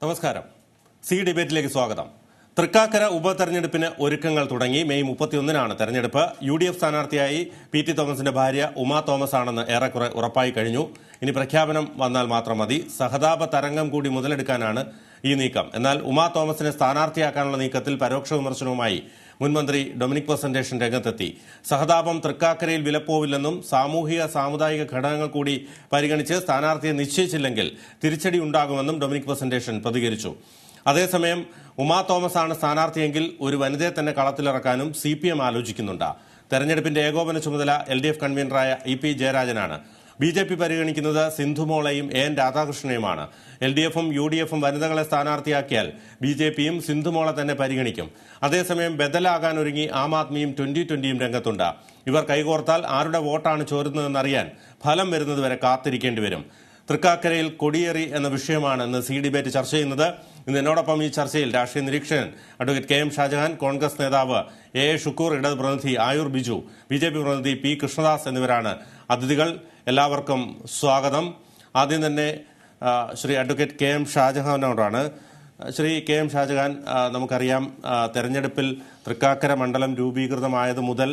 നമസ്കാരം. സി ഡിബേറ്റിലേക്ക് സ്വാഗതം. തൃക്കാക്കര ഉപതെരഞ്ഞെടുപ്പിന് ഒരുക്കങ്ങൾ തുടങ്ങി. മെയ് 31-നാണ് തെരഞ്ഞെടുപ്പ്. UDF സ്ഥാനാർത്ഥിയായി PT തോമസിന്റെ ഭാര്യ ഉമാ തോമസ് ആണെന്ന് ഏറെക്കുറെ ഉറപ്പായി കഴിഞ്ഞു. ഇനി പ്രഖ്യാപനം വന്നാൽ മാത്രം മതി. സഹതാപ തരംഗം കൂടി മുതലെടുക്കാനാണ് ഈ നീക്കം. എന്നാൽ ഉമാ തോമസിനെ സ്ഥാനാർത്ഥിയാക്കാനുള്ള നീക്കത്തിൽ പരോക്ഷ വിമർശനവുമായി മുൻമന്ത്രി ഡൊമിനിക് പെസന്റേഷൻ രംഗത്തെത്തി. സഹതാപം തൃക്കാക്കരയിൽ വിലപ്പോവില്ലെന്നും സാമൂഹിക സാമുദായിക ഘടകങ്ങൾ കൂടി പരിഗണിച്ച് സ്ഥാനാർത്ഥിയെ നിശ്ചയിച്ചില്ലെങ്കിൽ തിരിച്ചടി ഉണ്ടാകുമെന്നും ഡൊമിനിക് പെസന്റേഷൻ പ്രതികരിച്ചു. അതേസമയം ഉമാ തോമസ് ആണ് സ്ഥാനാർത്ഥിയെങ്കിൽ ഒരു വനിതയെ തന്നെ കളത്തിലിറക്കാനും CPM ആലോചിക്കുന്നുണ്ട്. തെരഞ്ഞെടുപ്പിന്റെ ഏകോപന ചുമതല LDF കൺവീനറായ EP ജയരാജനാണ്. BJP പരിഗണിക്കുന്നത് സിന്ധുമോളെയും AN രാധാകൃഷ്ണനെയുമാണ്. LDFും UDFും വനിതകളെ സ്ഥാനാർത്ഥിയാക്കിയാൽ BJPയും സിന്ധുമോളെ തന്നെ പരിഗണിക്കും. അതേസമയം ബദലാകാൻ ഒരുങ്ങി ആം ആദ്മിയും 2020യും രംഗത്തുണ്ട്. ഇവർ കൈകോർത്താൽ ആരുടെ വോട്ടാണ് ചോരുന്നതെന്നറിയാൻ ഫലം വരുന്നതുവരെ കാത്തിരിക്കേണ്ടി വരും. തൃക്കാക്കരയിൽ കൊടിയേറി എന്ന വിഷയമാണ് ഇന്ന് സി ഡിബേറ്റ് ചർച്ച ചെയ്യുന്നത്. ഇന്ന് എന്നോടൊപ്പം ഈ ചർച്ചയിൽ രാഷ്ട്രീയ നിരീക്ഷകൻ അഡ്വക്കേറ്റ് KM ഷാജഹാൻ, കോൺഗ്രസ് നേതാവ് AA ഷുക്കൂർ, ഇടത് പ്രതിനിധി ആയൂർ ബിജു, BJP പ്രതിനിധി P കൃഷ്ണദാസ് എന്നിവരാണ് അതിഥികൾ. എല്ലാവർക്കും സ്വാഗതം. ആദ്യം തന്നെ ശ്രീ അഡ്വക്കേറ്റ് KM ഷാജഹാനോടാണ്. ശ്രീ KM ഷാജഹാൻ, നമുക്കറിയാം തെരഞ്ഞെടുപ്പിൽ തൃക്കാക്കര മണ്ഡലം രൂപീകൃതമായത് മുതൽ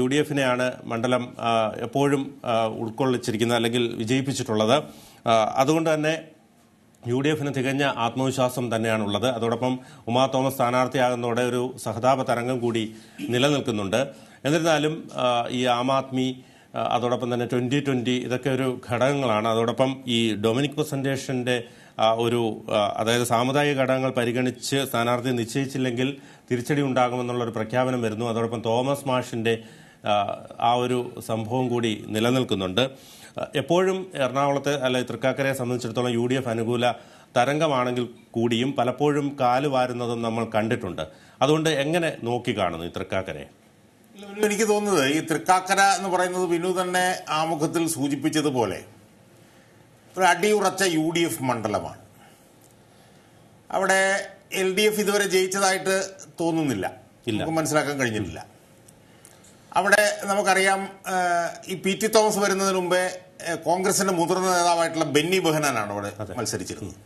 UDFിനെയാണ് മണ്ഡലം എപ്പോഴും ഉൾക്കൊള്ളിച്ചിരിക്കുന്നത്, അല്ലെങ്കിൽ വിജയിപ്പിച്ചിട്ടുള്ളത്. അതുകൊണ്ട് തന്നെ UDFിന് തികഞ്ഞ ആത്മവിശ്വാസം തന്നെയാണുള്ളത്. അതോടൊപ്പം ഉമാ തോമസ് സ്ഥാനാർത്ഥിയാകുന്നതോടെ ഒരു സഹതാപ തരംഗം കൂടി നിലനിൽക്കുന്നുണ്ട്. എന്നിരുന്നാലും ഈ ആം ആദ്മി, അതോടൊപ്പം തന്നെ 2020, ഇതൊക്കെ ഒരു ഘടകങ്ങളാണ്. അതോടൊപ്പം ഈ ഡൊമിനിക് പെസന്റേഷന്റെ അതായത് സാമുദായിക ഘടകങ്ങൾ പരിഗണിച്ച് സ്ഥാനാർത്ഥി നിശ്ചയിച്ചില്ലെങ്കിൽ തിരിച്ചടി ഉണ്ടാകുമെന്നുള്ളൊരു പ്രഖ്യാപനം വരുന്നു. അതോടൊപ്പം തോമസ് മാഷിന്റെ ആ ഒരു സംഭവം കൂടി നിലനിൽക്കുന്നുണ്ട്. എപ്പോഴും എറണാകുളത്തെ തൃക്കാക്കരയെ സംബന്ധിച്ചിടത്തോളം UDF അനുകൂല തരംഗമാണെങ്കിൽ കൂടിയും പലപ്പോഴും കാലുവാരുന്നതും നമ്മൾ കണ്ടിട്ടുണ്ട്. അതുകൊണ്ട് എങ്ങനെ നോക്കിക്കാണുന്നു ഈ തൃക്കാക്കരയെ? എനിക്ക് തോന്നുന്നത് ഈ തൃക്കാക്കര എന്ന് പറയുന്നത് വിനു തന്നെ ആമുഖത്തിൽ സൂചിപ്പിച്ചതുപോലെ ഒരു അടിയുറച്ച UDF മണ്ഡലമാണ്. അവിടെ LDF ഇതുവരെ ജയിച്ചതായിട്ട് തോന്നുന്നില്ല, നമുക്ക് മനസ്സിലാക്കാൻ കഴിഞ്ഞിട്ടില്ല. അവിടെ നമുക്കറിയാം, ഈ PT തോമസ് വരുന്നതിന് മുമ്പേ കോൺഗ്രസിന്റെ മുതിർന്ന നേതാവായിട്ടുള്ള ബെന്നി ബെഹനാനാണ് അവിടെ മത്സരിച്ചിരുന്നത്.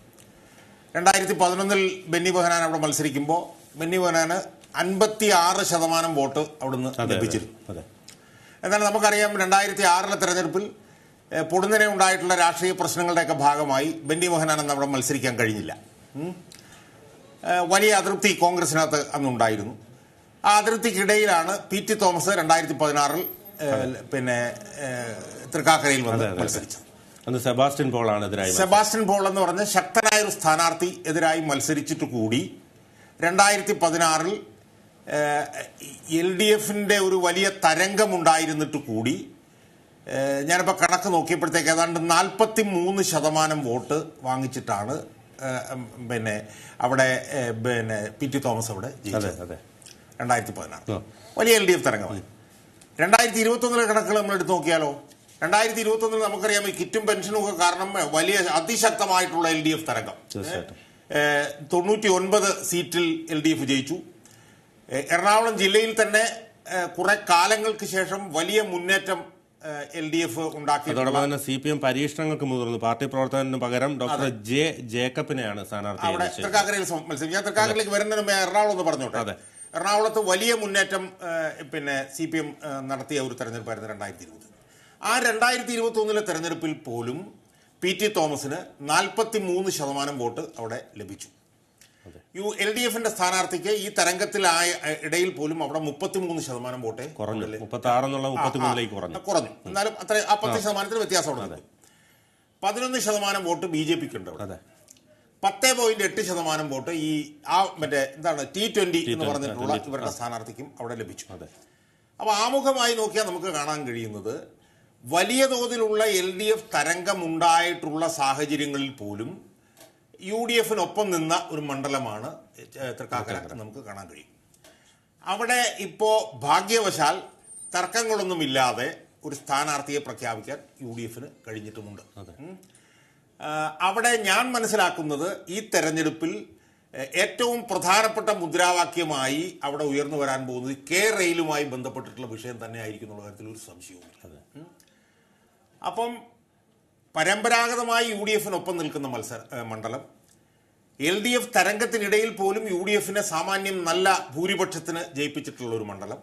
2011 ബെന്നി ബെഹനാൻ അവിടെ മത്സരിക്കുമ്പോൾ ബെന്നി ബെഹനാന് 56% വോട്ട് അവിടുന്ന് ലഭിച്ചിരുന്നു. എന്നാൽ നമുക്കറിയാം 2006 തെരഞ്ഞെടുപ്പിൽ പൊടുന്നനെ ഉണ്ടായിട്ടുള്ള രാഷ്ട്രീയ പ്രശ്നങ്ങളുടെയൊക്കെ ഭാഗമായി ബെന്നി ബെഹനാൻ അന്ന് അവിടെ മത്സരിക്കാൻ കഴിഞ്ഞില്ല. വലിയ അതൃപ്തി കോൺഗ്രസിനകത്ത് അന്നുണ്ടായിരുന്നു. ആ അതിർത്തിക്കിടയിലാണ് PT തോമസ് 2016 തൃക്കാക്കരയിൽ വന്ന് മത്സരിച്ചത്. സെബാസ്റ്റ്യൻ പോൾ എന്ന് പറഞ്ഞ ശക്തനായ ഒരു സ്ഥാനാർത്ഥി എതിരായി മത്സരിച്ചിട്ട് കൂടി 2016 LDFിന്റെ ഒരു വലിയ തരംഗമുണ്ടായിരുന്നിട്ട് കൂടി ഞാനിപ്പോൾ കണക്ക് നോക്കിയപ്പോഴത്തേക്ക് ഏതാണ്ട് 43% വോട്ട് വാങ്ങിച്ചിട്ടാണ് അവിടെ PT തോമസ് അവിടെ ജയിച്ചത്. 2016 വലിയ LDF തരംഗമായി. 2021 കണക്കുകൾ നമ്മൾ എടുത്ത് നോക്കിയാലോ, 2021 നമുക്കറിയാം ഈ കിറ്റും പെൻഷനും ഒക്കെ കാരണം വലിയ അതിശക്തമായിട്ടുള്ള LDF തരംഗം. 99 സീറ്റിൽ LDF ജയിച്ചു. എറണാകുളം ജില്ലയിൽ തന്നെ കുറെ കാലങ്ങൾക്ക് ശേഷം വലിയ മുന്നേറ്റം LDF ഉണ്ടാക്കി. അതോടൊപ്പം തന്നെ CPM പരീക്ഷണങ്ങൾക്ക് മുതിർന്നു. പാർട്ടി പ്രവർത്തകന് പകരം ഡോക്ടർ ജേക്കബിനെയാണ് സ്ഥാനാർത്ഥി. അവിടെ തൃക്കാക്കരയിൽ മത്സരിച്ചു. ഞാൻ തൃക്കാക്കരയിലേക്ക് വരുന്നതിന് എറണാകുളം എന്ന് പറഞ്ഞോട്ടെ. എറണാകുളത്ത് വലിയ മുന്നേറ്റം CPM നടത്തിയ ഒരു തെരഞ്ഞെടുപ്പായിരുന്നു 2020. ആ 2021 തെരഞ്ഞെടുപ്പിൽ പോലും PT തോമസിന് 43% വോട്ട് അവിടെ ലഭിച്ചു. LDFിന്റെ സ്ഥാനാർത്ഥിക്ക് ഈ തരംഗത്തിലായ ഇടയിൽ പോലും അവിടെ 33% വോട്ടേ കുറഞ്ഞു. 36 കുറഞ്ഞു. എന്നാലും അത്ര 10% വ്യത്യാസമുണ്ട്. 11% വോട്ട് BJPക്ക് ഉണ്ട് അവിടെ. 10.8% വോട്ട് ഈ T20 എന്ന് പറഞ്ഞിട്ടുള്ള ഇവരുടെ സ്ഥാനാർത്ഥിക്കും അവിടെ ലഭിച്ചു. അപ്പൊ ആമുഖമായി നോക്കിയാൽ നമുക്ക് കാണാൻ കഴിയുന്നത് വലിയ തോതിലുള്ള LDF തരംഗമുണ്ടായിട്ടുള്ള സാഹചര്യങ്ങളിൽ പോലും UDFിനൊപ്പം നിന്ന ഒരു മണ്ഡലമാണ് തൃക്കാക്കര നമുക്ക് കാണാൻ കഴിയും. അവിടെ ഇപ്പോ ഭാഗ്യവശാൽ തർക്കങ്ങളൊന്നുമില്ലാതെ ഒരു സ്ഥാനാർത്ഥിയെ പ്രഖ്യാപിക്കാൻ UDFിന് കഴിഞ്ഞിട്ടുമുണ്ട്. അവിടെ ഞാൻ മനസ്സിലാക്കുന്നത് ഈ തെരഞ്ഞെടുപ്പിൽ ഏറ്റവും പ്രധാനപ്പെട്ട മുദ്രാവാക്യമായി അവിടെ ഉയർന്നു വരാൻ പോകുന്നത് റെയിലുമായി ബന്ധപ്പെട്ടിട്ടുള്ള വിഷയം തന്നെ ആയിരിക്കും എന്നുള്ള കാര്യത്തിൽ ഒരു സംശയവുമില്ല. അപ്പം പരമ്പരാഗതമായി UDF-നൊപ്പം നിൽക്കുന്ന മണ്ഡലം, LDF തരംഗത്തിനിടയിൽ പോലും UDF-നെ സാമാന്യം നല്ല ഭൂരിപക്ഷത്തിന് ജയിപ്പിച്ചിട്ടുള്ള ഒരു മണ്ഡലം,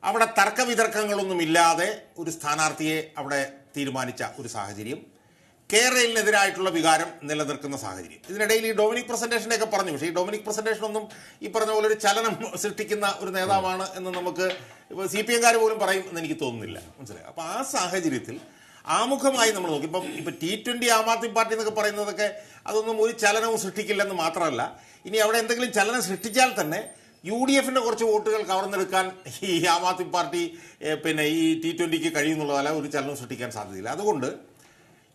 അവിടെ തർക്കവിതർക്കങ്ങളൊന്നുമില്ലാതെ ഒരു സ്ഥാനാർത്ഥിയെ അവിടെ തീരുമാനിച്ച ഒരു സാഹചര്യം, കേരളത്തിനെതിരായിട്ടുള്ള വികാരം നിലനിൽക്കുന്ന സാഹചര്യം. ഇതിനിടയിൽ ഈ ഡൊമിനിക് പ്രസന്റേഷനെയൊക്കെ പറഞ്ഞു. പക്ഷേ ഈ ഡൊമിനിക് പ്രസന്റേഷനൊന്നും ഈ പറഞ്ഞ പോലെ ഒരു ചലനം സൃഷ്ടിക്കുന്ന ഒരു നേതാവാണ് എന്ന് നമുക്ക് ഇപ്പോൾ CPM-കാർ പോലും പറയും എന്ന് എനിക്ക് തോന്നുന്നില്ല. മനസ്സിലായി? അപ്പോൾ ആ സാഹചര്യത്തിൽ ആമുഖമായി നമ്മൾ നോക്കി ഇപ്പം T20 ആം ആദ്മി പാർട്ടി എന്നൊക്കെ പറയുന്നതൊക്കെ അതൊന്നും ഒരു ചലനവും സൃഷ്ടിക്കില്ലെന്ന് മാത്രമല്ല, ഇനി അവിടെ എന്തെങ്കിലും ചലനം സൃഷ്ടിച്ചാൽ തന്നെ UDF-ന്റെ കുറച്ച് വോട്ടുകൾ കവർന്നെടുക്കാൻ ഈ ആം ആദ്മി പാർട്ടി പിന്നെ ഈ T20-ക്ക് കഴിയുന്നുള്ളതല്ല, ഒരു ചലനവും സൃഷ്ടിക്കാൻ സാധ്യതയില്ല. അതുകൊണ്ട്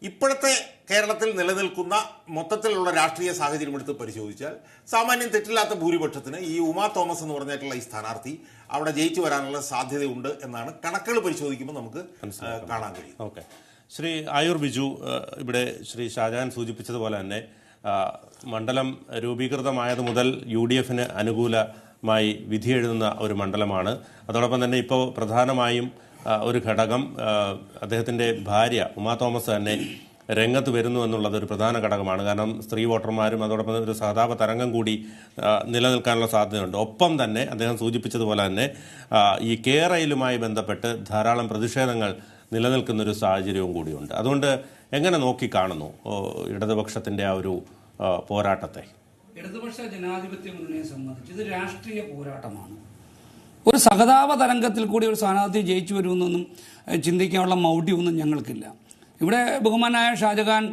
ഇപ്പോഴത്തെ കേരളത്തിൽ നിലനിൽക്കുന്ന മൊത്തത്തിലുള്ള രാഷ്ട്രീയ സാഹചര്യം എടുത്ത് പരിശോധിച്ചാൽ സാമാന്യം തെറ്റില്ലാത്ത ഭൂരിപക്ഷത്തിന് ഈ ഉമാ തോമസ് എന്ന് പറഞ്ഞിട്ടുള്ള ഈ സ്ഥാനാർത്ഥി അവിടെ ജയിച്ചു വരാനുള്ള സാധ്യതയുണ്ട് എന്നാണ് കണക്കുകൾ പരിശോധിക്കുമ്പോൾ നമുക്ക് കാണാൻ കഴിയും. ഓക്കെ, ശ്രീ ആയൂർ ബിജു, ഇവിടെ ശ്രീ ഷാജഹാൻ സൂചിപ്പിച്ചതുപോലെ തന്നെ മണ്ഡലം രൂപീകൃതമായത് മുതൽ UDF-ന് അനുകൂലമായി വിധിയെഴുതുന്ന ഒരു മണ്ഡലമാണ്. അതോടൊപ്പം തന്നെ ഇപ്പോൾ പ്രധാനമായും ഒരു ഘടകം അദ്ദേഹത്തിൻ്റെ ഭാര്യ ഉമാ തോമസ് തന്നെ രംഗത്ത് വരുന്നു എന്നുള്ളത് ഒരു പ്രധാന ഘടകമാണ്. കാരണം സ്ത്രീ വോട്ടർമാരും അതോടൊപ്പം ഒരു സഹതാപ തരംഗം കൂടി നിലനിൽക്കാനുള്ള സാധ്യതയുണ്ട്. ഒപ്പം തന്നെ അദ്ദേഹം സൂചിപ്പിച്ചതുപോലെ തന്നെ ഈ കേരളയിലുമായി ബന്ധപ്പെട്ട് ധാരാളം പ്രതിഷേധങ്ങൾ നിലനിൽക്കുന്നൊരു സാഹചര്യവും കൂടിയുണ്ട്. അതുകൊണ്ട് എങ്ങനെ നോക്കിക്കാണുന്നു ഇടതുപക്ഷത്തിൻ്റെ ആ ഒരു പോരാട്ടത്തെ? ഇടതുപക്ഷ ജനാധിപത്യ മുന്നണിയെ സംബന്ധിച്ച് ഇത് രാഷ്ട്രീയ പോരാട്ടമാണ്. ഒരു സഹതാപ തരംഗത്തിൽ കൂടി ഒരു സ്ഥാനാർത്ഥി ജയിച്ചു വരുമെന്നൊന്നും ചിന്തിക്കാനുള്ള മൗഢ്യമൊന്നും ഞങ്ങൾക്കില്ല. ഇവിടെ ബഹുമാനായ ഷാജഹാൻ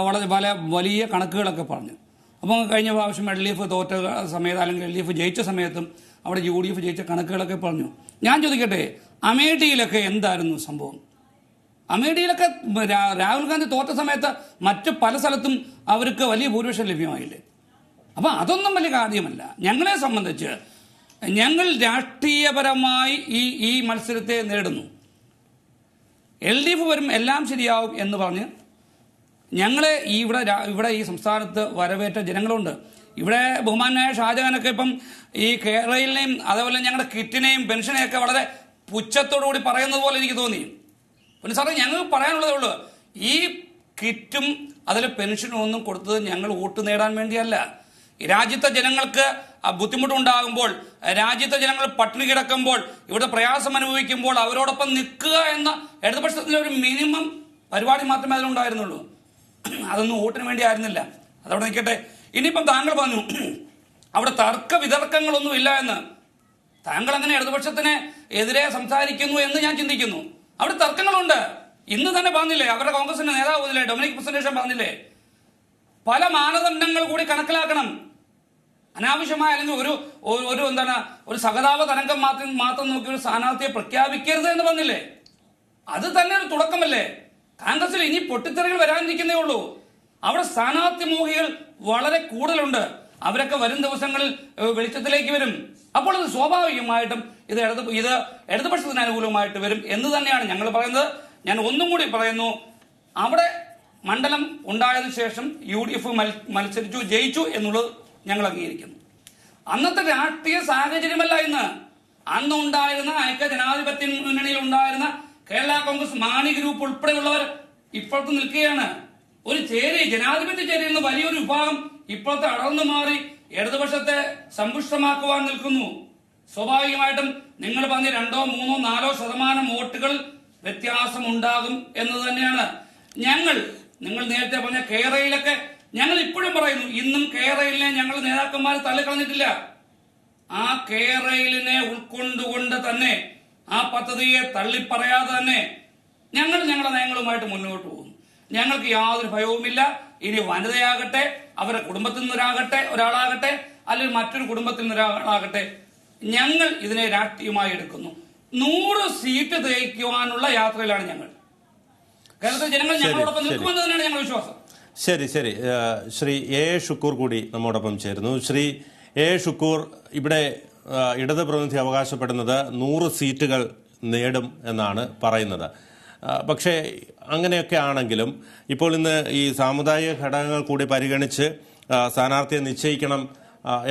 വളരെ വലിയ കണക്കുകളൊക്കെ പറഞ്ഞു. അപ്പം കഴിഞ്ഞ പ്രാവശ്യം LDF തോറ്റ സമയത്ത് അല്ലെങ്കിൽ LDF ജയിച്ച സമയത്തും അവിടെ UDF ജയിച്ച കണക്കുകളൊക്കെ പറഞ്ഞു. ഞാൻ ചോദിക്കട്ടെ, അമേഠിയിലൊക്കെ എന്തായിരുന്നു സംഭവം? അമേഠിയിലൊക്കെ രാഹുൽ ഗാന്ധി തോറ്റ സമയത്ത് മറ്റ് പല സ്ഥലത്തും അവർക്ക് വലിയ ഭൂരിപക്ഷം ലഭ്യമായില്ലേ? അപ്പം അതൊന്നും വലിയ കാര്യമല്ല. ഞങ്ങളെ സംബന്ധിച്ച് ഞങ്ങൾ രാഷ്ട്രീയപരമായി ഈ മത്സരത്തെ നേടുന്നു. LDF വരും, എല്ലാം ശരിയാവും എന്ന് പറഞ്ഞ് ഞങ്ങളെ ഇവിടെ ഈ സംസ്ഥാനത്ത് വരവേറ്റ ജനങ്ങളുണ്ട്. ഇവിടെ ബഹുമാനായ ഷാജഹാനൊക്കെ ഇപ്പം ഈ കേരളയിലെയും അതേപോലെ ഞങ്ങളുടെ കിറ്റിനെയും പെൻഷനെയൊക്കെ വളരെ പുച്ഛത്തോടുകൂടി പറയുന്നത് പോലെ എനിക്ക് തോന്നി. പിന്നെ സാറേ, ഞങ്ങൾക്ക് പറയാനുള്ളതേ ഉള്ളൂ, ഈ കിറ്റും അതിൽ പെൻഷനും ഒന്നും കൊടുത്തത് ഞങ്ങൾ വോട്ട് നേടാൻ വേണ്ടിയല്ല. രാജ്യത്തെ ജനങ്ങൾക്ക് ബുദ്ധിമുട്ടുണ്ടാകുമ്പോൾ, രാജ്യത്തെ ജനങ്ങൾ പട്ടിണി കിടക്കുമ്പോൾ, ഇവിടെ പ്രയാസം അനുഭവിക്കുമ്പോൾ അവരോടൊപ്പം നിൽക്കുക എന്ന ഇടതുപക്ഷത്തിൻ്റെ ഒരു മിനിമം പരിപാടി മാത്രമേ അതിലുണ്ടായിരുന്നുള്ളൂ. അതൊന്നും വോട്ടിന് വേണ്ടി ആയിരുന്നില്ല. അതവിടെ നിൽക്കട്ടെ. ഇനിയിപ്പം താങ്കൾ പറഞ്ഞു അവിടെ തർക്ക വിതർക്കങ്ങളൊന്നും ഇല്ല എന്ന്. താങ്കൾ അങ്ങനെ ഇടതുപക്ഷത്തിന് എതിരെ സംസാരിക്കുന്നു എന്ന് ഞാൻ ചിന്തിക്കുന്നു. അവിടെ തർക്കങ്ങളുണ്ട്. ഇന്ന് തന്നെ പറഞ്ഞില്ലേ, അവരുടെ കോൺഗ്രസിന്റെ നേതാവ് ഡൊമിനിക് പ്രസന്റേഷൻ പറഞ്ഞില്ലേ, പല മാനദണ്ഡങ്ങൾ കൂടി കണക്കിലാക്കണം. അനാവശ്യമായ അല്ലെങ്കിൽ ഒരു സഹതാപ തരംഗം മാത്രം നോക്കി ഒരു സ്ഥാനാർത്ഥിയെ പ്രഖ്യാപിക്കരുത് എന്ന് പറഞ്ഞില്ലേ? അത് തന്നെ ഒരു തുടക്കമല്ലേ? കോൺഗ്രസിൽ ഇനി പൊട്ടിത്തെറികൾ വരാനിരിക്കുന്നേ ഉള്ളൂ. അവിടെ സ്ഥാനാർത്ഥി മോഹികൾ വളരെ കൂടുതലുണ്ട്. അവരൊക്കെ വരും ദിവസങ്ങളിൽ വെളിച്ചത്തിലേക്ക് വരും. അപ്പോൾ ഇത് സ്വാഭാവികമായിട്ടും ഇത് ഇടതുപക്ഷത്തിന് അനുകൂലമായിട്ട് വരും എന്ന് തന്നെയാണ് ഞങ്ങൾ പറയുന്നത്. ഞാൻ ഒന്നും കൂടി പറയുന്നു, അവിടെ മണ്ഡലം ഉണ്ടായതിനു ശേഷം UDF മത്സരിച്ചു, ജയിച്ചു എന്നുള്ളത് ഞങ്ങൾ അംഗീകരിക്കുന്നു. അന്നത്തെ രാഷ്ട്രീയ സാഹചര്യമല്ല ഇന്ന്. അന്നുണ്ടായിരുന്ന ഐക്യ ജനാധിപത്യ മുന്നണിയിൽ ഉണ്ടായിരുന്ന കേരള കോൺഗ്രസ് മാണി ഗ്രൂപ്പ് ഉൾപ്പെടെയുള്ളവർ ഇപ്പോഴത്തെ നിൽക്കുകയാണ്. ഒരു ജനാധിപത്യ ചേരിയിൽ നിന്ന് വലിയൊരു വിഭാഗം ഇപ്പോഴത്തെ അടർന്നു മാറി ഇടതുപക്ഷത്തെ സമ്പുഷ്ടമാക്കുവാൻ നിൽക്കുന്നു. സ്വാഭാവികമായിട്ടും നിങ്ങൾ പറഞ്ഞ 2, 3, 4% വോട്ടുകൾ വ്യത്യാസം ഉണ്ടാകും എന്നത് തന്നെയാണ്. നിങ്ങൾ നേരത്തെ പറഞ്ഞ കേരളയിലൊക്കെ ഞങ്ങൾ ഇപ്പോഴും പറയുന്നു, ഇന്നും കേരളയിലെ ഞങ്ങൾ നേതാക്കന്മാർ തള്ളിക്കളഞ്ഞിട്ടില്ല. ആ കേരളയിലിനെ ഉൾക്കൊണ്ടുകൊണ്ട് തന്നെ, ആ പദ്ധതിയെ തള്ളിപ്പറയാതെ തന്നെ ഞങ്ങളുടെ നയങ്ങളുമായിട്ട് മുന്നോട്ട് പോകുന്നു. ഞങ്ങൾക്ക് യാതൊരു ഭയവുമില്ല. ഇനി വനിതയാകട്ടെ, അവരുടെ കുടുംബത്തിൽ ഒരാളാകട്ടെ, അല്ലെങ്കിൽ മറ്റൊരു കുടുംബത്തിൽ നിന്നൊരാളാകട്ടെ, ഞങ്ങൾ ഇതിനെ രാഷ്ട്രീയമായി എടുക്കുന്നു. 100 സീറ്റ് തേക്കുവാനുള്ള യാത്രയിലാണ് ഞങ്ങൾ. കേരളത്തിലെ ജനങ്ങൾ ഞങ്ങളോടൊപ്പം നിൽക്കുമെന്ന് തന്നെയാണ് ഞങ്ങളുടെ വിശ്വാസം. ശരി. ശ്രീ A. ഷുക്കൂർ കൂടി നമ്മോടൊപ്പം ചേരുന്നു. ശ്രീ A. ഷുക്കൂർ, ഇവിടെ ഇടത് പ്രതിനിധി അവകാശപ്പെടുന്നത് 100 സീറ്റുകൾ നേടും എന്നാണ് പറയുന്നത്. പക്ഷേ അങ്ങനെയൊക്കെ ആണെങ്കിലും ഇപ്പോൾ ഇന്ന് ഈ സാമുദായിക ഘടകങ്ങൾ കൂടി പരിഗണിച്ച് സ്ഥാനാർത്ഥിയെ നിശ്ചയിക്കണം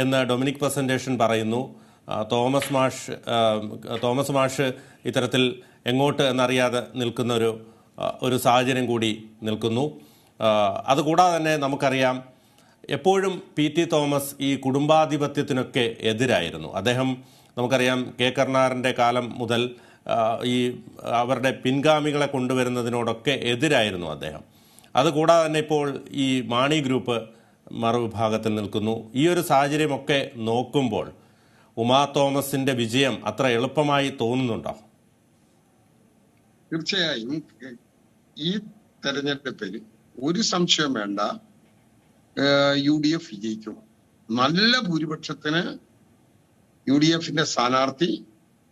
എന്ന് ഡൊമിനിക് പ്രസന്റേഷൻ പറയുന്നു. തോമസ് മാഷ് ഇത്തരത്തിൽ എങ്ങോട്ട് എന്നറിയാതെ നിൽക്കുന്ന ഒരു ഒരു സാഹചര്യം കൂടി നിൽക്കുന്നു. അതുകൂടാതെ തന്നെ നമുക്കറിയാം, എപ്പോഴും PT തോമസ് ഈ കുടുംബാധിപത്യത്തിനൊക്കെ എതിരായിരുന്നു. അദ്ദേഹം നമുക്കറിയാം കെ കരുണാകരൻ്റെ കാലം മുതൽ ഈ അവരുടെ പിൻഗാമികളെ കൊണ്ടുവരുന്നതിനോടൊക്കെ എതിരായിരുന്നു അദ്ദേഹം. അതുകൂടാതെ തന്നെ ഇപ്പോൾ ഈ മാണി ഗ്രൂപ്പ് മറുവിഭാഗത്തിൽ നിൽക്കുന്നു. ഈ ഒരു സാഹചര്യമൊക്കെ നോക്കുമ്പോൾ ഉമാ തോമസിന്റെ വിജയം അത്ര എളുപ്പമായി തോന്നുന്നുണ്ടോ? തീർച്ചയായും ഈ തെരഞ്ഞെടുപ്പിൽ ഒരു സംശയം വേണ്ട, UDF വിജയിക്കും. നല്ല ഭൂരിപക്ഷത്തിന് UDFന്റെ സ്ഥാനാർത്ഥി,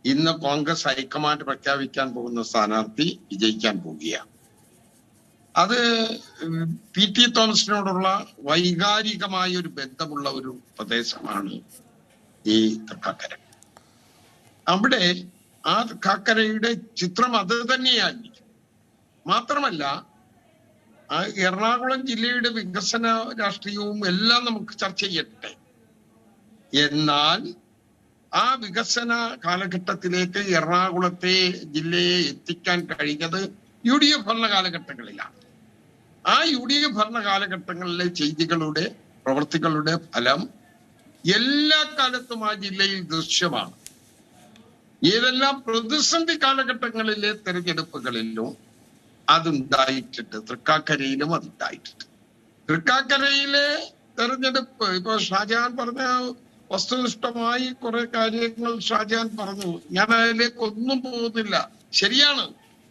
ഇന്ന് കോൺഗ്രസ് ഹൈക്കമാൻഡ് പ്രഖ്യാപിക്കാൻ പോകുന്ന സ്ഥാനാർത്ഥി വിജയിക്കാൻ പോവുകയാണ്. അത് PT തോമസിനോടുള്ള വൈകാരികമായ ഒരു ബന്ധമുള്ള ഒരു പ്രദേശമാണ് ഈ തൃക്കാക്കര. അവിടെ ആ തൃക്കാക്കരയുടെ ചിത്രം അത് തന്നെയായിരിക്കും. മാത്രമല്ല, എറണാകുളം ജില്ലയുടെ വികസന രാഷ്ട്രീയവും എല്ലാം നമുക്ക് ചർച്ച ചെയ്യട്ടെ. എന്നാൽ ആ വികസന കാലഘട്ടത്തിലേക്ക് എറണാകുളത്തെ ജില്ലയെ എത്തിക്കാൻ കഴിഞ്ഞത് UDF ഭരണ കാലഘട്ടങ്ങളിലാണ്. ആ UDF ഭരണ കാലഘട്ടങ്ങളിലെ ചെയ്തികളുടെ പ്രവൃത്തികളുടെ ഫലം എല്ലാ കാലത്തും ആ ജില്ലയിൽ ദൃശ്യമാണ്. ഏതെല്ലാം പ്രതിസന്ധി കാലഘട്ടങ്ങളിലെ തെരഞ്ഞെടുപ്പുകളിലും അതുണ്ടായിട്ടുണ്ട്. തൃക്കാക്കരയിലും അതുണ്ടായിട്ടുണ്ട്. തൃക്കാക്കരയിലെ തെരഞ്ഞെടുപ്പ് ഇപ്പൊ ഷാജഹാൻ പറഞ്ഞ വസ്തുനിഷ്ഠമായി കുറെ കാര്യങ്ങൾ ഷാജഹാൻ പറഞ്ഞു. ഞാൻ അതിലേക്ക് ഒന്നും പോകുന്നില്ല, ശരിയാണ്.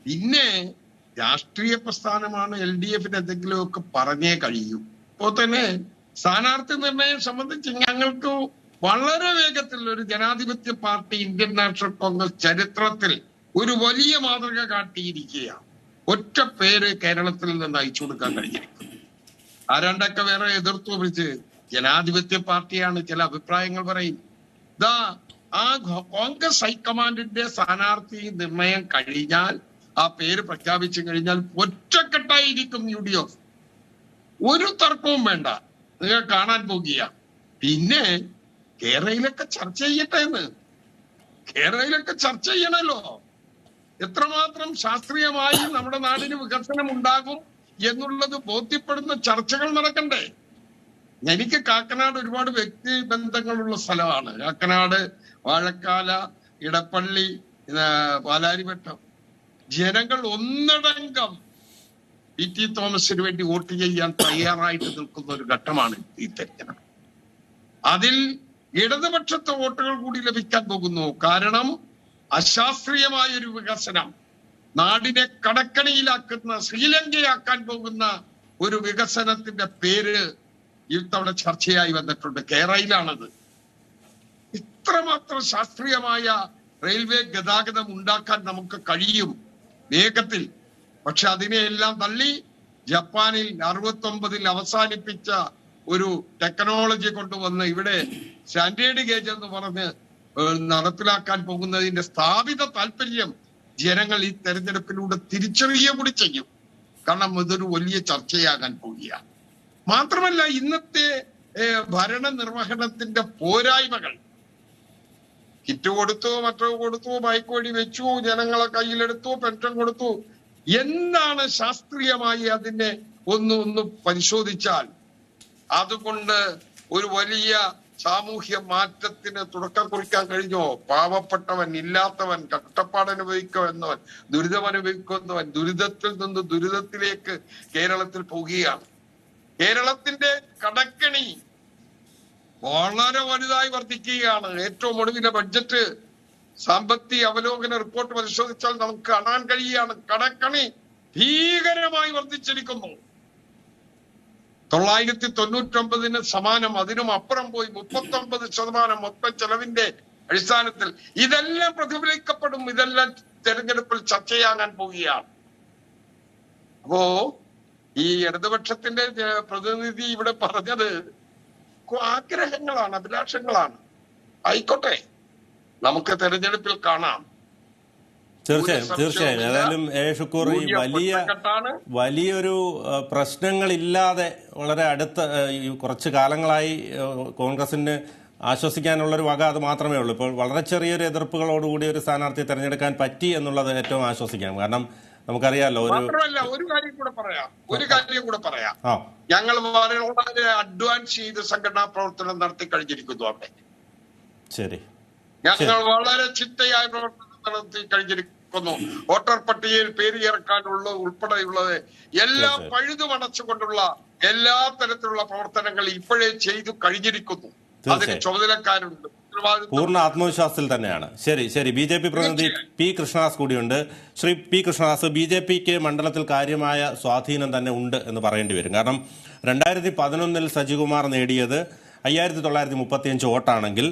പിന്നെ രാഷ്ട്രീയ പ്രസ്ഥാനമാണ്. LDFന് എന്തെങ്കിലുമൊക്കെ പറഞ്ഞേ കഴിയൂ. ഇപ്പോ തന്നെ സ്ഥാനാർത്ഥി നിർണയം സംബന്ധിച്ച് ഞങ്ങൾക്ക് വളരെ വേഗത്തിൽ ഒരു ജനാധിപത്യ പാർട്ടി ഇന്ത്യൻ നാഷണൽ കോൺഗ്രസ് ചരിത്രത്തിൽ ഒരു വലിയ മാതൃക കാട്ടിയിരിക്കുകയാണ്. ഒറ്റ പേര് കേരളത്തിൽ നിന്ന് അയച്ചു കൊടുക്കാൻ കഴിഞ്ഞിരിക്കുന്നു. ആരാണ്ടൊക്കെ വേറെ എതിർത്തു പിടിച്ച് ജനാധിപത്യ പാർട്ടിയാണ് ചില അഭിപ്രായങ്ങൾ പറയും. ആ കോൺഗ്രസ് ഹൈക്കമാൻഡിന്റെ സ്ഥാനാർത്ഥി നിർണയം കഴിഞ്ഞാൽ, ആ പേര് പ്രഖ്യാപിച്ചു കഴിഞ്ഞാൽ ഒറ്റക്കെട്ടായിരിക്കും UDF. ഒരു തർക്കവും വേണ്ട, നിങ്ങൾ കാണാൻ പോകുക. പിന്നെ കേരളയിലൊക്കെ ചർച്ച ചെയ്യട്ടെ എന്ന്, കേരളയിലൊക്കെ ചർച്ച ചെയ്യണല്ലോ. എത്രമാത്രം ശാസ്ത്രീയമായി നമ്മുടെ നാടിന് വികസനം ഉണ്ടാകും എന്നുള്ളത് ബോധ്യപ്പെടുന്ന ചർച്ചകൾ നടക്കണ്ടേ? എനിക്ക് കാക്കനാട് ഒരുപാട് വ്യക്തി ബന്ധങ്ങളുള്ള സ്ഥലമാണ്. കാക്കനാട്, വാഴക്കാല, ഇടപ്പള്ളി, പാലാരിവട്ടം. ജനങ്ങൾ ഒന്നടങ്കം PT തോമസിന് വേണ്ടി വോട്ട് ചെയ്യാൻ തയ്യാറായിട്ട് നിൽക്കുന്ന ഒരു ഘട്ടമാണ് ഈ തെരഞ്ഞെടുപ്പ്. അതിൽ ഇടതുപക്ഷത്തെ വോട്ടുകൾ കൂടി ലഭിക്കാൻ പോകുന്നു. കാരണം അശാസ്ത്രീയമായ ഒരു വികസനം, നാടിനെ കടക്കണിയിലാക്കുന്ന, ശ്രീലങ്കയാക്കാൻ പോകുന്ന ഒരു വികസനത്തിന്റെ പേര് ഇത്തവണ ചർച്ചയായി വന്നിട്ടുണ്ട്. കേരളയിലാണത്. ഇത്രമാത്രം ശാസ്ത്രീയമായ റെയിൽവേ ഗതാഗതം ഉണ്ടാക്കാൻ നമുക്ക് കഴിയും വേഗത്തിൽ. പക്ഷെ അതിനെയെല്ലാം തള്ളി ജപ്പാനിൽ 69 അവസാനിപ്പിച്ച ഒരു ടെക്നോളജി കൊണ്ടുവന്ന് ഇവിടെ സ്റ്റാൻഡേർഡ് ഗേജ് എന്ന് പറഞ്ഞ് നടപ്പിലാക്കാൻ പോകുന്നതിന്റെ സ്ഥാപിത താല്പര്യം ജനങ്ങൾ ഈ തെരഞ്ഞെടുപ്പിലൂടെ തിരിച്ചറിയുക കൂടി ചെയ്യും. കാരണം ഇതൊരു വലിയ ചർച്ചയാകാൻ പോവുകയാണ്. മാത്രമല്ല, ഇന്നത്തെ ഭരണനിർവഹണത്തിന്റെ പോരായ്മകൾ, കിറ്റ് കൊടുത്തു, മറ്റോ കൊടുത്തു, ബൈക്ക് വഴി വെച്ചു, ജനങ്ങളെ കയ്യിലെടുത്തു, പെൻഷൻ കൊടുത്തു. എന്താണ് ശാസ്ത്രീയമായി അതിനെ ഒന്ന് പരിശോധിച്ചാൽ അതുകൊണ്ട് ഒരു വലിയ സാമൂഹ്യ മാറ്റത്തിന് തുടക്കം കുറിക്കാൻ കഴിഞ്ഞോ? പാവപ്പെട്ടവൻ, ഇല്ലാത്തവൻ, കഷ്ടപ്പാടനുഭവിക്കുന്നവൻ, ദുരിതമനുഭവിക്കുന്നവൻ ദുരിതത്തിൽ നിന്ന് ദുരിതത്തിലേക്ക് കേരളത്തിൽ പോവുകയാണ്. കേരളത്തിന്റെ കടക്കണി വളരെ വലുതായി വർദ്ധിക്കുകയാണ്. ഏറ്റവും ഒടുവിലെ ബഡ്ജറ്റ് സാമ്പത്തിക അവലോകന റിപ്പോർട്ട് പരിശോധിച്ചാൽ നമുക്ക് കാണാൻ കഴിയുകയാണ്. കടക്കണി ഭീകരമായി വർദ്ധിച്ചിരിക്കുന്നു. 999 സമാനം, അതിനും അപ്പുറം പോയി 39% മൊത്തം ചെലവിന്റെ അടിസ്ഥാനത്തിൽ. ഇതെല്ലാം പ്രതിഫലിക്കപ്പെടും. ഇതെല്ലാം തെരഞ്ഞെടുപ്പിൽ ചർച്ചയാകാൻ പോവുകയാണ്. അപ്പോ ഈ ഇടതുപക്ഷത്തിന്റെ പ്രതിനിധി ഇവിടെ പറഞ്ഞത് ആഗ്രഹങ്ങളാണ്, അഭിലാഷങ്ങളാണ്. ആയിക്കോട്ടെ, നമുക്ക് തെരഞ്ഞെടുപ്പിൽ കാണാം. തീർച്ചയായും. ഏതായാലും ഷുക്കൂർ, ഈ വലിയൊരു പ്രശ്നങ്ങളില്ലാതെ വളരെ അടുത്ത കുറച്ച് കാലങ്ങളായി കോൺഗ്രസിന് ആശ്വസിക്കാനുള്ളൊരു വക അത് മാത്രമേ ഉള്ളൂ. ഇപ്പോൾ വളരെ ചെറിയൊരു എതിർപ്പുകളോടുകൂടി ഒരു സ്ഥാനാർത്ഥിയെ തിരഞ്ഞെടുക്കാൻ പറ്റി എന്നുള്ളത് ഏറ്റവും ആശ്വസിക്കാം. കാരണം നമുക്കറിയാലോ. മാത്രമല്ല ഒരു കാര്യം കൂടെ പറയാം. ഞങ്ങൾ വളരെ അഡ്വാൻസ് ചെയ്ത് സംഘടനാ പ്രവർത്തനം നടത്തി കഴിഞ്ഞിരിക്കുന്നു. അവിടെ ശരി, ഞങ്ങൾ വളരെ ചിട്ടയായ പ്രവർത്തനം നടത്തി കഴിഞ്ഞിരിക്കുന്നു. വോട്ടർ പട്ടികയിൽ പേര് ചേർക്കാനുള്ള ഉൾപ്പെടെയുള്ളത് എല്ലാം പഴുതുമടച്ചുകൊണ്ടുള്ള എല്ലാ തരത്തിലുള്ള പ്രവർത്തനങ്ങൾ ഇപ്പോഴേ ചെയ്തു കഴിഞ്ഞിരിക്കുന്നു. അതിന് ചുമതലക്കാരുണ്ട്, പൂർണ്ണ ആത്മവിശ്വാസത്തിൽ തന്നെയാണ്. ശരി, BJP പ്രതിനിധി പി കൃഷ്ണദാസ് കൂടിയുണ്ട്. ശ്രീ പി കൃഷ്ണദാസ്, BJPക്ക് മണ്ഡലത്തിൽ കാര്യമായ സ്വാധീനം തന്നെ ഉണ്ട് എന്ന് പറയേണ്ടി വരും. കാരണം 2011 സജികുമാർ നേടിയത് 5935 വോട്ടാണെങ്കിൽ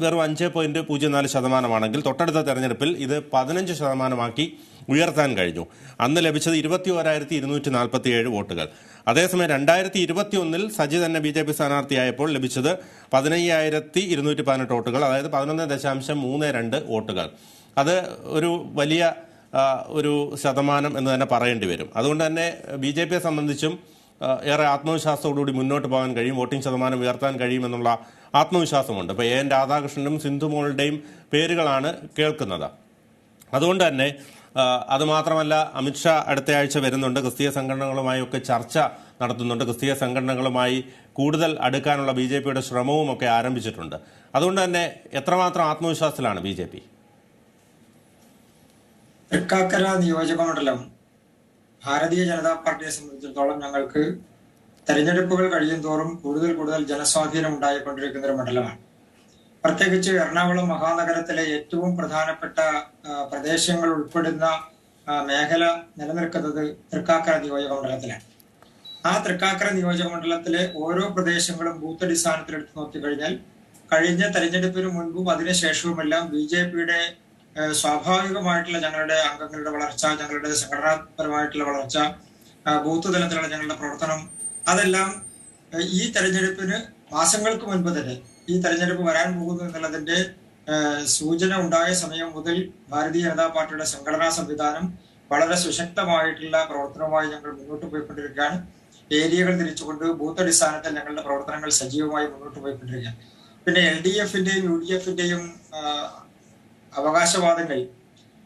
വെറും 5.04%, തൊട്ടടുത്ത തെരഞ്ഞെടുപ്പിൽ ഇത് 15% ഉയർത്താൻ കഴിഞ്ഞു. അന്ന് ലഭിച്ചത് 21,247 വോട്ടുകൾ. അതേസമയം 2021 സജി തന്നെ BJP സ്ഥാനാർത്ഥിയായപ്പോൾ ലഭിച്ചത് 15,218 വോട്ടുകൾ, അതായത് 11.32 വോട്ടുകൾ. അത് ഒരു വലിയ ഒരു ശതമാനം എന്ന് തന്നെ പറയേണ്ടി വരും. അതുകൊണ്ട് തന്നെ BJPയെ സംബന്ധിച്ചും ഏറെ ആത്മവിശ്വാസത്തോടുകൂടി മുന്നോട്ട് പോകാൻ കഴിയും, വോട്ടിംഗ് ശതമാനം ഉയർത്താൻ കഴിയുമെന്നുള്ള ആത്മവിശ്വാസമുണ്ട്. ഇപ്പോൾ AN രാധാകൃഷ്ണനും സിന്ധുമോളുടെയും പേരുകളാണ് കേൾക്കുന്നത്. അതുകൊണ്ട് തന്നെ അതുമാത്രമല്ല, അമിത്ഷാ അടുത്ത ആഴ്ച വരുന്നുണ്ട്, ക്രിസ്തീയ സംഘടനകളുമായി ഒക്കെ ചർച്ച നടത്തുന്നുണ്ട്. ക്രിസ്തീയ സംഘടനകളുമായി കൂടുതൽ അടുക്കാനുള്ള BJPയുടെ ശ്രമവും ഒക്കെ ആരംഭിച്ചിട്ടുണ്ട്. അതുകൊണ്ട് തന്നെ എത്രമാത്രം ആത്മവിശ്വാസത്തിലാണ് BJP? തൃക്കാക്കര നിയോജകമണ്ഡലം ഭാരതീയ ജനതാ പാർട്ടിയെ സംബന്ധിച്ചിടത്തോളം ഞങ്ങൾക്ക് തെരഞ്ഞെടുപ്പുകൾ കഴിയും തോറും കൂടുതൽ ജനസ്വാധീനം ഉണ്ടായിക്കൊണ്ടിരിക്കുന്ന ഒരു മണ്ഡലമാണ്. പ്രത്യേകിച്ച് എറണാകുളം മഹാനഗരത്തിലെ ഏറ്റവും പ്രധാനപ്പെട്ട പ്രദേശങ്ങൾ ഉൾപ്പെടുന്ന മേഖല നിലനിൽക്കുന്നത് തൃക്കാക്കര നിയോജകമണ്ഡലത്തിലാണ്. ആ തൃക്കാക്കര നിയോജകമണ്ഡലത്തിലെ ഓരോ പ്രദേശങ്ങളും ബൂത്ത് അടിസ്ഥാനത്തിൽ എടുത്തു നോക്കിക്കഴിഞ്ഞാൽ കഴിഞ്ഞ തെരഞ്ഞെടുപ്പിന് മുൻപും അതിനുശേഷവുമെല്ലാം BJPയുടെ സ്വാഭാവികമായിട്ടുള്ള ഞങ്ങളുടെ അംഗങ്ങളുടെ വളർച്ച, ഞങ്ങളുടെ സംഘടനാപരമായിട്ടുള്ള വളർച്ച, ബൂത്ത് തലത്തിലുള്ള ഞങ്ങളുടെ പ്രവർത്തനം, അതെല്ലാം ഈ തെരഞ്ഞെടുപ്പിന് മാസങ്ങൾക്ക് മുൻപ് തന്നെ, ഈ തെരഞ്ഞെടുപ്പ് വരാൻ പോകുന്നു എന്നുള്ളതിന്റെ സൂചന ഉണ്ടായ സമയം മുതൽ ഭാരതീയ ജനതാ പാർട്ടിയുടെ സംഘടനാ സംവിധാനം വളരെ സുശക്തമായിട്ടുള്ള പ്രവർത്തനവുമായി ഞങ്ങൾ മുന്നോട്ട് പോയിക്കൊണ്ടിരിക്കുകയാണ്. ഏരിയകൾ തിരിച്ചുകൊണ്ട് ബൂത്ത് അടിസ്ഥാനത്തിൽ ഞങ്ങളുടെ പ്രവർത്തനങ്ങൾ സജീവമായി മുന്നോട്ട് പോയിക്കൊണ്ടിരിക്കുകയാണ്. പിന്നെ LDFന്റെയും UDFന്റെയും അവകാശവാദങ്ങൾ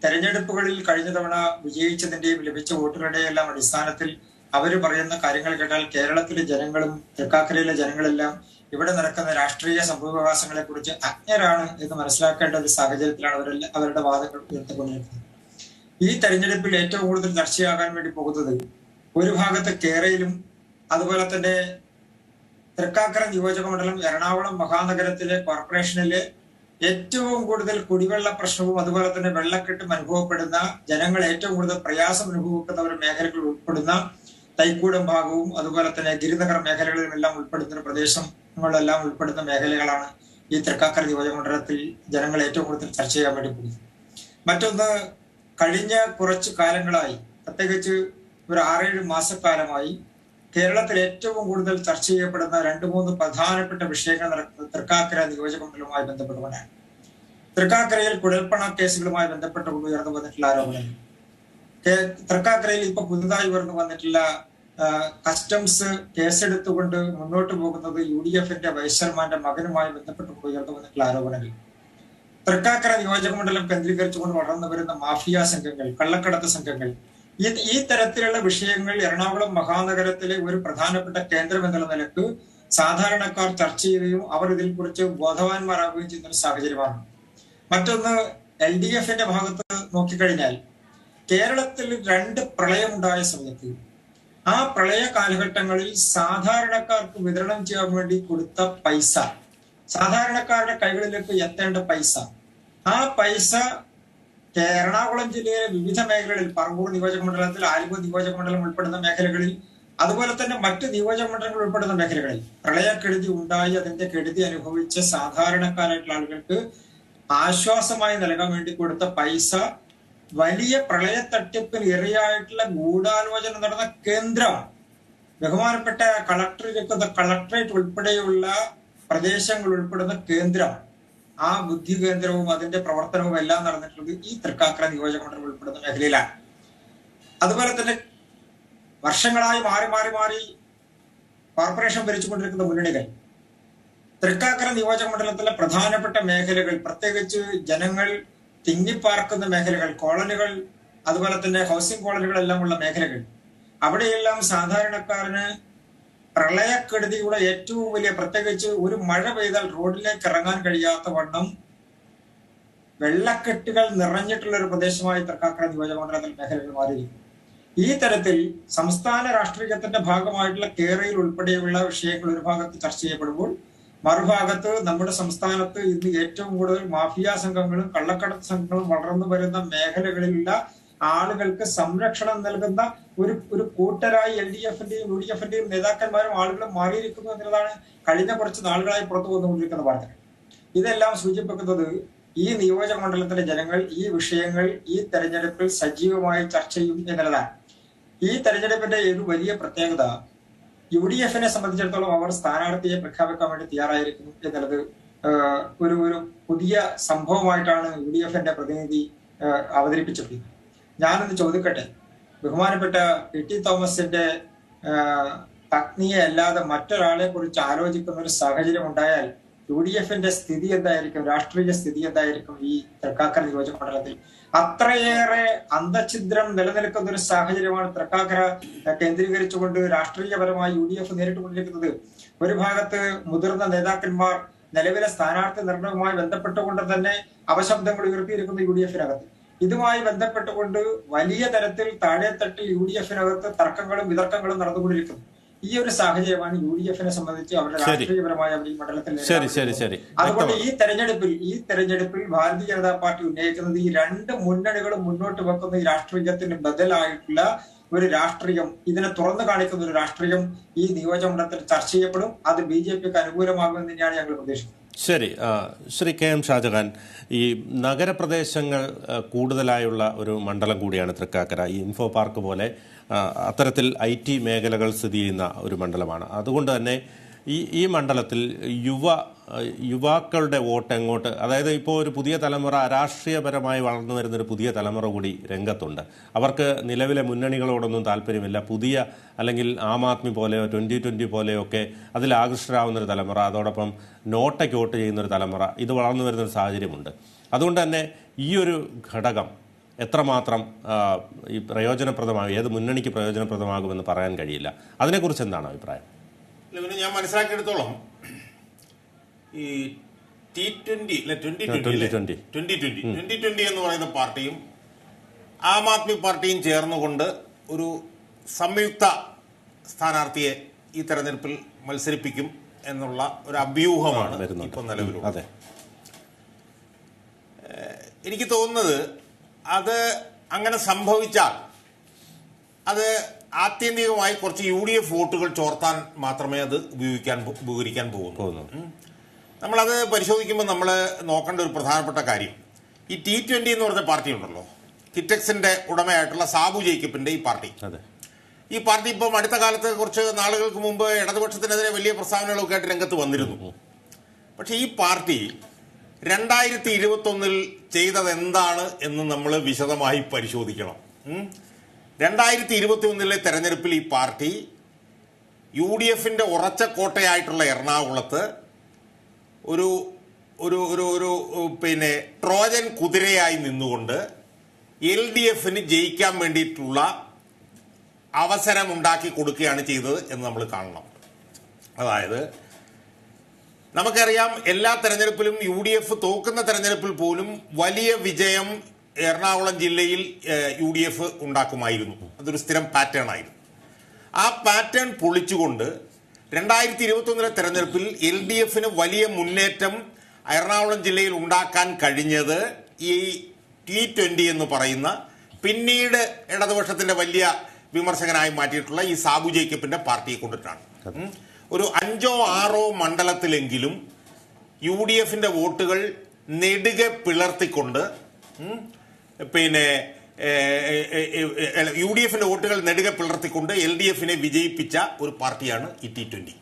തെരഞ്ഞെടുപ്പുകളിൽ കഴിഞ്ഞ തവണ വിജയിച്ചതിന്റെയും ലഭിച്ച വോട്ടുകളുടെയും എല്ലാം അടിസ്ഥാനത്തിൽ അവർ പറയുന്ന കാര്യങ്ങൾ കേട്ടാൽ കേരളത്തിലെ ജനങ്ങളും തൃക്കാക്കരയിലെ ജനങ്ങളെല്ലാം ഇവിടെ നടക്കുന്ന രാഷ്ട്രീയ സംഭവവികാസങ്ങളെ കുറിച്ച് അജ്ഞരാണ് എന്ന് മനസ്സിലാക്കേണ്ട ഒരു സാഹചര്യത്തിലാണ് അവരുടെ വാദങ്ങൾ ഉയർത്തിക്കൊണ്ടിരിക്കുന്നത്. ഈ തെരഞ്ഞെടുപ്പിൽ ഏറ്റവും കൂടുതൽ ചർച്ചയാകാൻ വേണ്ടി പോകുന്നത് ഒരു ഭാഗത്ത് കേരളയിലും അതുപോലെ തന്നെ തൃക്കാക്കര നിയോജകമണ്ഡലം എറണാകുളം മഹാനഗരത്തിലെ കോർപ്പറേഷനിലെ ഏറ്റവും കൂടുതൽ കുടിവെള്ള പ്രശ്നവും അതുപോലെ തന്നെ വെള്ളക്കെട്ടും അനുഭവപ്പെടുന്ന, ജനങ്ങൾ ഏറ്റവും കൂടുതൽ പ്രയാസം അനുഭവിക്കുന്ന ഒരു മേഖലകൾ ഉൾപ്പെടുന്ന തൈക്കൂടം ഭാഗവും അതുപോലെ തന്നെ ഗിരിനഗർ മേഖലകളിലും എല്ലാം ഉൾപ്പെടുന്ന പ്രദേശങ്ങളെല്ലാം ഉൾപ്പെടുന്ന മേഖലകളാണ് ഈ തൃക്കാക്കര നിയോജകമണ്ഡലത്തിൽ ജനങ്ങൾ ഏറ്റവും കൂടുതൽ ചർച്ച ചെയ്യാൻ വേണ്ടി പോകുന്നത്. മറ്റൊന്ന്, കഴിഞ്ഞ കുറച്ചു കാലങ്ങളായി, പ്രത്യേകിച്ച് ഒരു 6-7 മാസക്കാലമായി കേരളത്തിൽ ഏറ്റവും കൂടുതൽ ചർച്ച ചെയ്യപ്പെടുന്ന 2-3 പ്രധാനപ്പെട്ട വിഷയങ്ങൾ നടക്കുന്നത് തൃക്കാക്കര നിയോജകമണ്ഡലവുമായി ബന്ധപ്പെട്ടുകൊണ്ടാണ്. തൃക്കാക്കരയിൽ കുഴൽപ്പണ കേസുകളുമായി ബന്ധപ്പെട്ടുകൊണ്ട് ഉയർന്നു വന്നിട്ടുള്ള ആരോപണങ്ങൾ, തൃക്കാക്കരയിൽ ഇപ്പൊ പുതുതായി ഉയർന്നു വന്നിട്ടുള്ള കസ്റ്റംസ് കേസെടുത്തുകൊണ്ട് മുന്നോട്ട് പോകുന്നത് UDFന്റെ വൈസ് ചെയർമാന്റെ മകനുമായി ബന്ധപ്പെട്ടുകൊണ്ട് ഉയർന്നു വന്നിട്ടുള്ള ആരോപണങ്ങൾ, തൃക്കാക്കര നിയോജകമണ്ഡലം കേന്ദ്രീകരിച്ചുകൊണ്ട് വളർന്നു വരുന്ന മാഫിയ സംഘങ്ങൾ, കള്ളക്കടത്ത് സംഘങ്ങൾ, ഈ തരത്തിലുള്ള വിഷയങ്ങൾ എറണാകുളം മഹാനഗരത്തിലെ ഒരു പ്രധാനപ്പെട്ട കേന്ദ്രം എന്നുള്ള നിലക്ക് സാധാരണക്കാർ ചർച്ച ചെയ്യുകയും അവർ ഇതിൽ കുറിച്ച് ബോധവാന്മാരാകുകയും ചെയ്യുന്ന ഒരു സാഹചര്യമാണ്. മറ്റൊന്ന്, LDFന്റെ ഭാഗത്ത് നോക്കിക്കഴിഞ്ഞാൽ കേരളത്തിൽ 2 പ്രളയമുണ്ടായ സമയത്ത് ആ പ്രളയ കാലഘട്ടങ്ങളിൽ സാധാരണക്കാർക്ക് വിതരണം ചെയ്യാൻ വേണ്ടി കൊടുത്ത പൈസ, സാധാരണക്കാരുടെ കൈകളിലേക്ക് എത്തേണ്ട പൈസ, ആ പൈസ എറണാകുളം ജില്ലയിലെ വിവിധ മേഖലകളിൽ, പറവൂർ നിയോജകമണ്ഡലത്തിൽ, ആലപ്പുഴ നിയോജകമണ്ഡലം ഉൾപ്പെടുന്ന മേഖലകളിൽ, അതുപോലെ തന്നെ മറ്റ് നിയോജകമണ്ഡലങ്ങൾ ഉൾപ്പെടുന്ന മേഖലകളിൽ പ്രളയക്കെടുതി ഉണ്ടായി അതിന്റെ കെടുതി അനുഭവിച്ച സാധാരണക്കാരായിട്ടുള്ള ആളുകൾക്ക് ആശ്വാസമായി നൽകാൻ വേണ്ടി കൊടുത്ത പൈസ വലിയ പ്രളയ തട്ടിപ്പിന് ഇരയായിട്ടുള്ള ഗൂഢാലോചന നടന്ന കേന്ദ്രം, ബഹുമാനപ്പെട്ട കളക്ടറേറ്റ് ഉൾപ്പെടെയുള്ള പ്രദേശങ്ങൾ ഉൾപ്പെടുന്ന കേന്ദ്രം, ആ ബുദ്ധി കേന്ദ്രവും അതിന്റെ പ്രവർത്തനവും എല്ലാം നടന്നിട്ടുള്ളത് ഈ തൃക്കാക്കര നിയോജകമണ്ഡലം ഉൾപ്പെടുന്ന മേഖലയിലാണ്. അതുപോലെ തന്നെ വർഷങ്ങളായി മാറി കോർപ്പറേഷൻ ഭരിച്ചുകൊണ്ടിരിക്കുന്ന മുന്നണികൾ തൃക്കാക്കര നിയോജകമണ്ഡലത്തിലെ പ്രധാനപ്പെട്ട മേഖലകൾ, പ്രത്യേകിച്ച് ജനങ്ങൾ തിങ്ങിപ്പാർക്കുന്ന മേഖലകൾ, കോളനികൾ അതുപോലെ തന്നെ ഹൗസിംഗ് കോളനികളെല്ലാം ഉള്ള മേഖലകൾ, അവിടെയെല്ലാം സാധാരണക്കാരന് പ്രളയക്കെടുതിയുടെ ഏറ്റവും വലിയ, പ്രത്യേകിച്ച് ഒരു മഴ പെയ്താൽ റോഡിലേക്ക് ഇറങ്ങാൻ കഴിയാത്ത വണ്ണം വെള്ളക്കെട്ടുകൾ നിറഞ്ഞിട്ടുള്ള ഒരു പ്രദേശമായി തൃക്കാക്കര നിയോജകമണ്ഡലത്തിൽ മേഖലകൾ മാറിയിരിക്കുന്നു. ഈ തരത്തിൽ സംസ്ഥാന രാഷ്ട്രീയത്തിന്റെ ഭാഗമായിട്ടുള്ള കേരളയിൽ ഉൾപ്പെടെയുള്ള വിഷയങ്ങൾ ഒരു ഭാഗത്ത് ചർച്ച ചെയ്യപ്പെടുമ്പോൾ, മറുഭാഗത്ത് നമ്മുടെ സംസ്ഥാനത്ത് ഇന്ന് ഏറ്റവും കൂടുതൽ മാഫിയ സംഘങ്ങളും കള്ളക്കടത്ത് സംഘങ്ങളും വളർന്നു വരുന്ന മേഖലകളിലുള്ള ആളുകൾക്ക് സംരക്ഷണം നൽകുന്ന ഒരു കൂട്ടരായി LDF-ന്റെയും UDF-ന്റെയും നേതാക്കന്മാരും ആളുകളും മാറിയിരിക്കുന്നു എന്നുള്ളതാണ് കഴിഞ്ഞ കുറച്ച് നാളുകളായി പുറത്തു വന്നുകൊണ്ടിരിക്കുന്ന വാർത്തകൾ. ഇതെല്ലാം സൂചിപ്പിക്കുന്നത് ഈ നിയോജക മണ്ഡലത്തിലെ ജനങ്ങൾ ഈ വിഷയങ്ങൾ ഈ തെരഞ്ഞെടുപ്പിൽ സജീവമായി ചർച്ച ചെയ്യും എന്നുള്ളതാണ്. ഈ തെരഞ്ഞെടുപ്പിന്റെ ഒരു വലിയ പ്രത്യേകത, UDF-നെ സംബന്ധിച്ചിടത്തോളം അവർ സ്ഥാനാർത്ഥിയെ പ്രഖ്യാപിക്കാൻ വേണ്ടി തയ്യാറായിരിക്കുന്നു എന്നുള്ളത് ഒരു പുതിയ സംഭവമായിട്ടാണ് UDF-ന്റെ പ്രതിനിധി അവതരിപ്പിച്ചിട്ടുള്ളത്. ഞാനൊന്ന് ചോദിക്കട്ടെ, ബഹുമാനപ്പെട്ട PT തോമസിന്റെ പത്നിയെ അല്ലാതെ മറ്റൊരാളെ കുറിച്ച് ആലോചിക്കുന്ന ഒരു സാഹചര്യം ഉണ്ടായാൽ UDF-ന്റെ സ്ഥിതി എന്തായിരിക്കും, രാഷ്ട്രീയ സ്ഥിതി എന്തായിരിക്കും ഈ തൃക്കാക്കര നിയോജക മണ്ഡലത്തിൽ? അത്രയേറെ അന്തഛിദ്രം നിലനിൽക്കുന്ന ഒരു സാഹചര്യമാണ് തൃക്കാക്കര കേന്ദ്രീകരിച്ചുകൊണ്ട് രാഷ്ട്രീയപരമായി UDF നേരിട്ടുകൊണ്ടിരിക്കുന്നത്. ഒരു ഭാഗത്ത് മുതിർന്ന നേതാക്കന്മാർ നിലവിലെ സ്ഥാനാർത്ഥി നിർണയവുമായി ബന്ധപ്പെട്ടുകൊണ്ട് തന്നെ അപശബ്ദങ്ങൾ ഉയർത്തിയിരിക്കുന്ന UDF-നകത്ത്. ഇതുമായി ബന്ധപ്പെട്ടുകൊണ്ട് വലിയ തരത്തിൽ താഴെത്തട്ടിൽ UDF-നകത്ത് തർക്കങ്ങളും വിതർക്കങ്ങളും നടന്നുകൊണ്ടിരിക്കുന്നു. ഈ ഒരു സാഹചര്യമാണ് UDF-നെ സംബന്ധിച്ച് അവരുടെ രാഷ്ട്രീയപരമായ ഈ മണ്ഡലത്തിൽ. അതുകൊണ്ട് ഈ തെരഞ്ഞെടുപ്പിൽ ഭാരതീയ ജനതാ പാർട്ടി ഉന്നയിക്കുന്നത് ഈ രണ്ട് മുന്നണികളും മുന്നോട്ട് വെക്കുന്ന ഈ രാഷ്ട്രീയത്തിന് ബദലായിട്ടുള്ള ഒരു രാഷ്ട്രീയം, ഇതിനെ തുറന്നു കാണിക്കുന്ന ഒരു രാഷ്ട്രീയം ഈ നിയോജകമണ്ഡലത്തിൽ ചർച്ച ചെയ്യപ്പെടും. അത് BJPക്ക് അനുകൂലമാകുമെന്ന് തന്നെയാണ് ഞങ്ങൾ പ്രതീക്ഷിക്കുന്നത്. ശരി, ശ്രീ KM ഷാജഹാൻ, ഈ നഗരപ്രദേശങ്ങൾ കൂടുതലായുള്ള ഒരു മണ്ഡലം കൂടിയാണ് തൃക്കാക്കര. ഈ ഇൻഫോ പാർക്ക് പോലെ അത്തരത്തിൽ IT മേഖലകൾ സ്ഥിതി ചെയ്യുന്ന ഒരു മണ്ഡലമാണ്. അതുകൊണ്ട് തന്നെ ഈ മണ്ഡലത്തിൽ യുവാക്കളുടെ വോട്ട് എങ്ങോട്ട്, അതായത് ഇപ്പോൾ ഒരു പുതിയ തലമുറ, രാഷ്ട്രീയപരമായി വളർന്നു വരുന്നൊരു പുതിയ തലമുറ കൂടി രംഗത്തുണ്ട്. അവർക്ക് നിലവിലെ മുന്നണികളോടൊന്നും താല്പര്യമില്ല. പുതിയ അല്ലെങ്കിൽ ആം ആദ്മി പോലെയോ 2020 പോലെയോ ഒക്കെ അതിൽ ആകൃഷ്ടരാകുന്നൊരു തലമുറ, അതോടൊപ്പം നോട്ടയ്ക്ക് വോട്ട് ചെയ്യുന്നൊരു തലമുറ, ഇത് വളർന്നു വരുന്നൊരു സാഹചര്യമുണ്ട്. അതുകൊണ്ട് തന്നെ ഈ ഒരു ഘടകം എത്രമാത്രം ഈ പ്രയോജനപ്രദമാകും, ഏത് മുന്നണിക്ക് പ്രയോജനപ്രദമാകുമെന്ന് പറയാൻ കഴിയില്ല. അതിനെക്കുറിച്ച് എന്താണ് അഭിപ്രായം? പിന്നെ ഞാൻ മനസ്സിലാക്കിയെടുത്തോളം ഈ T20 എന്ന് പറയുന്ന പാർട്ടിയും ആം ആദ്മി പാർട്ടിയും ചേർന്നുകൊണ്ട് ഒരു സംയുക്ത സ്ഥാനാർത്ഥിയെ ഈ തെരഞ്ഞെടുപ്പിൽ മത്സരിപ്പിക്കും എന്നുള്ള ഒരു അഭ്യൂഹമാണ് ഇപ്പം നിലവിലുള്ളത്. എനിക്ക് തോന്നുന്നത് അത് അങ്ങനെ സംഭവിച്ചാൽ അത് ആത്യന്തികമായി കുറച്ച് UDF വോട്ടുകൾ ചോർത്താൻ മാത്രമേ അത് ഉപകരിക്കാൻ പോകുന്നു. നമ്മളത് പരിശോധിക്കുമ്പോൾ നമ്മൾ നോക്കേണ്ട ഒരു പ്രധാനപ്പെട്ട കാര്യം, ഈ T20 എന്ന് പറഞ്ഞ പാർട്ടി ഉണ്ടല്ലോ, കിറ്റക്സിന്റെ ഉടമയായിട്ടുള്ള സാബു ജേക്കബിന്റെ ഈ പാർട്ടി ഇപ്പം അടുത്ത കാലത്ത് കുറച്ച് നാളുകൾക്ക് മുമ്പ് ഇടതുപക്ഷത്തിനെതിരെ വലിയ പ്രസ്താവനകളൊക്കെ ആയിട്ട് രംഗത്ത് വന്നിരുന്നു. പക്ഷെ ഈ പാർട്ടി 2021 ചെയ്തത് എന്താണ് എന്ന് നമ്മൾ വിശദമായി പരിശോധിക്കണം. 2021 തെരഞ്ഞെടുപ്പിൽ ഈ പാർട്ടി UDF-ന്റെ ഉറച്ച കോട്ടയായിട്ടുള്ള എറണാകുളത്ത് ഒരു ഒരു ഒരു ഒരു പിന്നെ ട്രോജൻ കുതിരയായി നിന്നുകൊണ്ട് LDF-ന് ജയിക്കാൻ വേണ്ടിയിട്ടുള്ള അവസരം ഉണ്ടാക്കി കൊടുക്കുകയാണ് ചെയ്തത് എന്ന് നമ്മൾ കാണണം. അതായത് നമുക്കറിയാം, എല്ലാ തെരഞ്ഞെടുപ്പിലും UDF തോക്കുന്ന തെരഞ്ഞെടുപ്പിൽ പോലും വലിയ വിജയം എറണാകുളം ജില്ലയിൽ UDF ഉണ്ടാക്കുമായിരുന്നു. അതൊരു സ്ഥിരം പാറ്റേൺ ആയിരുന്നു. ആ പാറ്റേൺ പൊളിച്ചുകൊണ്ട് 2021 തെരഞ്ഞെടുപ്പിൽ LDF-ന് വലിയ മുന്നേറ്റം എറണാകുളം ജില്ലയിൽ ഉണ്ടാക്കാൻ കഴിഞ്ഞത് ഈ T20 എന്ന് പറയുന്ന, പിന്നീട് ഇടതുപക്ഷത്തിന്റെ വലിയ വിമർശകനായി മാറ്റിയിട്ടുള്ള ഈ സാബു ജേക്കബിന്റെ പാർട്ടിയെ കൊണ്ടിട്ടാണ്. ഒരു 5ഓ 6ഓ മണ്ഡലത്തിലെങ്കിലും UDF-ന്റെ വോട്ടുകൾ നെടുകെ പിളർത്തിക്കൊണ്ട്, പിന്നെ UDF-ന്റെ വോട്ടുകൾ നെടുകെ പിളർത്തിക്കൊണ്ട് LDF-നെ വിജയിപ്പിച്ച ഒരു പാർട്ടിയാണ് ഈ T20.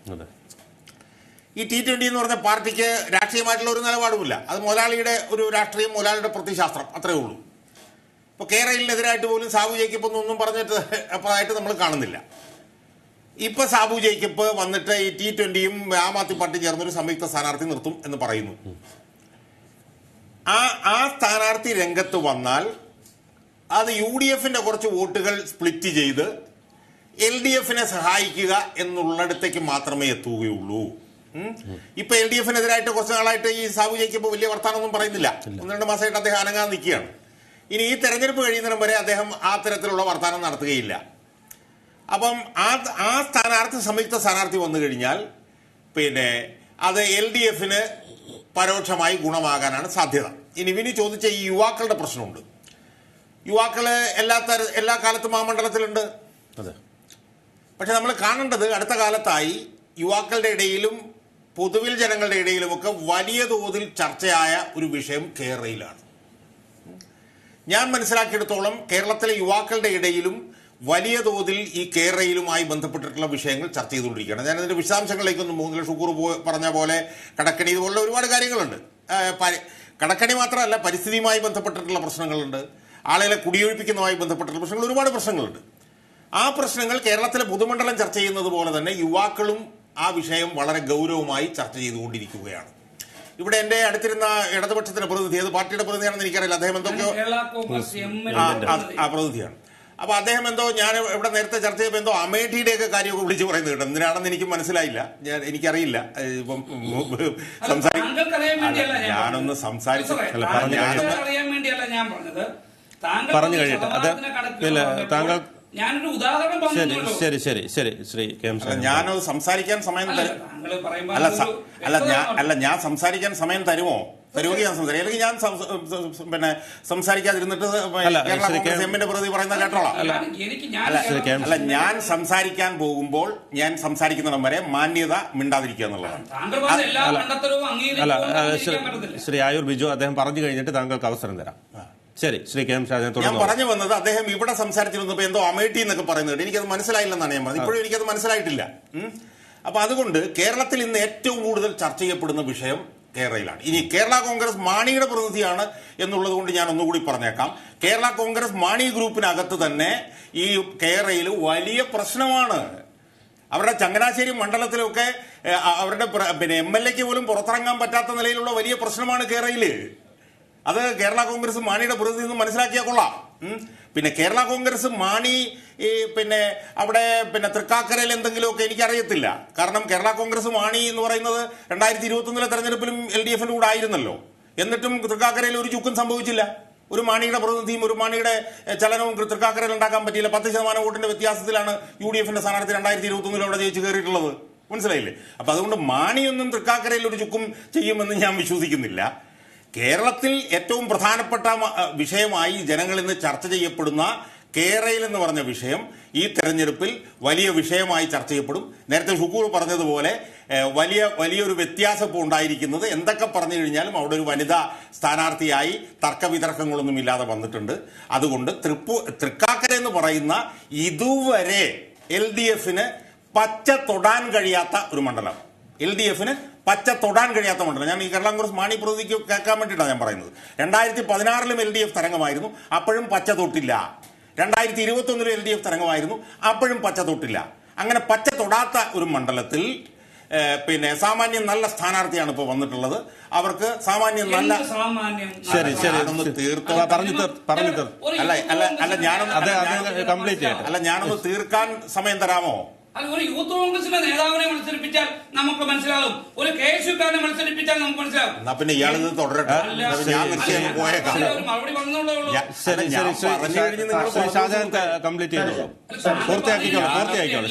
ഈ T20 എന്ന് പറഞ്ഞ പാർട്ടിക്ക് രാഷ്ട്രീയമായിട്ടുള്ള ഒരു നിലപാടുമില്ല. അത് മുതലാളിയുടെ ഒരു രാഷ്ട്രീയം, മുതലാളിയുടെ പ്രത്യയശാസ്ത്രം, അത്രേ ഉള്ളൂ. ഇപ്പോൾ കേരളത്തിനെതിരായിട്ട് പോലും സാബു ജേക്കബ് ഒന്നും പറഞ്ഞിട്ട് അപ്പോഴായിട്ട് നമ്മൾ കാണുന്നില്ല. ഇപ്പൊ സാബു ജേക്കബ് വന്നിട്ട് ഈ T20യും ആം ആദ്മി പാർട്ടിയും ചേർന്നൊരു സംയുക്ത സ്ഥാനാർത്ഥി നിർത്തും എന്ന് പറയുന്നു. ആ സ്ഥാനാർത്ഥി രംഗത്ത് വന്നാൽ അത് UDF കുറച്ച് വോട്ടുകൾ സ്പ്ലിറ്റ് ചെയ്ത് LDF സഹായിക്കുക എന്നുള്ളിടത്തേക്ക് മാത്രമേ എത്തുകയുള്ളൂ. ഇപ്പൊ LDF കുറച്ച് നാളായിട്ട് ഈ സാബു ജയിക്കുമ്പോൾ വലിയ വർത്താനമൊന്നും പറയുന്നില്ല. 1-2 മാസമായിട്ട് അദ്ദേഹം അനങ്ങാതെ നിൽക്കുകയാണ്. ഇനി ഈ തെരഞ്ഞെടുപ്പ് കഴിയുന്നതിനും വരെ അദ്ദേഹം ആ തരത്തിലുള്ള വർത്താനം നടത്തുകയില്ല. അപ്പം ആ സ്ഥാനാർത്ഥി സംയുക്ത സ്ഥാനാർത്ഥി വന്നു കഴിഞ്ഞാൽ പിന്നെ അത് LDF പരോക്ഷമായി ഗുണമാകാനാണ് സാധ്യത. ഇനി വിനി ചോദിച്ച ഈ യുവാക്കളുടെ പ്രശ്നമുണ്ട്. യുവാക്കള് എല്ലാ കാലത്തും ആ മണ്ഡലത്തിലുണ്ട്. പക്ഷെ നമ്മൾ കാണേണ്ടത് അടുത്ത കാലത്തായി യുവാക്കളുടെ ഇടയിലും പൊതുവിൽ ജനങ്ങളുടെ ഇടയിലുമൊക്കെ വലിയ തോതിൽ ചർച്ചയായ ഒരു വിഷയം കേരളയിലാണ്. ഞാൻ മനസ്സിലാക്കിയെടുത്തോളം കേരളത്തിലെ യുവാക്കളുടെ ഇടയിലും വലിയ തോതിൽ ഈ കേരളയിലുമായി ബന്ധപ്പെട്ടിട്ടുള്ള വിഷയങ്ങൾ ചർച്ച ചെയ്തുകൊണ്ടിരിക്കുകയാണ്. ഞാനതിന്റെ വിശദാംശങ്ങളിലേക്കൊന്നും പോകുന്നില്ല. ഷുക്കൂർ പറഞ്ഞ പോലെ കടക്കണി ഇതുപോലുള്ള ഒരുപാട് കാര്യങ്ങളുണ്ട്. കടക്കണി മാത്രമല്ല, പരിസ്ഥിതിയുമായി ബന്ധപ്പെട്ടിട്ടുള്ള പ്രശ്നങ്ങളുണ്ട്, ആളുകളെ കുടിയൊഴിപ്പിക്കുന്നതുമായി ബന്ധപ്പെട്ടിട്ടുള്ള പ്രശ്നങ്ങൾ, ഒരുപാട് പ്രശ്നങ്ങളുണ്ട്. ആ പ്രശ്നങ്ങൾ കേരളത്തിലെ പൊതുമണ്ഡലം ചർച്ച ചെയ്യുന്നത് പോലെ തന്നെ യുവാക്കളും ആ വിഷയം വളരെ ഗൗരവമായി ചർച്ച ചെയ്തുകൊണ്ടിരിക്കുകയാണ്. ഇവിടെ എന്റെ അടുത്തിരുന്ന ഇടതുപക്ഷത്തിന്റെ പ്രതിനിധി, ഏത് പാർട്ടിയുടെ പ്രതിനിധിയാണെന്ന് എനിക്കറിയില്ല, അദ്ദേഹം എന്തൊക്കെയോ ആ പ്രതിനിധിയാണ്. അപ്പൊ അദ്ദേഹം എന്തോ ഞാൻ ഇവിടെ നേരത്തെ ചർച്ച ചെയ്തപ്പോൾ എന്തോ അമേഠിയുടെയൊക്കെ കാര്യമൊക്കെ വിളിച്ചു പറയുന്നത് കേട്ടോ. എന്തിനാണെന്ന് എനിക്ക് മനസ്സിലായില്ല, എനിക്കറിയില്ല. ഇപ്പം ഞാനൊന്ന് സംസാരിച്ചു പറഞ്ഞു കഴിയട്ടെ. അത് ഇല്ല, താങ്കൾ ഞാനൊരു ഉദാഹരണം പറഞ്ഞു. ശരി ശരി ശരി ശ്രീ കെ. ഞാനത് സംസാരിക്കാൻ സമയം തരും. അല്ല ഞാൻ സംസാരിക്കാൻ സമയം തരുമോ? തരുമെങ്കിൽ ഞാൻ സംസാരിക്കും, അല്ലെങ്കിൽ ഞാൻ പിന്നെ സംസാരിക്കാതിരുന്നിട്ട് എമ്മിന്റെ പ്രതി പറയുന്ന കേട്ടോളാം. അല്ല ഞാൻ സംസാരിക്കാൻ പോകുമ്പോൾ ഞാൻ സംസാരിക്കുന്നിടം വരെ മാന്യത മിണ്ടാതിരിക്കുക എന്നുള്ളതാണ്. ശ്രീ ആയൂർ ബിജു അദ്ദേഹം പറഞ്ഞു കഴിഞ്ഞിട്ട് താങ്കൾക്ക് അവസരം തരാം. ശരി, ശ്രീ കെ എം ഷാജൻ. ഞാൻ പറഞ്ഞു വന്നത്, അദ്ദേഹം ഇവിടെ സംസാരിച്ചിരുന്നപ്പോൾ എന്തോ അമേഠി എന്നൊക്കെ പറയുന്നത് എനിക്കത് മനസ്സിലായില്ലെന്നാണ് ഞാൻ പറഞ്ഞത്. ഇപ്പോഴും എനിക്കത് മനസ്സിലായിട്ടില്ല. അപ്പൊ അതുകൊണ്ട് കേരളത്തിൽ ഇന്ന് ഏറ്റവും കൂടുതൽ ചർച്ച ചെയ്യപ്പെടുന്ന വിഷയം കേരളയിലാണ്. ഇനി കേരള കോൺഗ്രസ് മാണിയുടെ പ്രതിനിധിയാണ് എന്നുള്ളത് കൊണ്ട് ഞാൻ ഒന്നുകൂടി പറഞ്ഞേക്കാം. കേരള കോൺഗ്രസ് മാണി ഗ്രൂപ്പിനകത്ത് തന്നെ ഈ കേരളയിൽ വലിയ പ്രശ്നമാണ്. അവരുടെ ചങ്ങനാശ്ശേരി മണ്ഡലത്തിലൊക്കെ അവരുടെ പിന്നെ MLA പോലും പുറത്തിറങ്ങാൻ പറ്റാത്ത നിലയിലുള്ള വലിയ പ്രശ്നമാണ് കേരളയില്. അത് കേരള കോൺഗ്രസ് മാണിയുടെ പ്രതിനിധി എന്ന് മനസ്സിലാക്കിയാൽ കൊള്ളാം. പിന്നെ കേരള കോൺഗ്രസ് മാണി പിന്നെ അവിടെ പിന്നെ തൃക്കാക്കരയിൽ എന്തെങ്കിലുമൊക്കെ എനിക്കറിയത്തില്ല. കാരണം കേരള കോൺഗ്രസ് മാണി എന്ന് പറയുന്നത് 2021 തെരഞ്ഞെടുപ്പിലും LDF കൂടെ ആയിരുന്നല്ലോ. എന്നിട്ടും തൃക്കാക്കരയിൽ ഒരു ചുക്കും സംഭവിച്ചില്ല. ഒരു മാണിയുടെ പ്രതിനിധിയും ഒരു മാണിയുടെ ചലനവും തൃക്കാക്കരയിൽ ഉണ്ടാക്കാൻ പറ്റിയില്ല. 10% വോട്ടിന്റെ വ്യത്യാസത്തിലാണ് UDF സ്ഥാനാർത്ഥി 2021 അവിടെ ജയിച്ചു കയറിയിട്ടുള്ളത്. മനസ്സിലായില്ലേ? അപ്പൊ അതുകൊണ്ട് മാണിയൊന്നും തൃക്കാക്കരയിൽ ഒരു ചുക്കും ചെയ്യുമെന്ന് ഞാൻ വിശ്വസിക്കുന്നില്ല. കേരളത്തിൽ ഏറ്റവും പ്രധാനപ്പെട്ട വിഷയമായി ജനങ്ങളിൽ നിന്ന് ചർച്ച ചെയ്യപ്പെടുന്ന കേരളയിൽ എന്ന് പറഞ്ഞ വിഷയം ഈ തെരഞ്ഞെടുപ്പിൽ വലിയ വിഷയമായി ചർച്ച ചെയ്യപ്പെടും. നേരത്തെ ഷുക്കൂർ പറഞ്ഞതുപോലെ വലിയൊരു വ്യത്യാസം ഇപ്പോൾ ഉണ്ടായിരിക്കുന്നത്, എന്തൊക്കെ പറഞ്ഞു കഴിഞ്ഞാലും അവിടെ ഒരു വനിതാ സ്ഥാനാർത്ഥിയായി തർക്കവിതർക്കങ്ങളൊന്നും ഇല്ലാതെ വന്നിട്ടുണ്ട്. അതുകൊണ്ട് തൃക്കാക്കര എന്ന് പറയുന്ന ഇതുവരെ LDF പച്ച തൊടാൻ കഴിയാത്ത ഒരു മണ്ഡലം, LDF പച്ച തൊടാൻ കഴിയാത്ത മണ്ഡലം. ഞാൻ ഈ കേരള കോൺഗ്രസ് മാണി പ്രതിനിധിക്ക് കേൾക്കാൻ വേണ്ടിയിട്ടാണ് ഞാൻ പറയുന്നത്. 2016 LDF തരംഗമായിരുന്നു, അപ്പോഴും പച്ച തൊട്ടില്ല. 2021 LDF തരംഗമായിരുന്നു, അപ്പോഴും പച്ച തൊട്ടില്ല. അങ്ങനെ പച്ച തൊടാത്ത ഒരു മണ്ഡലത്തിൽ പിന്നെ സാമാന്യം നല്ല സ്ഥാനാർത്ഥിയാണ് ഇപ്പോൾ വന്നിട്ടുള്ളത്. അവർക്ക് സാമാന്യം നല്ല ശരി ശരി തീർത്തോ അല്ല ഞാനൊന്ന് തീർക്കാൻ സമയം തരാമോ? ഒരു യൂത്ത് കോൺഗ്രസിന്റെ നേതാവിനെ മത്സരിപ്പിച്ചാൽ നമുക്ക് മനസ്സിലാകും, ഒരു KSUക്കാരനെ മത്സരിപ്പിച്ചാൽ നമുക്ക് മനസ്സിലാകും. എന്നാ പിന്നെ ഇയാളിത് തുടരട്ടെ, പോയേക്കാം. മറുപടി പറഞ്ഞോളൂ. കംപ്ലീറ്റ് ചെയ്തോളൂ, പൂർത്തിയാക്കിക്കോളൂ.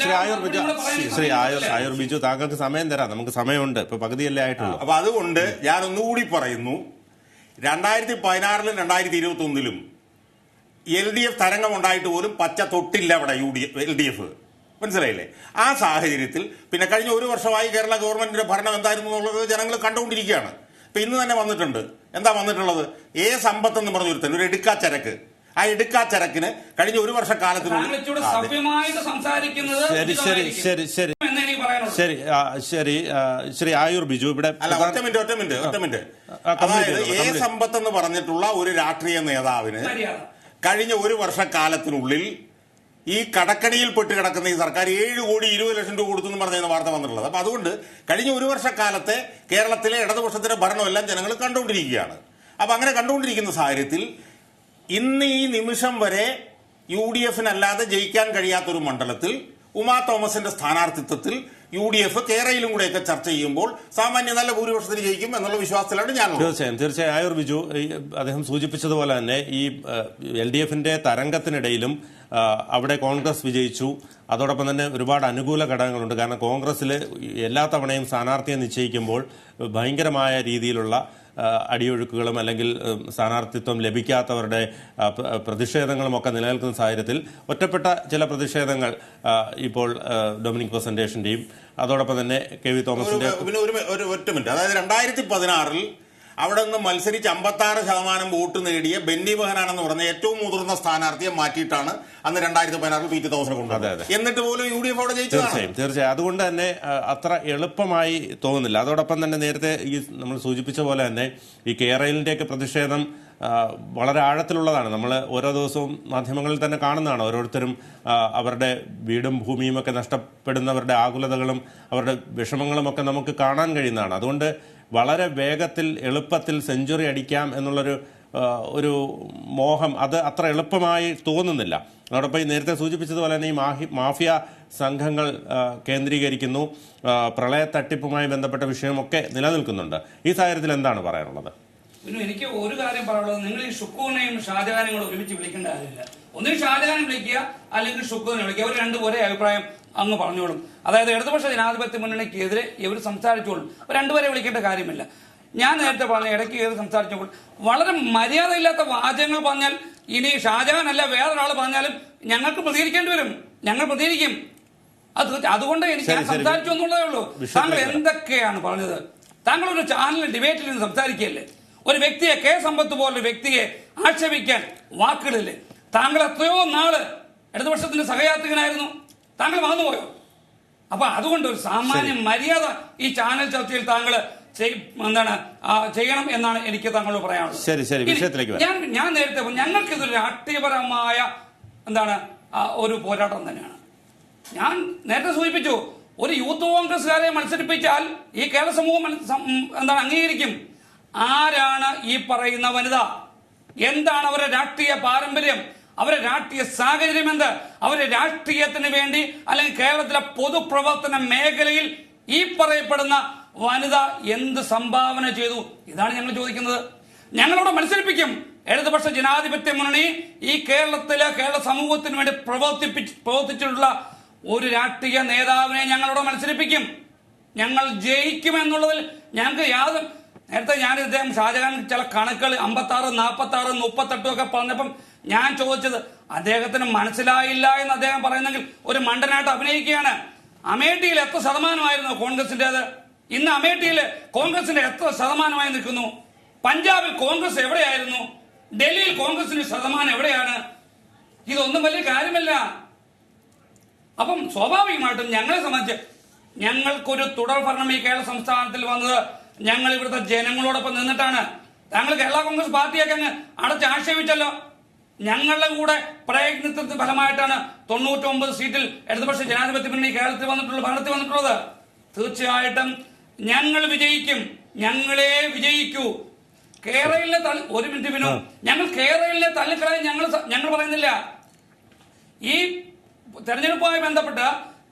ശ്രീ ആയൂർ ബിജു താങ്കൾക്ക് സമയം തരാം, നമുക്ക് സമയമുണ്ട്, ഇപ്പൊ പകുതിയല്ലേ ആയിട്ടുള്ളൂ. അപ്പൊ അതുകൊണ്ട് ഞാൻ ഒന്നുകൂടി പറയുന്നു, 2016 2021 LDF തരംഗം ഉണ്ടായിട്ട് പോലും പച്ച തൊട്ടില്ല അവിടെ LDF. മനസ്സിലായില്ലേ? ആ സാഹചര്യത്തിൽ പിന്നെ കഴിഞ്ഞ ഒരു വർഷമായി കേരള ഗവൺമെന്റിന്റെ ഭരണം എന്തായിരുന്നു എന്നുള്ളത് ജനങ്ങൾ കണ്ടുകൊണ്ടിരിക്കുകയാണ്. ഇപ്പൊ ഇന്ന് തന്നെ വന്നിട്ടുണ്ട്. എന്താ വന്നിട്ടുള്ളത്? സമ്പത്ത് എന്ന് പറഞ്ഞൊരുത്തൻ, ഒരു എടുക്കാച്ചരക്ക്. ആ എടുക്കാച്ചരക്കിന് കഴിഞ്ഞ ഒരു വർഷക്കാലത്തിനുള്ളിൽ ശ്രീ ആയൂർ ബിജു ഇവിടെ ഒറ്റ മിനിറ്റ്. അതായത് സമ്പത്ത് എന്ന് പറഞ്ഞിട്ടുള്ള ഒരു രാഷ്ട്രീയ നേതാവിന് കഴിഞ്ഞ ഒരു വർഷക്കാലത്തിനുള്ളിൽ ഈ കടക്കണിയിൽ പെട്ട് കിടക്കുന്ന ഈ സർക്കാർ 7,20,00,000 രൂപ കൊടുത്തു എന്ന് പറഞ്ഞ വാർത്ത വന്നിട്ടുള്ളത്. അപ്പൊ അതുകൊണ്ട് കഴിഞ്ഞ ഒരു വർഷക്കാലത്തെ കേരളത്തിലെ ഇടതുപക്ഷത്തിന്റെ ഭരണമെല്ലാം ജനങ്ങൾ കണ്ടുകൊണ്ടിരിക്കുകയാണ്. അപ്പൊ അങ്ങനെ കണ്ടുകൊണ്ടിരിക്കുന്ന സാഹചര്യത്തിൽ ഇന്ന് ഈ നിമിഷം വരെ UDF-നല്ലാതെ ജയിക്കാൻ കഴിയാത്തൊരു മണ്ഡലത്തിൽ ഉമാ തോമസിന്റെ സ്ഥാനാർത്ഥിത്വത്തിൽ UDF കേരളയിലും കൂടെയൊക്കെ ചർച്ച ചെയ്യുമ്പോൾ സാമാന്യ നല്ല ഭൂരിപക്ഷത്തിൽ ജയിക്കും എന്നുള്ള വിശ്വാസത്തിലാണ് ഞാൻ. തീർച്ചയായും ആയൂർ ബിജു അദ്ദേഹം സൂചിപ്പിച്ചതുപോലെ തന്നെ ഈ LDF-ന്റെ തരംഗത്തിനിടയിലും അവിടെ കോൺഗ്രസ് വിജയിച്ചു. അതോടൊപ്പം തന്നെ ഒരുപാട് അനുകൂല ഘടകങ്ങളുണ്ട്. കാരണം കോൺഗ്രസിൽ എല്ലാ തവണയും സ്ഥാനാർത്ഥിയെ നിശ്ചയിക്കുമ്പോൾ ഭയങ്കരമായ രീതിയിലുള്ള അടിയൊഴുക്കുകളും അല്ലെങ്കിൽ സ്ഥാനാർത്ഥിത്വം ലഭിക്കാത്തവരുടെ പ്രതിഷേധങ്ങളുമൊക്കെ നിലനിൽക്കുന്ന സാഹചര്യത്തിൽ ഒറ്റപ്പെട്ട ചില പ്രതിഷേധങ്ങൾ ഇപ്പോൾ ഡൊമിനിക് പ്രസന്റേഷന്റെയും അതോടൊപ്പം തന്നെ KV തോമസിന്റെ ഒറ്റ മിനിറ്റ്, അതായത് 2016 അവിടെ നിന്ന് മത്സരിച്ച് 56% വോട്ട് നേടിയ ബെന്നി ബെഹനാനെന്ന് പറഞ്ഞ ഏറ്റവും മുതിർന്ന സ്ഥാനാർത്ഥിയെ മാറ്റിയിട്ടാണ് അന്ന് 2016 PT തോമസിനെ കൊണ്ടുവന്നത്. എന്നിട്ട് പോലും UDF അവിടെ ജയിച്ചതാണ്. തീർച്ചയായും അതുകൊണ്ട് തന്നെ അത്ര എളുപ്പമായി തോന്നുന്നില്ല. അതോടൊപ്പം തന്നെ നേരത്തെ ഈ നമ്മൾ സൂചിപ്പിച്ച പോലെ തന്നെ ഈ കേരളിന്റെയൊക്കെ പ്രതിഷേധം വളരെ ആഴത്തിലുള്ളതാണ്. നമ്മൾ ഓരോ ദിവസവും മാധ്യമങ്ങളിൽ തന്നെ കാണുന്നതാണ്. ഓരോരുത്തരും അവരുടെ വീടും ഭൂമിയും ഒക്കെ നഷ്ടപ്പെടുന്നവരുടെ ആകുലതകളും അവരുടെ വിഷമങ്ങളുമൊക്കെ നമുക്ക് കാണാൻ കഴിയുന്നതാണ്. അതുകൊണ്ട് വളരെ വേഗത്തിൽ എളുപ്പത്തിൽ സെഞ്ചുറി അടിക്കാം എന്നുള്ളൊരു ഒരു മോഹം അത് അത്ര എളുപ്പമായി തോന്നുന്നില്ല. അതോടൊപ്പം ഈ നേരത്തെ സൂചിപ്പിച്ചതുപോലെ തന്നെ ഈ മാഫിയ സംഘങ്ങൾ കേന്ദ്രീകരിക്കുന്നു, പ്രളയ തട്ടിപ്പുമായി ബന്ധപ്പെട്ട വിഷയമൊക്കെ നിലനിൽക്കുന്നുണ്ട്. ഈ സാഹചര്യത്തിൽ എന്താണ് പറയാനുള്ളത്? പിന്നെ എനിക്ക് ഒരു കാര്യം പറയാനുള്ളത്, നിങ്ങൾ ഈ ഷുക്കൂറിനെയും ഷാജഹാനെയും കൂടെ ഒരുമിച്ച് വിളിക്കേണ്ട കാര്യമില്ല. ഒന്നിൽ ഷാജഹാനെ വിളിക്കുക അല്ലെങ്കിൽ ഷുക്കൂറിനെ വിളിക്കുക. അവർ രണ്ടും ഒരേ അഭിപ്രായം അങ്ങ് പറഞ്ഞോളും. അതായത് ഇടതുപക്ഷ ജനാധിപത്യ മുന്നണിക്കെതിരെ ഇവർ സംസാരിച്ചോളും. രണ്ടുപേരെ വിളിക്കേണ്ട കാര്യമില്ല. ഞാൻ നേരത്തെ പറഞ്ഞ ഇടയ്ക്ക് കയറി സംസാരിച്ചപ്പോൾ വളരെ മര്യാദയില്ലാത്ത വാചകങ്ങൾ പറഞ്ഞാൽ ഇനി ഷാജഹാൻ അല്ല വേറൊരാൾ പറഞ്ഞാലും ഞങ്ങൾക്ക് പ്രതികരിക്കേണ്ടി വരും. ഞങ്ങൾ പ്രതികരിക്കും. അതുകൊണ്ട് എനിക്ക് ഞാൻ സംസാരിച്ചു എന്നുള്ളതേ ഉള്ളൂ. താങ്കൾ എന്തൊക്കെയാണ് പറഞ്ഞത്? താങ്കൾ ഒരു ചാനൽ ഡിബേറ്റിൽ നിന്ന് സംസാരിക്കുകയല്ലേ? ഒരു വ്യക്തിയെ കെ സമ്പത്ത് പോലൊരു വ്യക്തിയെ ആക്ഷേപിക്കാൻ വാക്കുകളില്ലേ? താങ്കൾ എത്രയോ നാള് ഇടതുപക്ഷത്തിന്റെ സഹയാത്രികനായിരുന്നു. താങ്കൾ മറന്നുപോയോ? അപ്പൊ അതുകൊണ്ട് ഒരു സാമാന്യ മര്യാദ ഈ ചാനൽ ചർച്ചയിൽ താങ്കൾ ചെയ്യണം എന്നാണ് എനിക്ക് താങ്കളോട് പറയാനുള്ളത്. ഞാൻ നേരത്തെ ഞങ്ങൾക്കിതൊരു രാഷ്ട്രീയപരമായ ഒരു പോരാട്ടം തന്നെയാണ്. ഞാൻ നേരത്തെ സൂചിപ്പിച്ചു, ഒരു യൂത്ത് കോൺഗ്രസ്സുകാരെ മത്സരിപ്പിച്ചാൽ ഈ കേരള സമൂഹം അംഗീകരിക്കും. ആരാണ് ഈ പറയുന്ന വനിത? എന്താണ് അവരുടെ രാഷ്ട്രീയ പാരമ്പര്യം? അവരുടെ രാഷ്ട്രീയ സാഹചര്യം എന്ത്? അവരുടെ രാഷ്ട്രീയത്തിന് വേണ്ടി അല്ലെങ്കിൽ കേരളത്തിലെ പൊതുപ്രവർത്തന മേഖലയിൽ ഈ പറയപ്പെടുന്ന വനിത എന്ത് സംഭാവന ചെയ്തു? ഇതാണ് ഞങ്ങൾ ചോദിക്കുന്നത്. ഞങ്ങളോട് മത്സരിപ്പിക്കും. ഇടതുപക്ഷ ജനാധിപത്യ മുന്നണി ഈ കേരള സമൂഹത്തിന് വേണ്ടി പ്രവർത്തിച്ചിട്ടുള്ള ഒരു രാഷ്ട്രീയ നേതാവിനെ ഞങ്ങളോട് മത്സരിപ്പിക്കും. ഞങ്ങൾ ജയിക്കുമെന്നുള്ളതിൽ ഞങ്ങൾക്ക് നേരത്തെ ഞാൻ ഇദ്ദേഹം ഷാജഹാൻ ചില കണക്കുകൾ 56, 46, 38 ഒക്കെ പറഞ്ഞപ്പം ഞാൻ ചോദിച്ചത് അദ്ദേഹത്തിന് മനസ്സിലായില്ല എന്ന് അദ്ദേഹം പറയുന്നെങ്കിൽ ഒരു മണ്ടനായിട്ട് അഭിനയിക്കുകയാണ്. അമേഠിയിൽ എത്ര ശതമാനമായിരുന്നു കോൺഗ്രസിന്റേത്? ഇന്ന് അമേഠിയിൽ കോൺഗ്രസിന്റെ എത്ര ശതമാനമായി നിൽക്കുന്നു? പഞ്ചാബിൽ കോൺഗ്രസ് എവിടെയായിരുന്നു? ഡൽഹിയിൽ കോൺഗ്രസിന്റെ ശതമാനം എവിടെയാണ്? ഇതൊന്നും വലിയ കാര്യമല്ല. അപ്പം സ്വാഭാവികമായിട്ടും ഞങ്ങളെ സംബന്ധിച്ച് ഞങ്ങൾക്കൊരു തുടർ ഭരണം ഈ കേരള സംസ്ഥാനത്തിൽ വന്നത് ഞങ്ങൾ ഇവിടുത്തെ ജനങ്ങളോടൊപ്പം നിന്നിട്ടാണ്. താങ്കൾ കേരള കോൺഗ്രസ് പാർട്ടിയൊക്കെ അങ്ങ് ആക്ഷേപിച്ചല്ലോ. ഞങ്ങളുടെ കൂടെ പ്രയത്നത്തിന്റെ ഫലമായിട്ടാണ് 99 സീറ്റിൽ ഇടതുപക്ഷ ജനാധിപത്യ മുന്നണി ഭരണത്തിൽ വന്നിട്ടുള്ളത്. തീർച്ചയായിട്ടും ഞങ്ങൾ വിജയിക്കും. ഞങ്ങളെ വിജയിക്കൂ. കേരളയിലെ ഒരു മിനിറ്റ് വിനു, ഞങ്ങൾ കേരളയിലെ തള്ളിക്കളയാൻ ഞങ്ങൾ പറയുന്നില്ല. ഈ തെരഞ്ഞെടുപ്പുമായി ബന്ധപ്പെട്ട്